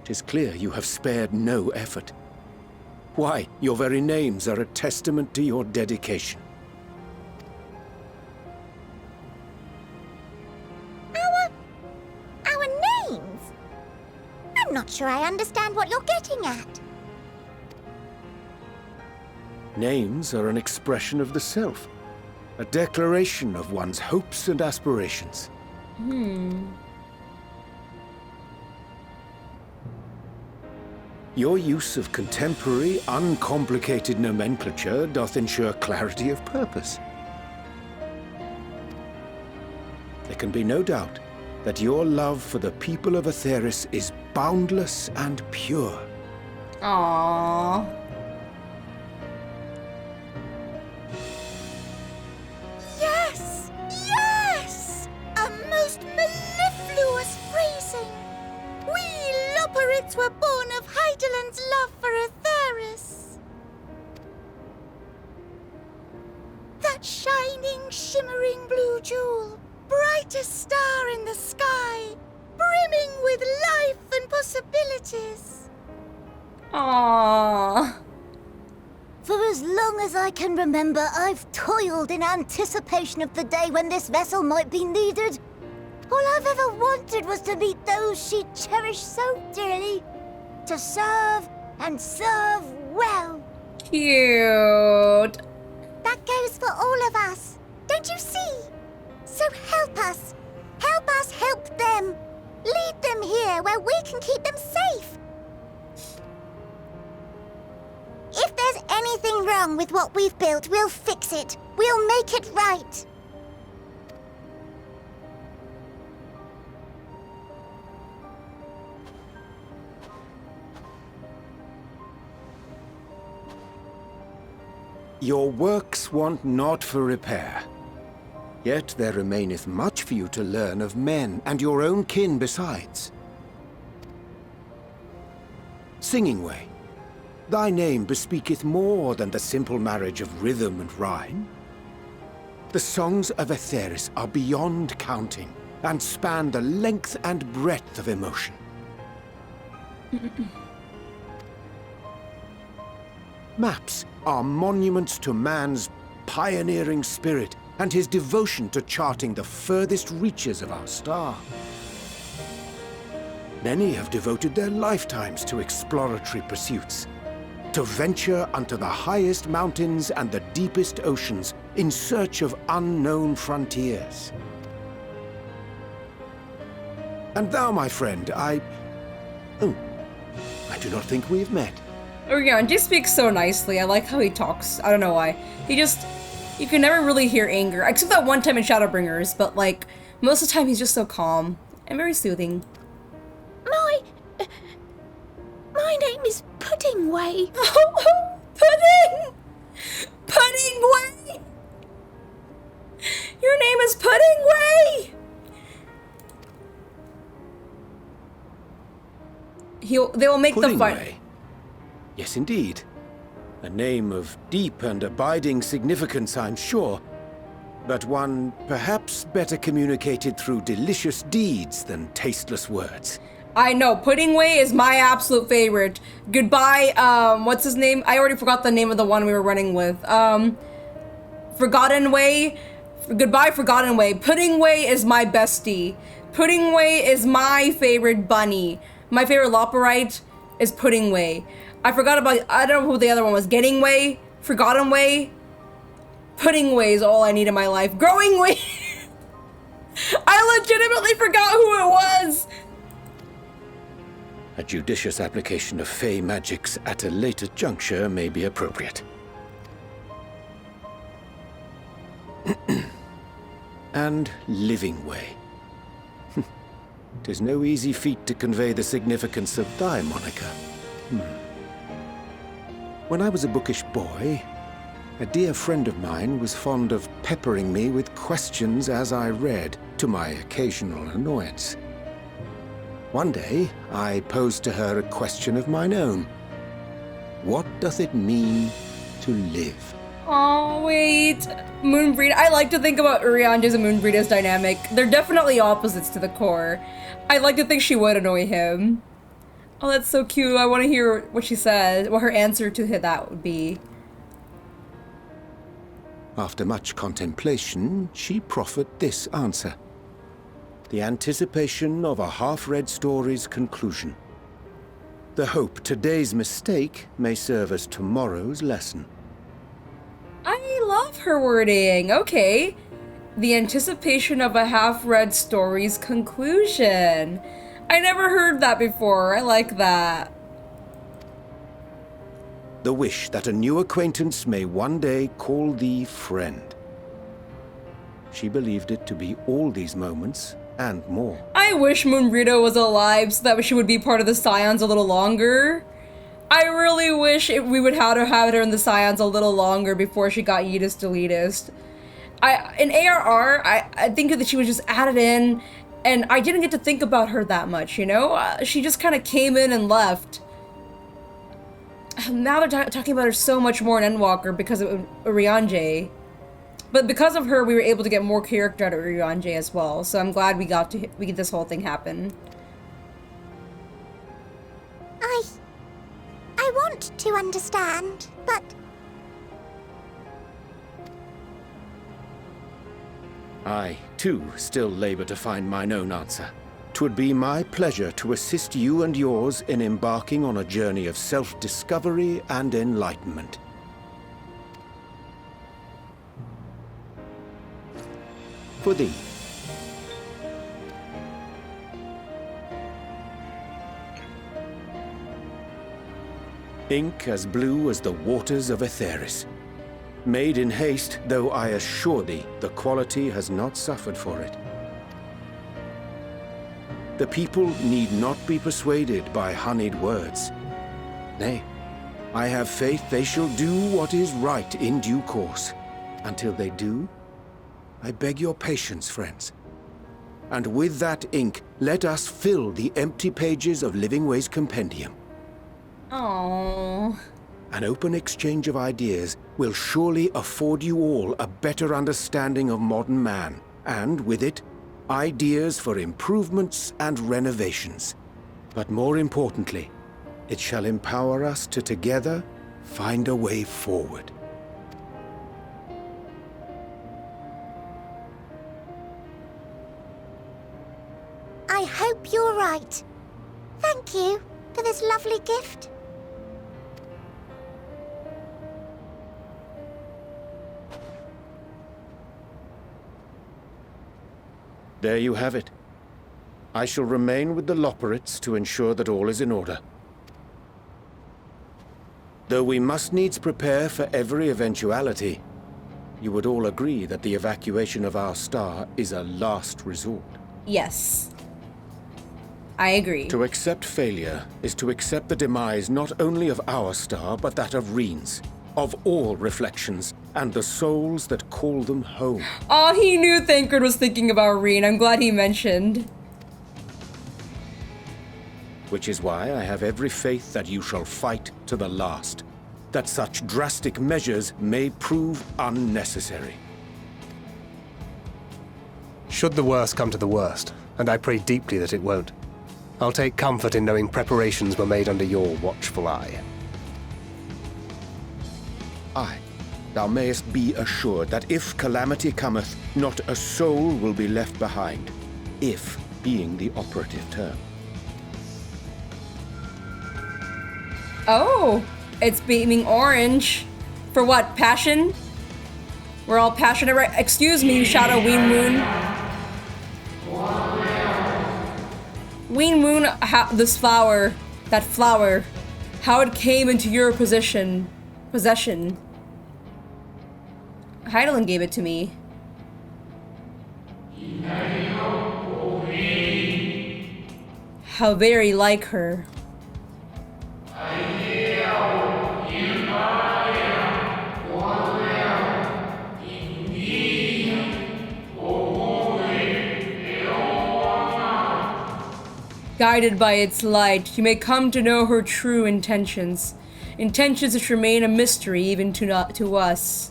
'Tis clear you have spared no effort. Why, your very names are a testament to your dedication. Our names? I'm not sure I understand what you're getting at. Names are an expression of the self. A declaration of one's hopes and aspirations. Your use of contemporary, uncomplicated nomenclature doth ensure clarity of purpose. There can be no doubt that your love for the people of Aetheris is boundless and pure. Aww. Yes! Yes! A most mellifluous phrasing! We Loporrits were born of Hydaelyn's love for Aetheris. That shining, shimmering blue jewel, brightest star in the sky, brimming with life and possibilities. Aww. For as long as I can remember, I've toiled in anticipation of the day when this vessel might be needed. All I've ever wanted was to meet those she cherished so dearly. To serve and serve well. Cute. That goes for all of us. Don't you see? So help us. Help us help them. Lead them here where we can keep them safe. If there's anything wrong with what we've built, we'll fix it. We'll make it right. Your works want not for repair. Yet there remaineth much for you to learn of men, and your own kin besides. Singing Way, thy name bespeaketh more than the simple marriage of rhythm and rhyme. The songs of Aetheris are beyond counting, and span the length and breadth of emotion. Maps are monuments to man's pioneering spirit and his devotion to charting the furthest reaches of our star. Many have devoted their lifetimes to exploratory pursuits, to venture unto the highest mountains and the deepest oceans in search of unknown frontiers. And thou, my friend, I do not think we have met. Orion just speaks so nicely. I like how he talks. I don't know why. You can never really hear anger. Except that one time in Shadowbringers, but like, most of the time he's just so calm and very soothing. My name is Pudding Way. Oh, Pudding! Pudding Way! Your name is Pudding Way! They will make Pudding the fight. Way. Yes, indeed. A name of deep and abiding significance, I'm sure. But one perhaps better communicated through delicious deeds than tasteless words. I know, Pudding Way is my absolute favorite. Goodbye, what's his name? I already forgot the name of the one we were running with. Forgotten Way. Goodbye, Forgotten Way. Pudding Way is my bestie. Pudding Way is my favorite bunny. My favorite Loporrite is Pudding Way. I forgot about, I don't know who the other one was. Getting Way, Forgotten Way. Pudding Way is all I need in my life. Growing Way. I legitimately forgot who it was. A judicious application of fey magics at a later juncture may be appropriate. And Living Way. 'Tis no easy feat to convey the significance of thy moniker. When I was a bookish boy, a dear friend of mine was fond of peppering me with questions as I read, to my occasional annoyance. One day, I posed to her a question of mine own. What doth it mean to live? Oh, wait. Moonbreed. I like to think about Urianja's and Moonbreed's dynamic. They're definitely opposites to the core. I like to think she would annoy him. Oh, that's so cute. I want to hear what she says, what her answer to that would be. After much contemplation, she proffered this answer. The anticipation of a half-read story's conclusion. The hope today's mistake may serve as tomorrow's lesson. I love her wording. Okay. The anticipation of a half-read story's conclusion. I never heard that before. I like that. The wish that a new acquaintance may one day call thee friend. She believed it to be all these moments and more. I wish Moonrito was alive so that she would be part of the Scions a little longer. I really wish we would have her in the Scions a little longer before she got Yeetist Deletist. In ARR, I think that she was just added in, and I didn't get to think about her that much, you know? She just kind of came in and left. Now they're talking about her so much more in Endwalker because of Urianger. But because of her, we were able to get more character out of Urianger as well, so I'm glad we get this whole thing happen. I want to understand, but... I, too, still labor to find mine own answer. 'Twould be my pleasure to assist you and yours in embarking on a journey of self-discovery and enlightenment. For thee. Ink as blue as the waters of Aetheris. Made in haste, though I assure thee, the quality has not suffered for it. The people need not be persuaded by honeyed words. Nay, I have faith they shall do what is right in due course. Until they do, I beg your patience, friends. And with that ink, let us fill the empty pages of Living Way's compendium. Aww. An open exchange of ideas will surely afford you all a better understanding of modern man, and with it, ideas for improvements and renovations. But more importantly, it shall empower us to together find a way forward. I hope you're right. Thank you for this lovely gift. There you have it. I shall remain with the Loporrits to ensure that all is in order. Though we must needs prepare for every eventuality, you would all agree that the evacuation of our star is a last resort. Yes. I agree. To accept failure is to accept the demise not only of our star, but that of Raine's, of all reflections, and the souls that call them home. Oh, he knew Thancred was thinking about Raine. I'm glad he mentioned. Which is why I have every faith that you shall fight to the last, that such drastic measures may prove unnecessary. Should the worst come to the worst, and I pray deeply that it won't, I'll take comfort in knowing preparations were made under your watchful eye. Aye, thou mayest be assured that if calamity cometh, not a soul will be left behind, if being the operative term. Oh, it's beaming orange. For what, passion? We're all passionate, right? Excuse me, Shadow Ween Moon. Ween Moon, this flower, that flower, how it came into your possession. Heidelin gave it to me. How very like her. Guided by its light, you may come to know her true intentions. Intentions which remain a mystery even to us.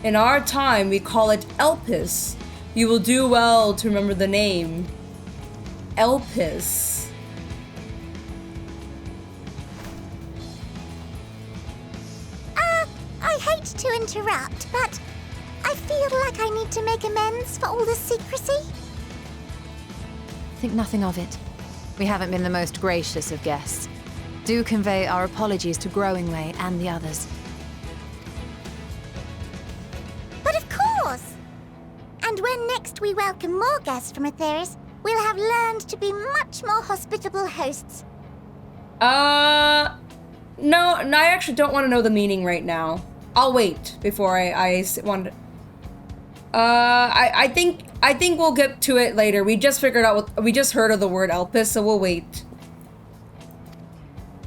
In our time, we call it Elpis. You will do well to remember the name. Elpis. I hate to interrupt, but I feel like I need to make amends for all the secrecy. Think nothing of it. We haven't been the most gracious of guests. Do convey our apologies to Growingway and the others. But of course! And when next we welcome more guests from Aetheris, we'll have learned to be much more hospitable hosts. No, I actually don't want to know the meaning right now. I'll wait before I want to... I think we'll get to it later. We just figured out what... We just heard of the word Elpis, so we'll wait.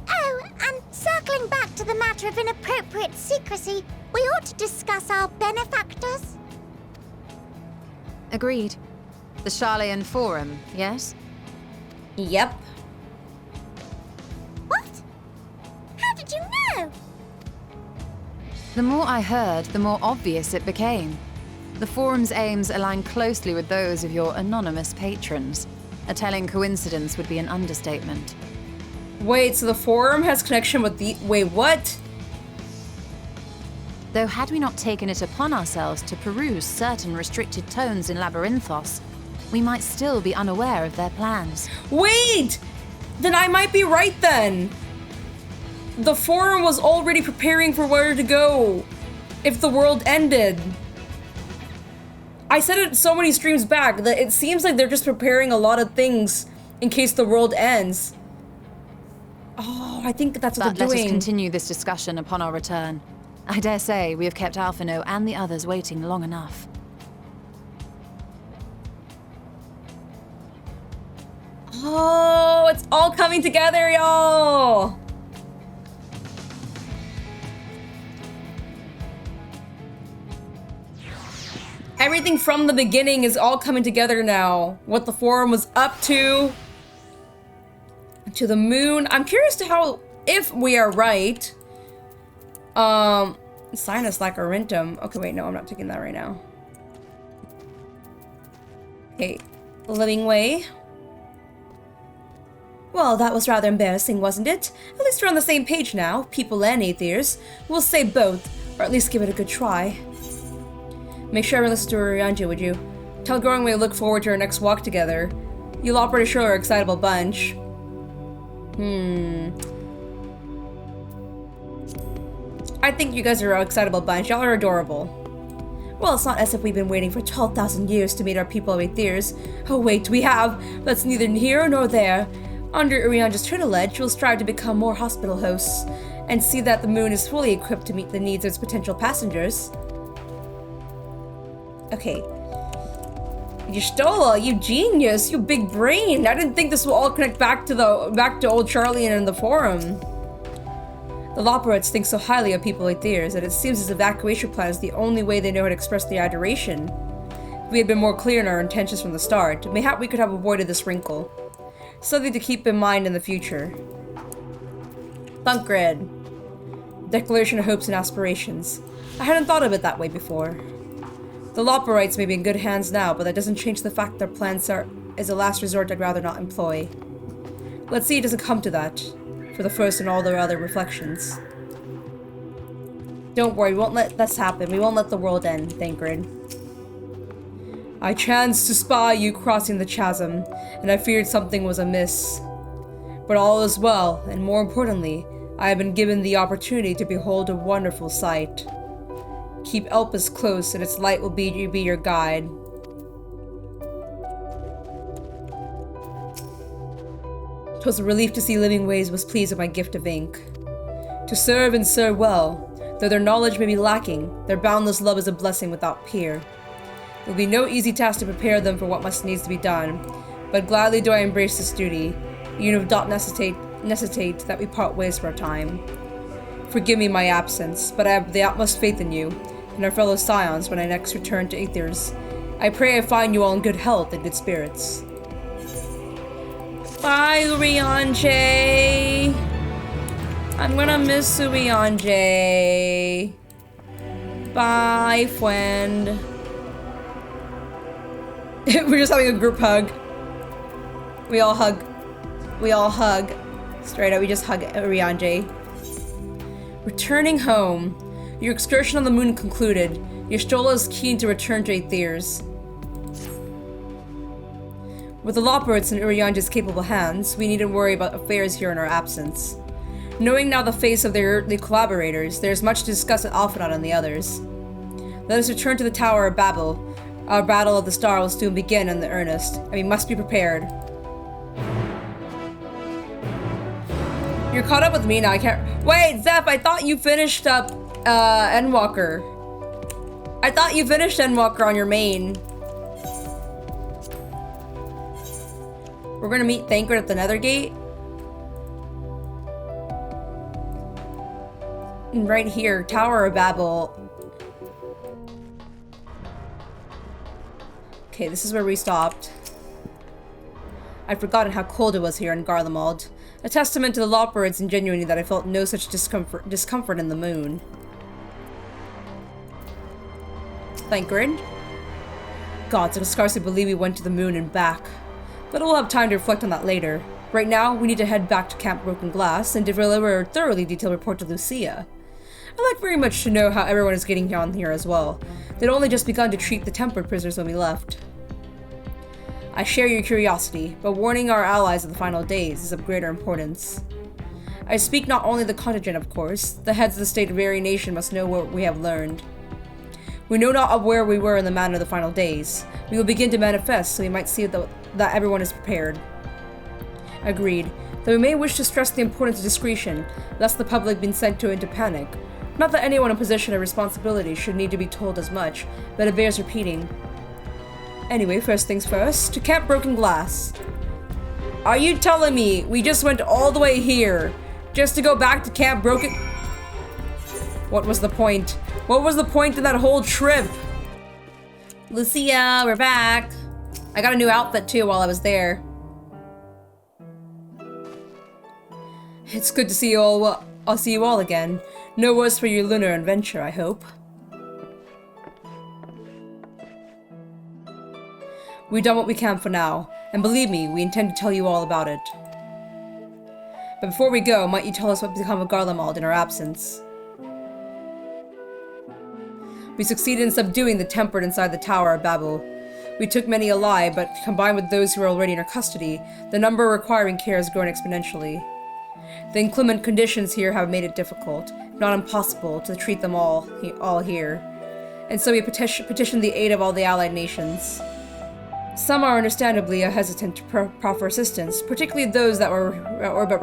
Oh, and circling back to the matter of inappropriate secrecy, we ought to discuss our benefactors. Agreed. The Sharlayan Forum, yes? Yep. What? How did you know? The more I heard, the more obvious it became. The Forum's aims align closely with those of your anonymous patrons. A telling coincidence would be an understatement. Wait, so the Forum has connection with the... Wait, what? Though had we not taken it upon ourselves to peruse certain restricted tones in Labyrinthos, we might still be unaware of their plans. Wait! Then I might be right then! The Forum was already preparing for where to go if the world ended. I said it so many streams back that it seems like they're just preparing a lot of things in case the world ends. Oh, I think that's what they're doing. Let us continue this discussion upon our return. I dare say we have kept Alphino and the others waiting long enough. Oh, it's all coming together, y'all! Everything from the beginning is all coming together now. What the Forum was up to the moon. I'm curious to how, if we are right. Sinus Lacarentum. Okay, wait, no, I'm not taking that right now. Okay, Living Way. Well, that was rather embarrassing, wasn't it? At least we're on the same page now, people and atheists. We'll say both, or at least give it a good try. Make sure everyone listens to Urianja, would you? Tell Growing we look forward to our next walk together. You'll all pretty sure we're an excitable bunch. I think you guys are an excitable bunch. Y'all are adorable. Well, it's not as if we've been waiting for 12,000 years to meet our people of Aethers. Oh wait, we have. That's neither here nor there. Under Urianja's tutelage, we'll strive to become more hospital hosts, and see that the moon is fully equipped to meet the needs of its potential passengers. Okay. Y'shtola, you genius, you big brain. I didn't think this will all connect back to old Sharlayan and the Forum. The Loporets think so highly of people like theirs that it seems as if the evacuation plan is the only way they know how to express their adoration. If we had been more clear in our intentions from the start, mayhap we could have avoided this wrinkle. Something to keep in mind in the future. Thunkred. Declaration of hopes and aspirations. I hadn't thought of it that way before. The Loporites may be in good hands now, but that doesn't change the fact their plans is a last resort I'd rather not employ. Let's see it doesn't come to that, for the first and all their other reflections. Don't worry, we won't let this happen. We won't let the world end, Thancred. I chanced to spy you crossing the chasm, and I feared something was amiss. But all is well, and more importantly, I have been given the opportunity to behold a wonderful sight. Keep Elpis close, and its light will be your guide. Twas a relief to see Living Ways was pleased with my gift of ink. To serve and serve well, though their knowledge may be lacking, their boundless love is a blessing without peer. It will be no easy task to prepare them for what must needs to be done, but gladly do I embrace this duty, even if it doth necessitate that we part ways for a time. Forgive me my absence, but I have the utmost faith in you, and our fellow scions when I next return to Aethers. I pray I find you all in good health and good spirits. Bye, Urianja! I'm gonna miss Urianja. Bye, friend. We're just having a group hug. We all hug. We all hug. Straight up, we just hug Urianja. Returning home. Your excursion on the moon concluded. Y'shtola is keen to return to Aethers. With the Loporets in Urianja's capable hands, we needn't worry about affairs here in our absence. Knowing now the face of their earthly collaborators, there is much to discuss with Alphanot and the others. Let us return to the Tower of Babel. Our battle of the star will soon begin in the earnest, and we must be prepared. You're caught up with me now, I can't- Wait, Zeph, I thought you finished up, Endwalker. I thought you finished Endwalker on your main. We're gonna meet Thancred at the Nether Gate. And right here, Tower of Babel. Okay, this is where we stopped. I'd forgotten how cold it was here in Garlemald. A testament to the Lopperid's ingenuity that I felt no such discomfort in the moon. Thancred? Gods, I can scarcely believe we went to the moon and back. But we'll have time to reflect on that later. Right now, we need to head back to Camp Broken Glass and deliver a thoroughly detailed report to Lucia. I'd like very much to know how everyone is getting on here as well. They'd only just begun to treat the tempered prisoners when we left. I share your curiosity, but warning our allies of the final days is of greater importance. I speak not only the contingent, of course. The heads of the state of every nation must know what we have learned. We know not of where we were in the matter of the final days. We will begin to manifest, so we might see that everyone is prepared. Agreed, though we may wish to stress the importance of discretion, lest the public be sent into panic. Not that anyone in position of responsibility should need to be told as much, but it bears repeating. Anyway, first things first, to Camp Broken Glass. Are you telling me we just went all the way here, just to go back to Camp Broken... What was the point? What was the point of that whole trip? Lucia, we're back. I got a new outfit too while I was there. It's good to see you all. Well, I'll see you all again. No worse for your lunar adventure, I hope. We've done what we can for now, and believe me, we intend to tell you all about it. But before we go, might you tell us what became of Garlemald in our absence? We succeeded in subduing the tempered inside the Tower of Babel. We took many alive, but combined with those who were already in our custody, the number requiring care has grown exponentially. The inclement conditions here have made it difficult, if not impossible, to treat them all here. And so we petitioned the aid of all the allied nations. Some are understandably hesitant to proffer assistance, particularly those that were but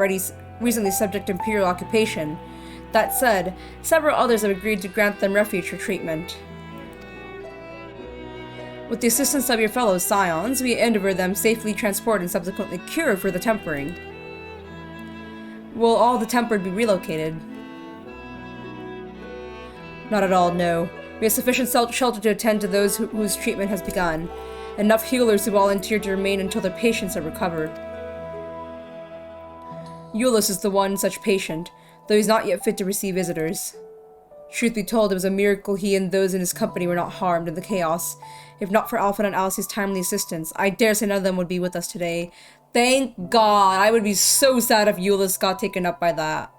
recently subject to imperial occupation. That said, several others have agreed to grant them refuge for treatment. With the assistance of your fellow scions, we endeavor them safely transported and subsequently cured for the tempering. Will all the tempered be relocated? Not at all, no. We have sufficient shelter to attend to those whose treatment has begun. Enough healers who volunteer to remain until their patients are recovered. Euless is the one such patient, though he's not yet fit to receive visitors. Truth be told, it was a miracle he and those in his company were not harmed in the chaos. If not for Alpha and Alice's timely assistance, I dare say none of them would be with us today. Thank God! I would be so sad if Euless got taken up by that.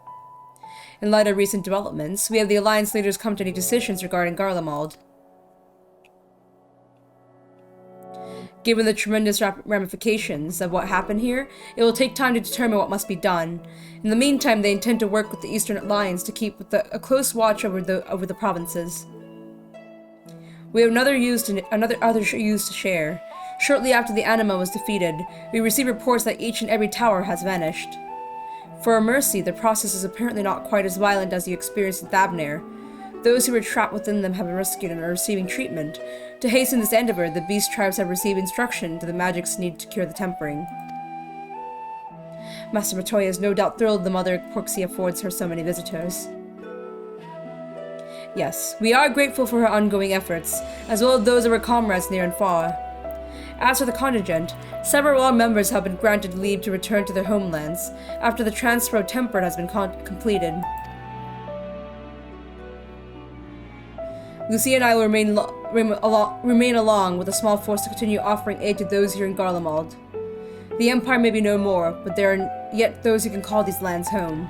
In light of recent developments, we have the Alliance leaders come to any decisions regarding Garlemald. Given the tremendous ramifications of what happened here, it will take time to determine what must be done. In the meantime, they intend to work with the Eastern Alliance to keep a close watch over the provinces. We have other use to share. Shortly after the Anima was defeated, we received reports that each and every tower has vanished. For our mercy, the process is apparently not quite as violent as you experienced at Thabnir. Those who were trapped within them have been rescued and are receiving treatment. To hasten this endeavor, the beast tribes have received instruction to the magics needed to cure the tempering. Master Matoya is no doubt thrilled the Mother Porxia affords her so many visitors. Yes, we are grateful for her ongoing efforts, as well as those of her comrades near and far. As for the contingent, several members have been granted leave to return to their homelands after the transfer of Tempered has been completed. Lucia and I will remain along with a small force to continue offering aid to those here in Garlemald. The Empire may be no more, but there are yet those who can call these lands home.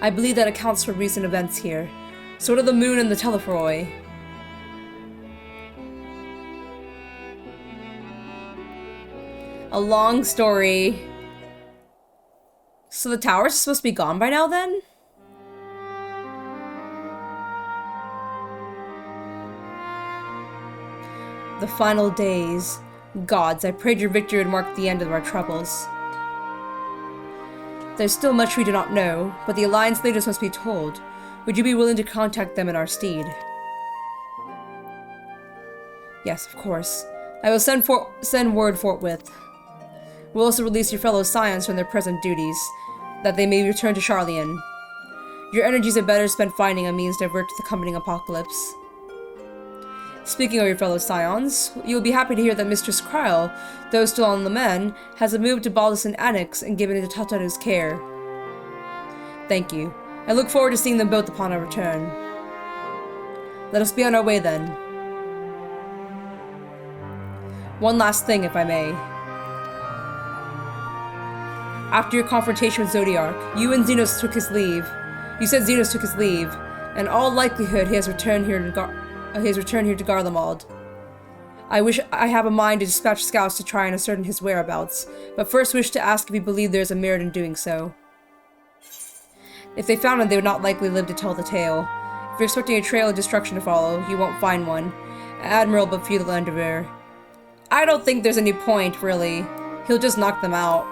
I believe that accounts for recent events here. Sort of the moon and the Telephoroi. A long story. So the tower's supposed to be gone by now then? The final days. Gods, I prayed your victory would mark the end of our troubles. There's still much we do not know, but the Alliance leaders must be told. Would you be willing to contact them in our stead? Yes, of course. I will send word forthwith. We'll also release your fellow Scions from their present duties, that they may return to Sharlayan. Your energies are better spent finding a means to avert the coming apocalypse. Speaking of your fellow Scions, you will be happy to hear that Mistress Kryle, though still on the mend, has moved to Baldiston Annex and given it to Tataru's care. Thank you. I look forward to seeing them both upon our return. Let us be on our way then. One last thing, if I may. After your confrontation with Zodiark, you and Xenos took his leave. You said Xenos took his leave. In all likelihood, he has returned here to Garlemald. I wish I have a mind to dispatch scouts to try and ascertain his whereabouts, but first wish to ask if you believe there is a merit in doing so. If they found him, they would not likely live to tell the tale. If you're expecting a trail of destruction to follow, you won't find one. Admiral but futile endeavor. I don't think there's any point, really. He'll just knock them out.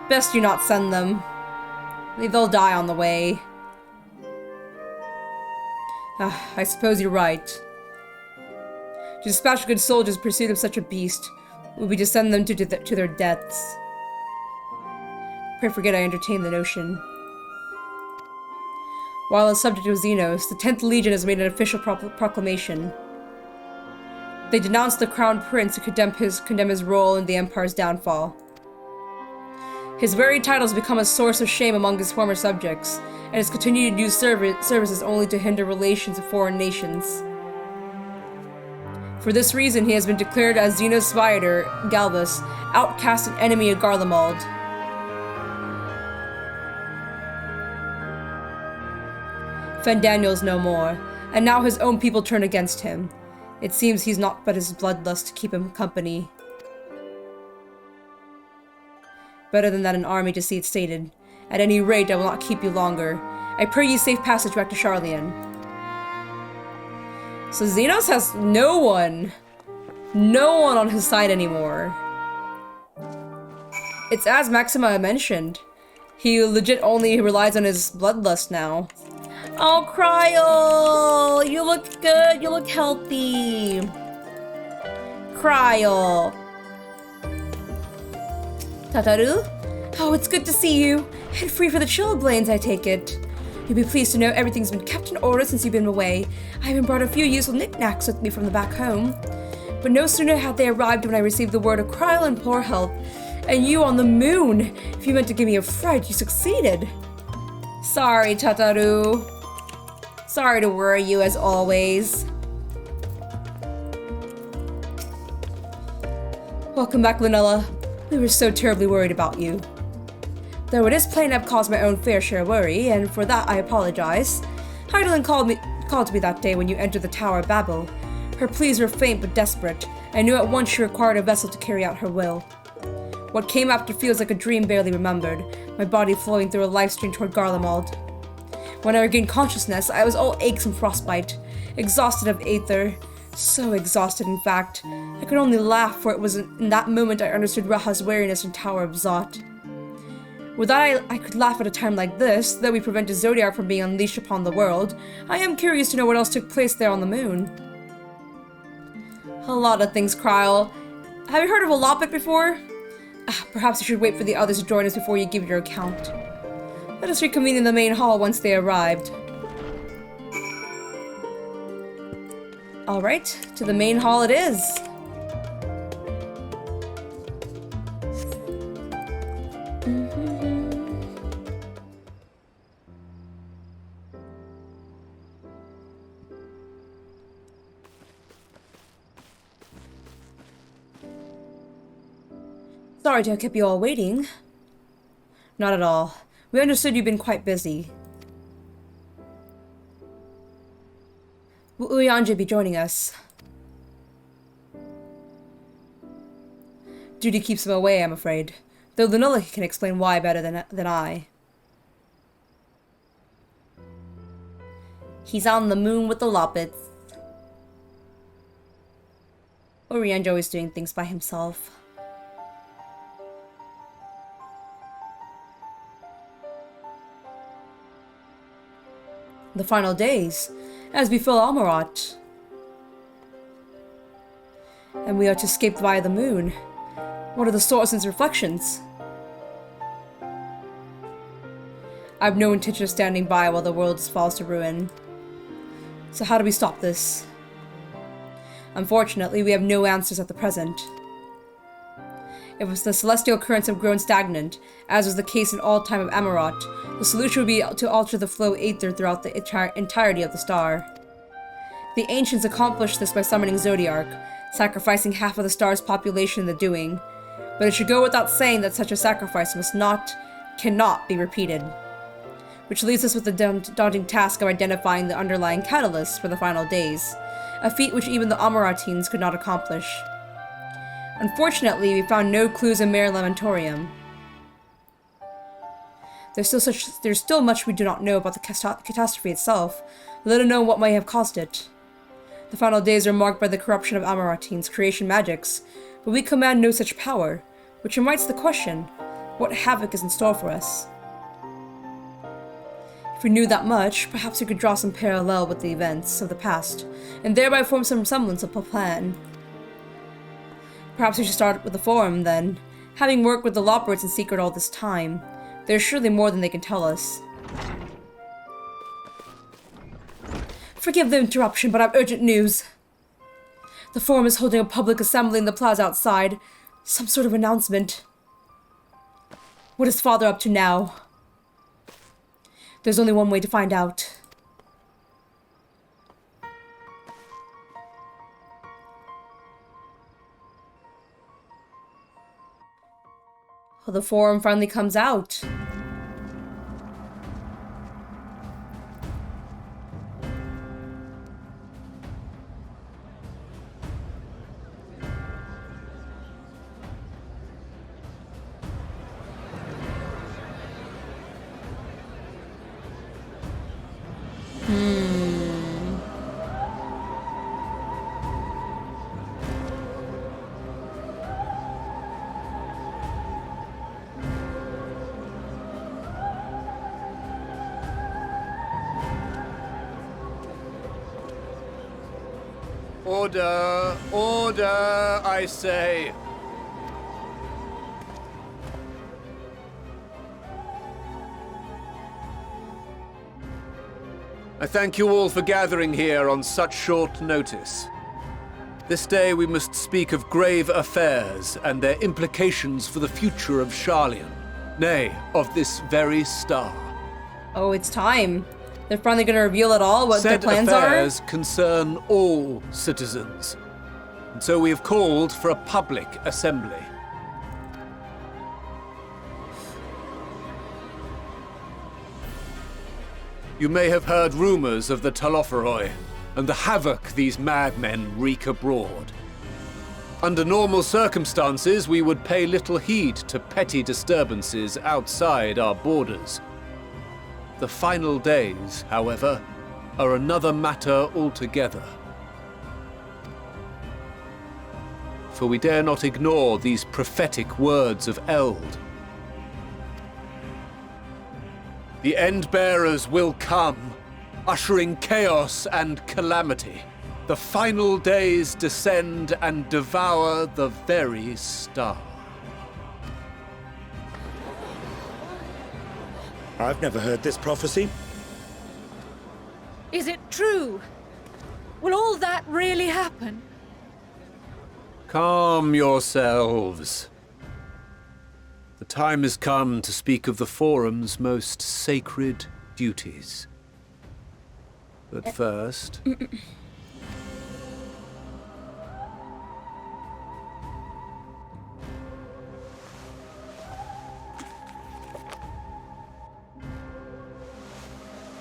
Best you not send them. They'll die on the way. I suppose you're right. To dispatch good soldiers in pursuit of such a beast would be to send them to their deaths. Pray forget I entertained the notion. While on the subject of Xenos, the 10th Legion has made an official proclamation. They denounced the Crown Prince and condemn his role in the Empire's downfall. His very title has become a source of shame among his former subjects, and has continued to use services only to hinder relations with foreign nations. For this reason, he has been declared as Xenos Viator, Galvus, outcast and enemy of Garlemald. Fendaniel's no more, and now his own people turn against him. It seems he's not but his bloodlust to keep him company. Better than that an army to see it stated. At any rate, I will not keep you longer. I pray you safe passage back to Sharlayan. So Xenos has no one on his side anymore. It's as Maxima mentioned. He legit only relies on his bloodlust now. Oh, Kryle! You look good, you look healthy. Kryle. Tataru? Oh, it's good to see you. And free for the Chillblains, I take it. You'll be pleased to know everything's been kept in order since you've been away. I even brought a few useful knickknacks with me from the back home. But no sooner had they arrived when I received the word of Kryle in poor health. And you on the moon! If you meant to give me a fright, you succeeded. Sorry, Tataru. Sorry to worry you as always. Welcome back, Lunella. We were so terribly worried about you. Though it is plain I've caused my own fair share of worry, and for that I apologize. Hydaelyn called to me that day when you entered the Tower of Babel. Her pleas were faint but desperate. I knew at once she required a vessel to carry out her will. What came after feels like a dream barely remembered, my body flowing through a life stream toward Garlemald. When I regained consciousness, I was all aches and frostbite, exhausted of aether. So exhausted, in fact. I could only laugh, for it was in that moment I understood Raha's weariness in Tower of Zot. With that, I could laugh at a time like this, though we prevented Zodiark from being unleashed upon the world. I am curious to know what else took place there on the moon. A lot of things, Kryle. Have you heard of a Loppet before? Perhaps you should wait for the others to join us before you give your account. Let us reconvene in the main hall once they arrived. Alright, to the main hall it is. Sorry to have kept you all waiting. Not at all. We understood you've been quite busy. Will Uyanja be joining us? Duty keeps him away, I'm afraid. Though Lunella can explain why better than I. He's on the moon with the Loppets. Uyanja is doing things by himself. The final days, as befell Amarat. And we are to escape via the moon. What are the source and its reflections? I have no intention of standing by while the world falls to ruin. So how do we stop this? Unfortunately, we have no answers at the present. If the celestial currents have grown stagnant, as was the case in all time of Amarat, the solution would be to alter the flow of aether throughout the entirety of the star. The ancients accomplished this by summoning Zodiark, sacrificing half of the star's population in the doing, but it should go without saying that such a sacrifice cannot be repeated. Which leaves us with the daunting task of identifying the underlying catalyst for the final days, a feat which even the Amaratines could not accomplish. Unfortunately, we found no clues in Mare Lamentorium. There's still much we do not know about the catastrophe itself, let alone what may have caused it. The final days are marked by the corruption of Amaratines' creation magics, but we command no such power, which invites the question, what havoc is in store for us? If we knew that much, perhaps we could draw some parallel with the events of the past, and thereby form some semblance of a plan. Perhaps we should start with the Forum, then. Having worked with the Loporrits in secret all this time, there's surely more than they can tell us. Forgive the interruption, but I have urgent news. The Forum is holding a public assembly in the plaza outside. Some sort of announcement. What is Father up to now? There's only one way to find out. Well, the Forum finally comes out. Order! Order, I say! I thank you all for gathering here on such short notice. This day we must speak of grave affairs and their implications for the future of Sharlayan, nay, of this very star. Oh, it's time. They're finally going to reveal it all, what their Said plans are? affairs concern all citizens, and so we have called for a public assembly. You may have heard rumors of the Talopheroi and the havoc these madmen wreak abroad. Under normal circumstances, we would pay little heed to petty disturbances outside our borders. The final days, however, are another matter altogether. For we dare not ignore these prophetic words of Eld. The Endbearers will come, ushering chaos and calamity. The final days descend and devour the very star. I've never heard this prophecy. Is it true? Will all that really happen? Calm yourselves. The time has come to speak of the Forum's most sacred duties. But first...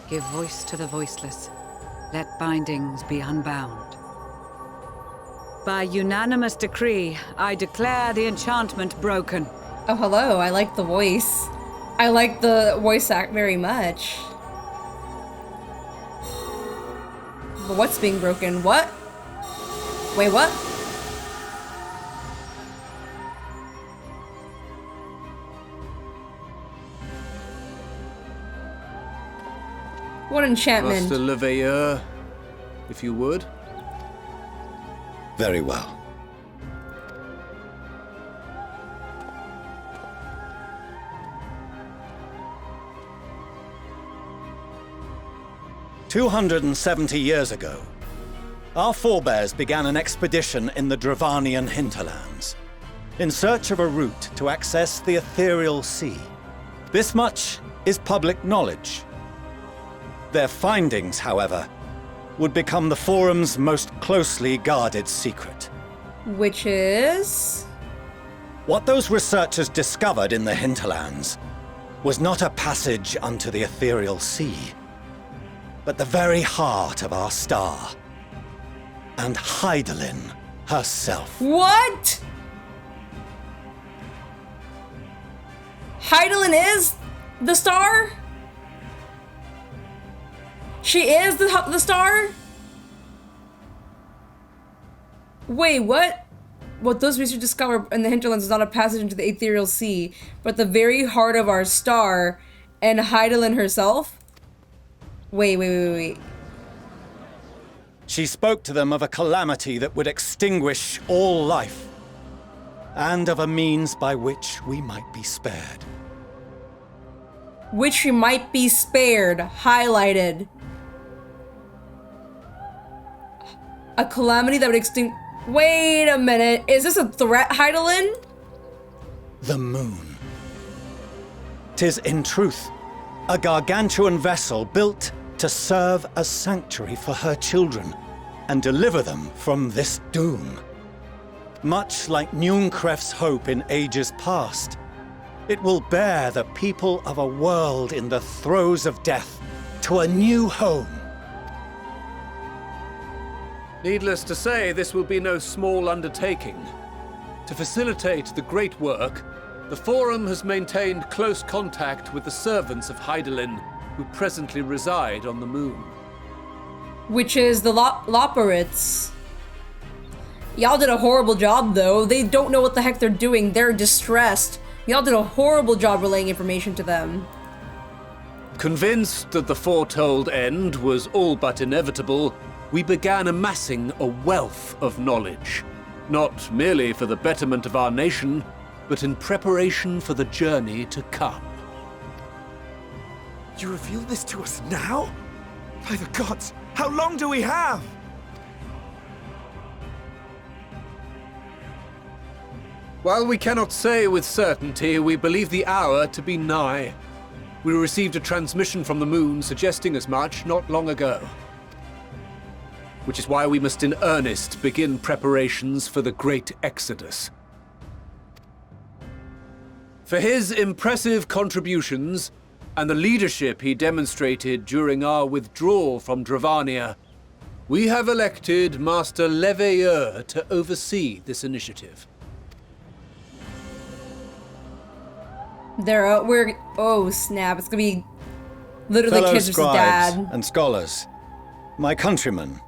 Give voice to the voiceless. Let bindings be unbound. By unanimous decree, I declare the enchantment broken. Oh, hello. I like the voice. I like the voice act very much. But what's being broken? What? Wait, what? What enchantment. Master Le Veilleur, if you would. Very well. "270 years ago, our forebears began an expedition in the Dravanian hinterlands, in search of a route to access the ethereal sea. This much is public knowledge. Their findings, however, would become the Forum's most closely guarded secret. Which is? What those researchers discovered in the hinterlands was not a passage unto the ethereal sea, but the very heart of our star, and Hydaelyn herself." What? Hydaelyn is the star? She is the star? Wait, what? What those researchers discovered in the hinterlands is not a passage into the ethereal sea, but the very heart of our star, and Hydaelyn herself? Wait. She spoke to them of a calamity that would extinguish all life, and of a means by which we might be spared. Which we might be spared. Highlighted. A calamity that would extinguish. Wait a minute. Is this a threat, Hydaelyn? The moon. 'Tis in truth a gargantuan vessel built to serve as sanctuary for her children and deliver them from this doom. Much like Nunkref's hope in ages past, it will bear the people of a world in the throes of death to a new home. Needless to say, this will be no small undertaking. To facilitate the great work, the Forum has maintained close contact with the servants of Hydaelyn, who presently reside on the moon. Which is the Loporrits. Y'all did a horrible job, though. They don't know what the heck they're doing. They're distressed. Y'all did a horrible job relaying information to them. Convinced that the foretold end was all but inevitable, we began amassing a wealth of knowledge, not merely for the betterment of our nation, but in preparation for the journey to come. You reveal this to us now? By the gods, how long do we have? While we cannot say with certainty, we believe the hour to be nigh. We received a transmission from the moon suggesting as much not long ago. Which is why we must in earnest begin preparations for the great exodus. For his impressive contributions, and the leadership he demonstrated during our withdrawal from Dravania, we have elected Master Le Veilleur to oversee this initiative. Oh snap, it's gonna be literally Fellow kids versus scribes dad. and scholars, my countrymen,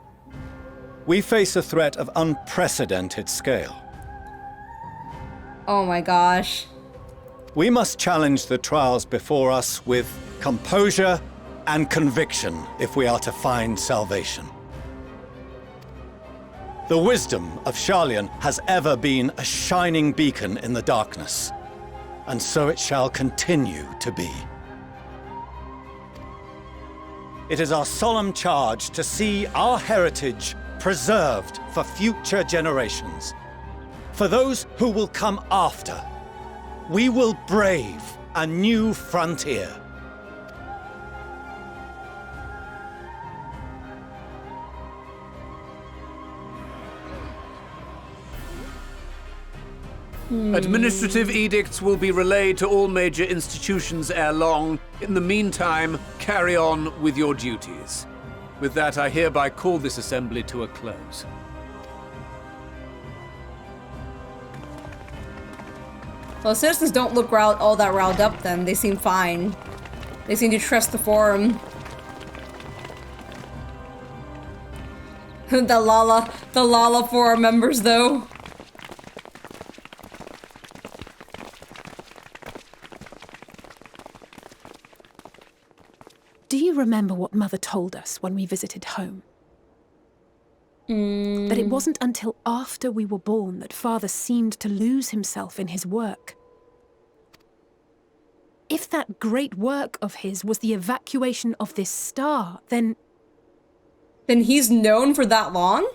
we face a threat of unprecedented scale. Oh my gosh. We must challenge the trials before us with composure and conviction if we are to find salvation. The wisdom of Sharlayan has ever been a shining beacon in the darkness, and so it shall continue to be. It is our solemn charge to see our heritage preserved for future generations. For those who will come after, we will brave a new frontier. Administrative edicts will be relayed to all major institutions ere long. In the meantime, carry on with your duties. With that, I hereby call this assembly to a close. Well, citizens don't look all that riled up then. They seem fine. They seem to trust the Forum. the Lala Forum members, though. Do you remember what Mother told us when we visited home? That it wasn't until after we were born that Father seemed to lose himself in his work. If that great work of his was the evacuation of this star, then... Then he's known for that long?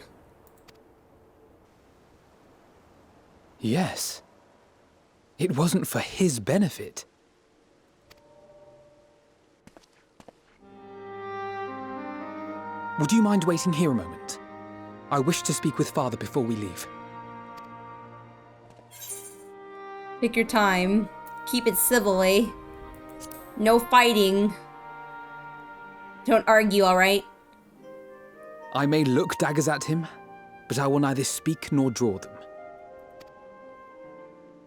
Yes. It wasn't for his benefit. Would you mind waiting here a moment? I wish to speak with Father before we leave. Take your time. Keep it civilly. No fighting. Don't argue, alright? I may look daggers at him, but I will neither speak nor draw them.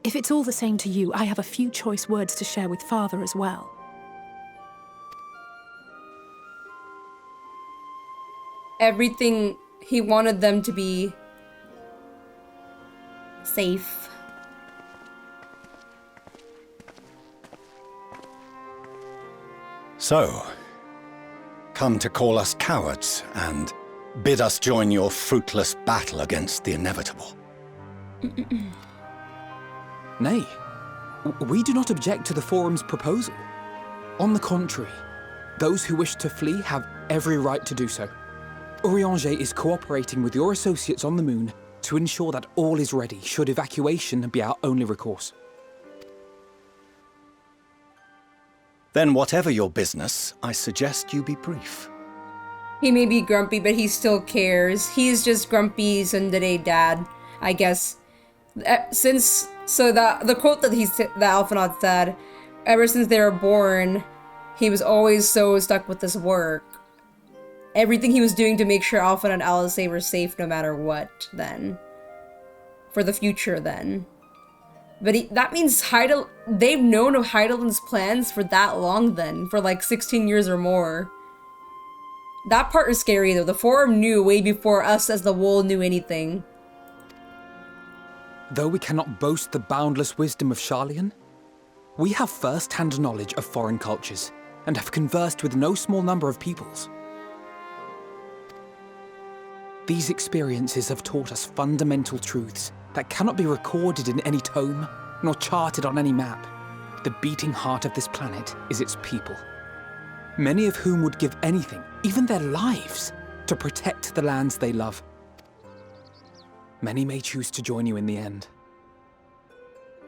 If it's all the same to you, I have a few choice words to share with Father as well. Everything he wanted them to be safe. So, come to call us cowards and bid us join your fruitless battle against the inevitable. Nay, we do not object to the Forum's proposal. On the contrary, those who wish to flee have every right to do so. Urianger is cooperating with your associates on the moon to ensure that all is ready should evacuation be our only recourse. Then whatever your business, I suggest you be brief. He may be grumpy, but he still cares. He's just grumpy Sunday dad, I guess. So the quote that Alphinaud said, ever since they were born, he was always so stuck with this work. Everything he was doing to make sure Alphinaud and Alice were safe no matter what, then. For the future, then. But that means they've known of Heidelman's plans for that long, then. For like 16 years or more. That part is scary, though. The Forum knew way before us as the Wool knew anything. Though we cannot boast the boundless wisdom of Sharlayan, we have first-hand knowledge of foreign cultures, and have conversed with no small number of peoples. These experiences have taught us fundamental truths that cannot be recorded in any tome, nor charted on any map. The beating heart of this planet is its people, many of whom would give anything, even their lives, to protect the lands they love. Many may choose to join you in the end.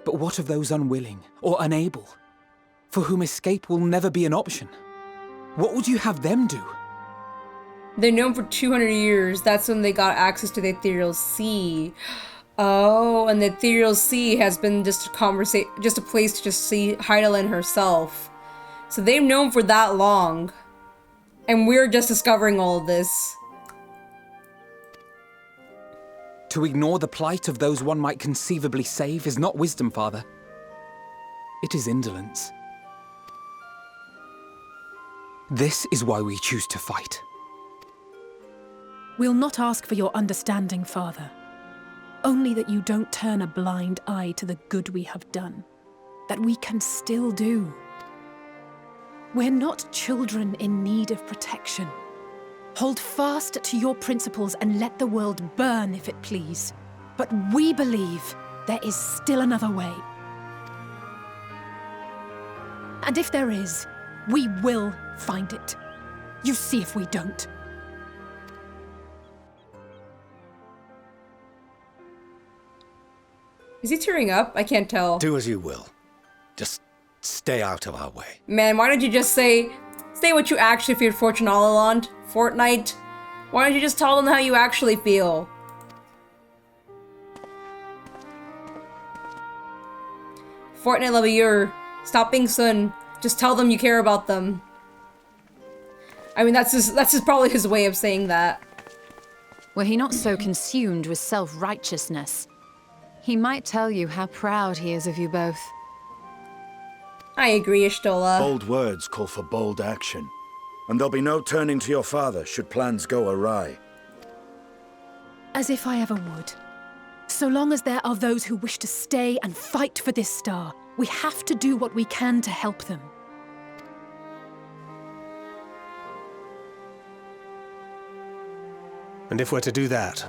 But what of those unwilling or unable, for whom escape will never be an option? What would you have them do? They're known for 200 years. That's when they got access to the Ethereal Sea. Oh, and the Ethereal Sea has been just a place to just see Heidelin herself. So they've known for that long. And we're just discovering all of this. To ignore the plight of those one might conceivably save is not wisdom, Father. It is indolence. This is why we choose to fight. We'll not ask for your understanding, Father. Only that you don't turn a blind eye to the good we have done. That we can still do. We're not children in need of protection. Hold fast to your principles and let the world burn if it please. But we believe there is still another way. And if there is, we will find it. You see if we don't. Is he tearing up? I can't tell. Do as you will. Just stay out of our way. Man, why don't you just say what you actually feel, Fortunalland? Fortnite? Why don't you just tell them how you actually feel? Fortnite Levier, stop being Sun. Just tell them you care about them. I mean, that's probably his way of saying that. Were he not so consumed with self-righteousness, he might tell you how proud he is of you both. I agree, Ishtola. Bold words call for bold action. And there'll be no turning to your father should plans go awry. As if I ever would. So long as there are those who wish to stay and fight for this star, we have to do what we can to help them. And if we're to do that,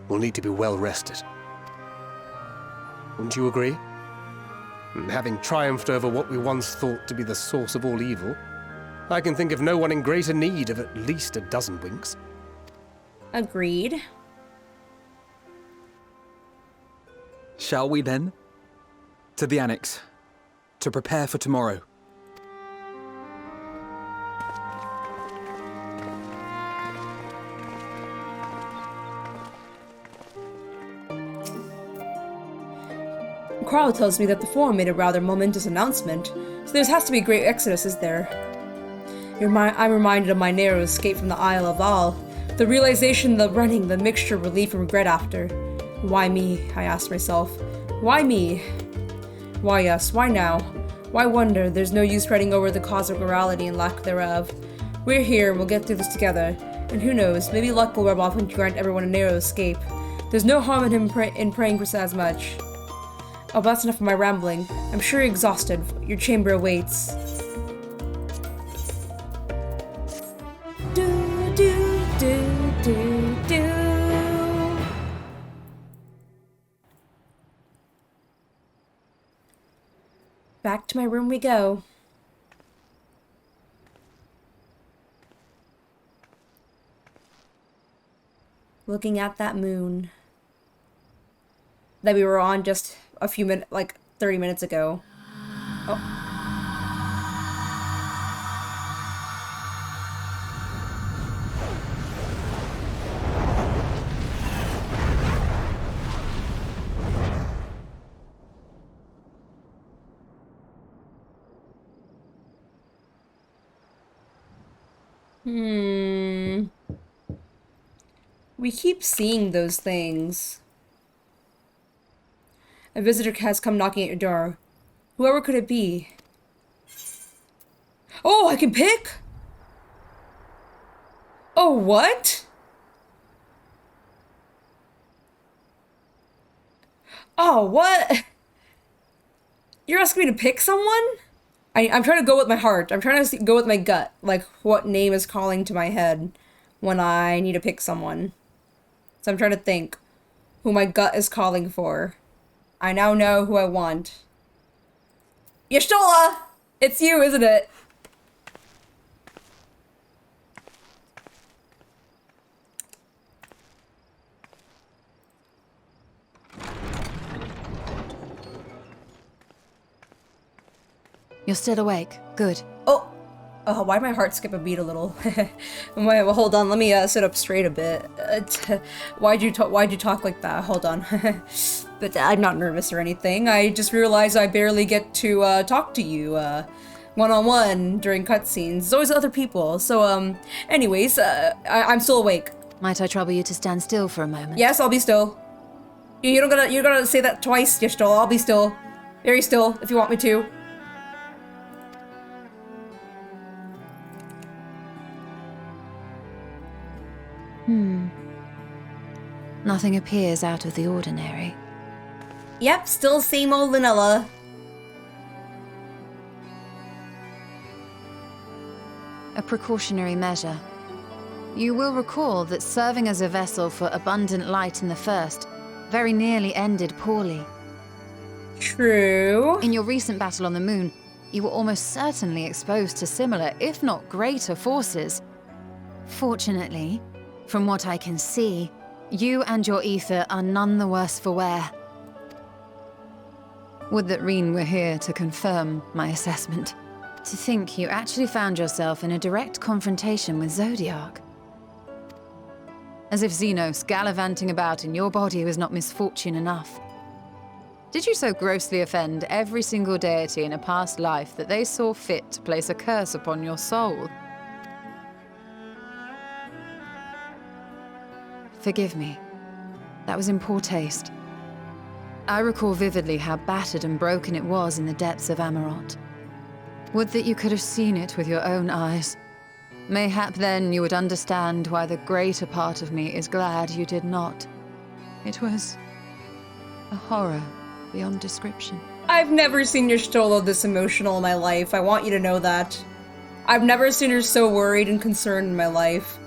we'll need to be well rested. Wouldn't you agree? And having triumphed over what we once thought to be the source of all evil, I can think of no one in greater need of at least a dozen winks. Agreed. Shall we then? To the annex. To prepare for tomorrow. Moukala tells me that the Forum made a rather momentous announcement, so there has to be a great exodus, is there? I'm reminded of my narrow escape from the Isle of All, the realization, the running, the mixture of relief and regret after. Why me? I asked myself. Why me? Why us? Why now? Why wonder? There's no use fretting over the cosmic morality and lack thereof. We're here, and we'll get through this together. And who knows, maybe luck will rub off and grant everyone a narrow escape. There's no harm in him in praying for as much. Oh, but that's enough of my rambling. I'm sure you're exhausted. Your chamber awaits. Do, do, do, do, do. Back to my room we go. Looking at that moon that we were on just a few minutes, like 30 minutes ago. Oh. We keep seeing those things. A visitor has come knocking at your door. Whoever could it be? Oh, I can pick? Oh, what? Oh, what? You're asking me to pick someone? I'm trying to go with my heart. I'm trying to go with my gut. Like, what name is calling to my head when I need to pick someone. So I'm trying to think who my gut is calling for. I now know who I want. Y'shtola! It's you, isn't it? You're still awake. Good. Oh, why'd my heart skip a beat a little? Well, hold on, let me sit up straight a bit. Why'd you talk like that? Hold on. But I'm not nervous or anything. I just realized I barely get to talk to you one-on-one during cutscenes. There's always other people. So, anyways, I'm still awake. Might I trouble you to stand still for a moment? Yes, I'll be still. You're gonna say that twice, Y'shtola. I'll be still. Very still, if you want me to. Nothing appears out of the ordinary. Yep, still same old vanilla. A precautionary measure. You will recall that serving as a vessel for abundant light in the first very nearly ended poorly. True. In your recent battle on the moon, you were almost certainly exposed to similar, if not greater, forces. Fortunately, from what I can see, you and your ether are none the worse for wear. Would that Raine were here to confirm my assessment. To think you actually found yourself in a direct confrontation with Zodiark. As if Xenos gallivanting about in your body was not misfortune enough. Did you so grossly offend every single deity in a past life that they saw fit to place a curse upon your soul? Forgive me. That was in poor taste. I recall vividly how battered and broken it was in the depths of Amarot. Would that you could have seen it with your own eyes. Mayhap then you would understand why the greater part of me is glad you did not. It was a horror beyond description. I've never seen Y'shtola this emotional in my life. I want you to know that. I've never seen her so worried and concerned in my life.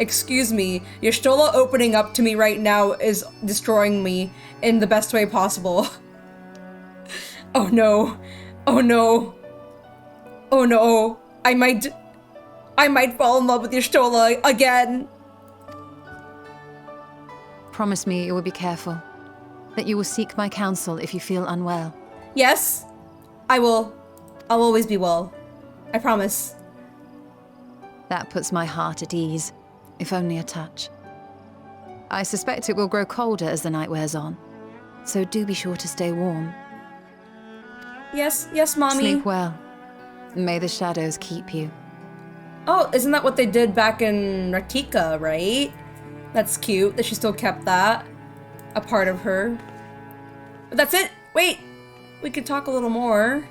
Excuse me, Y'shtola opening up to me right now is destroying me in the best way possible. Oh no. Oh no. Oh no. I might fall in love with Y'shtola again. Promise me you will be careful. That you will seek my counsel if you feel unwell. Yes, I will. I'll always be well. I promise. That puts my heart at ease, if only a touch. I suspect it will grow colder as the night wears on, so do be sure to stay warm. Yes, yes, Mommy. Sleep well. May the shadows keep you. Oh, isn't that what they did back in Ratika, right? That's cute that she still kept that a part of her. But that's it. Wait, we could talk a little more.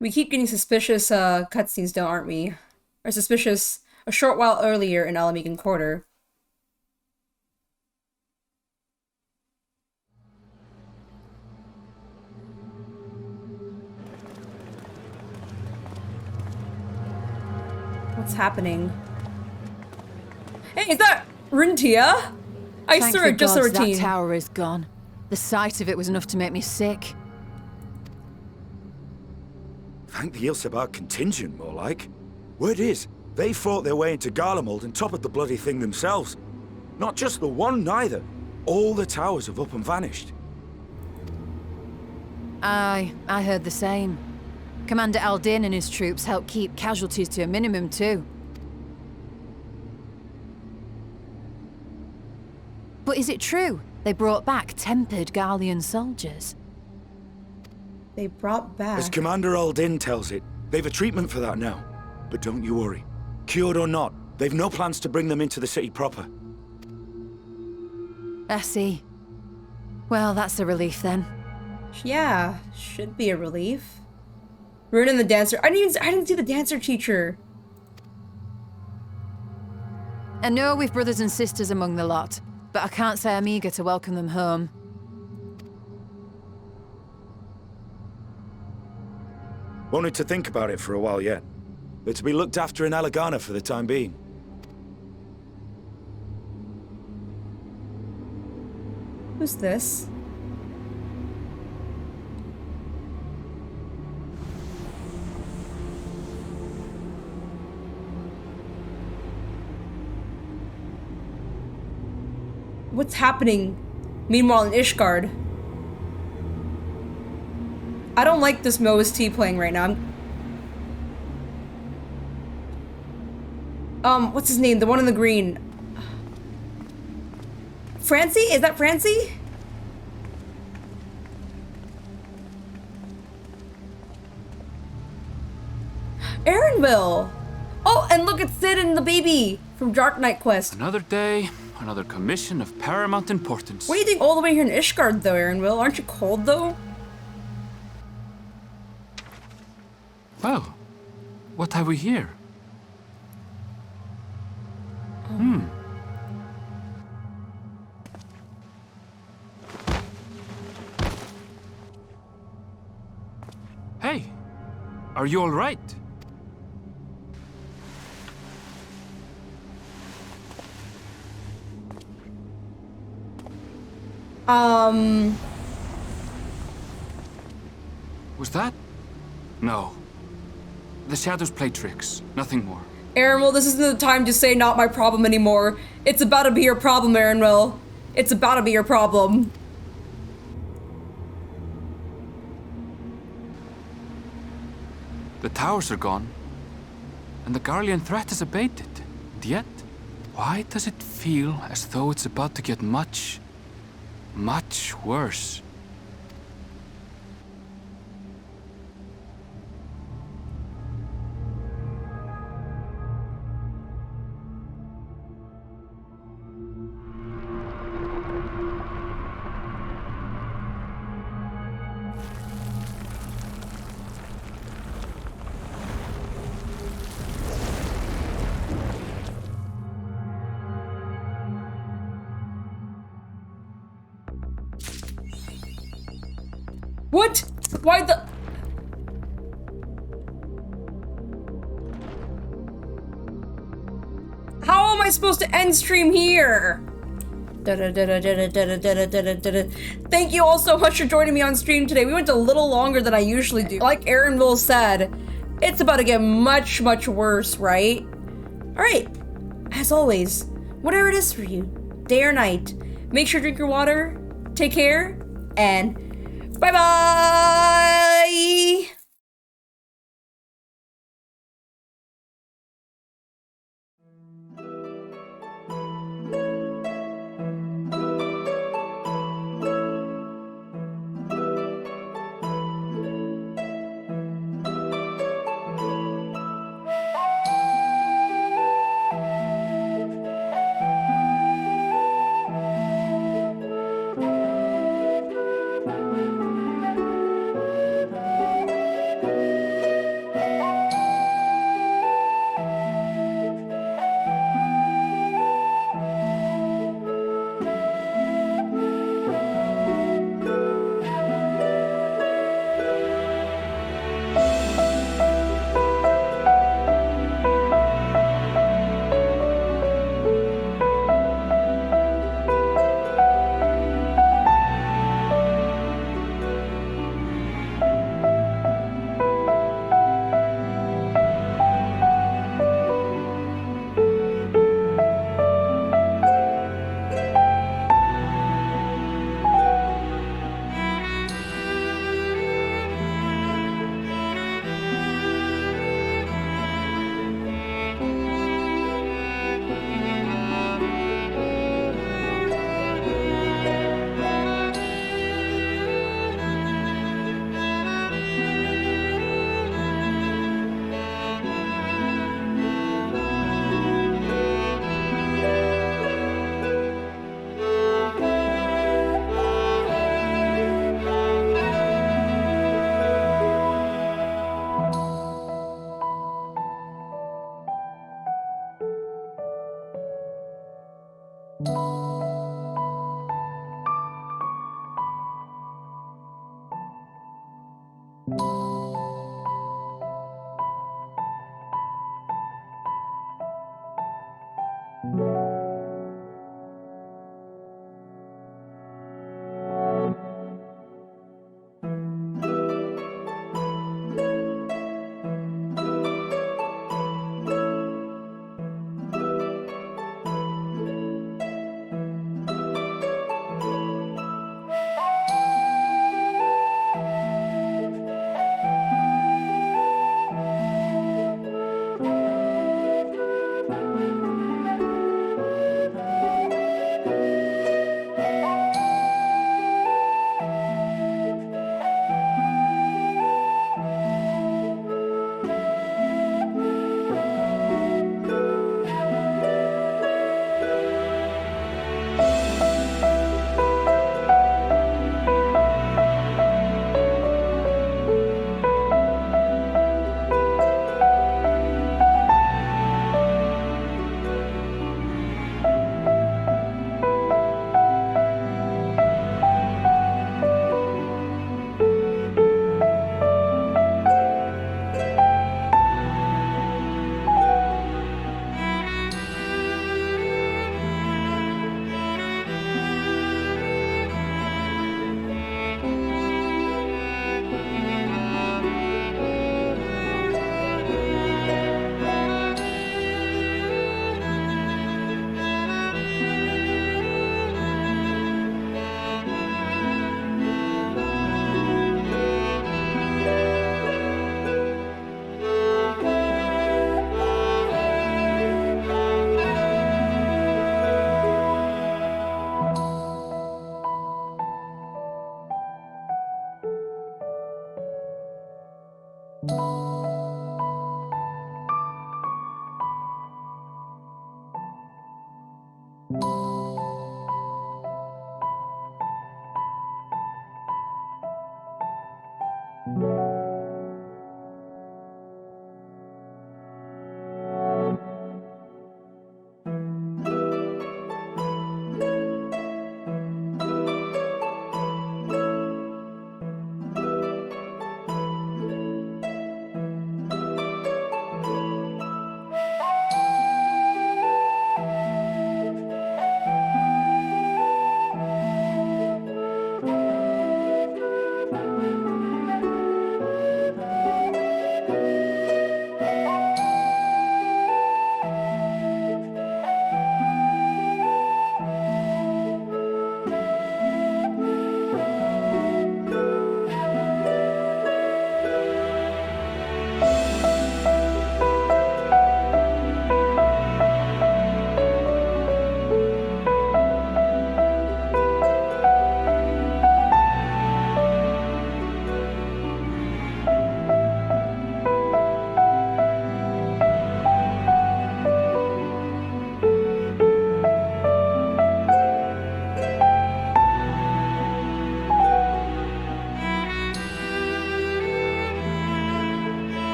We keep getting suspicious cutscenes, though, aren't we? Or suspicious a short while earlier in Alamegan Quarter. What's happening? Hey, is that Rintia? I Thank saw the it just a gods routine. that tower is gone. The sight of it was enough to make me sick. Thank the Ilsebar contingent, more like. Word is, they fought their way into Garlemald and toppled the bloody thing themselves. Not just the one, neither. All the towers have up and vanished. I heard the same. Commander Aldin and his troops helped keep casualties to a minimum, too. But is it true? They brought back tempered Garlean soldiers. They brought back... As Commander Aldin tells it, they've a treatment for that now. But don't you worry. Cured or not, they've no plans to bring them into the city proper. I see. Well, that's a relief then. Yeah, should be a relief. Rune and the dancer. I didn't see the dancer teacher. I know we've brothers and sisters among the lot, but I can't say I'm eager to welcome them home. Wanted to think about it for a while yet. They're to be looked after in Alagana for the time being. Who's this? What's happening? Meanwhile in Ishgard. I don't like this OST playing right now. What's his name? The one in the green. Francie? Is that Francie? Aaronville! Oh, and look, it's Sid and the baby from Dark Knight Quest. Another day, another commission of paramount importance. What do you think all the way here in Ishgard, though, Aaronville? Aren't you cold, though? Well, what have we here? Hey, are you all right? Was that? No. The shadows play tricks, nothing more. Aaronville, this isn't the time to say not my problem anymore. It's about to be your problem, Aaronville. It's about to be your problem. The towers are gone, and the Garlean threat has abated. And yet, why does it feel as though it's about to get much, much worse? What? Why the... How am I supposed to end stream here? Thank you all so much for joining me on stream today. We went a little longer than I usually do. Like Aaron Will said, it's about to get much, much worse, right? Alright, as always, whatever it is for you, day or night, make sure to drink your water, take care, and bye-bye!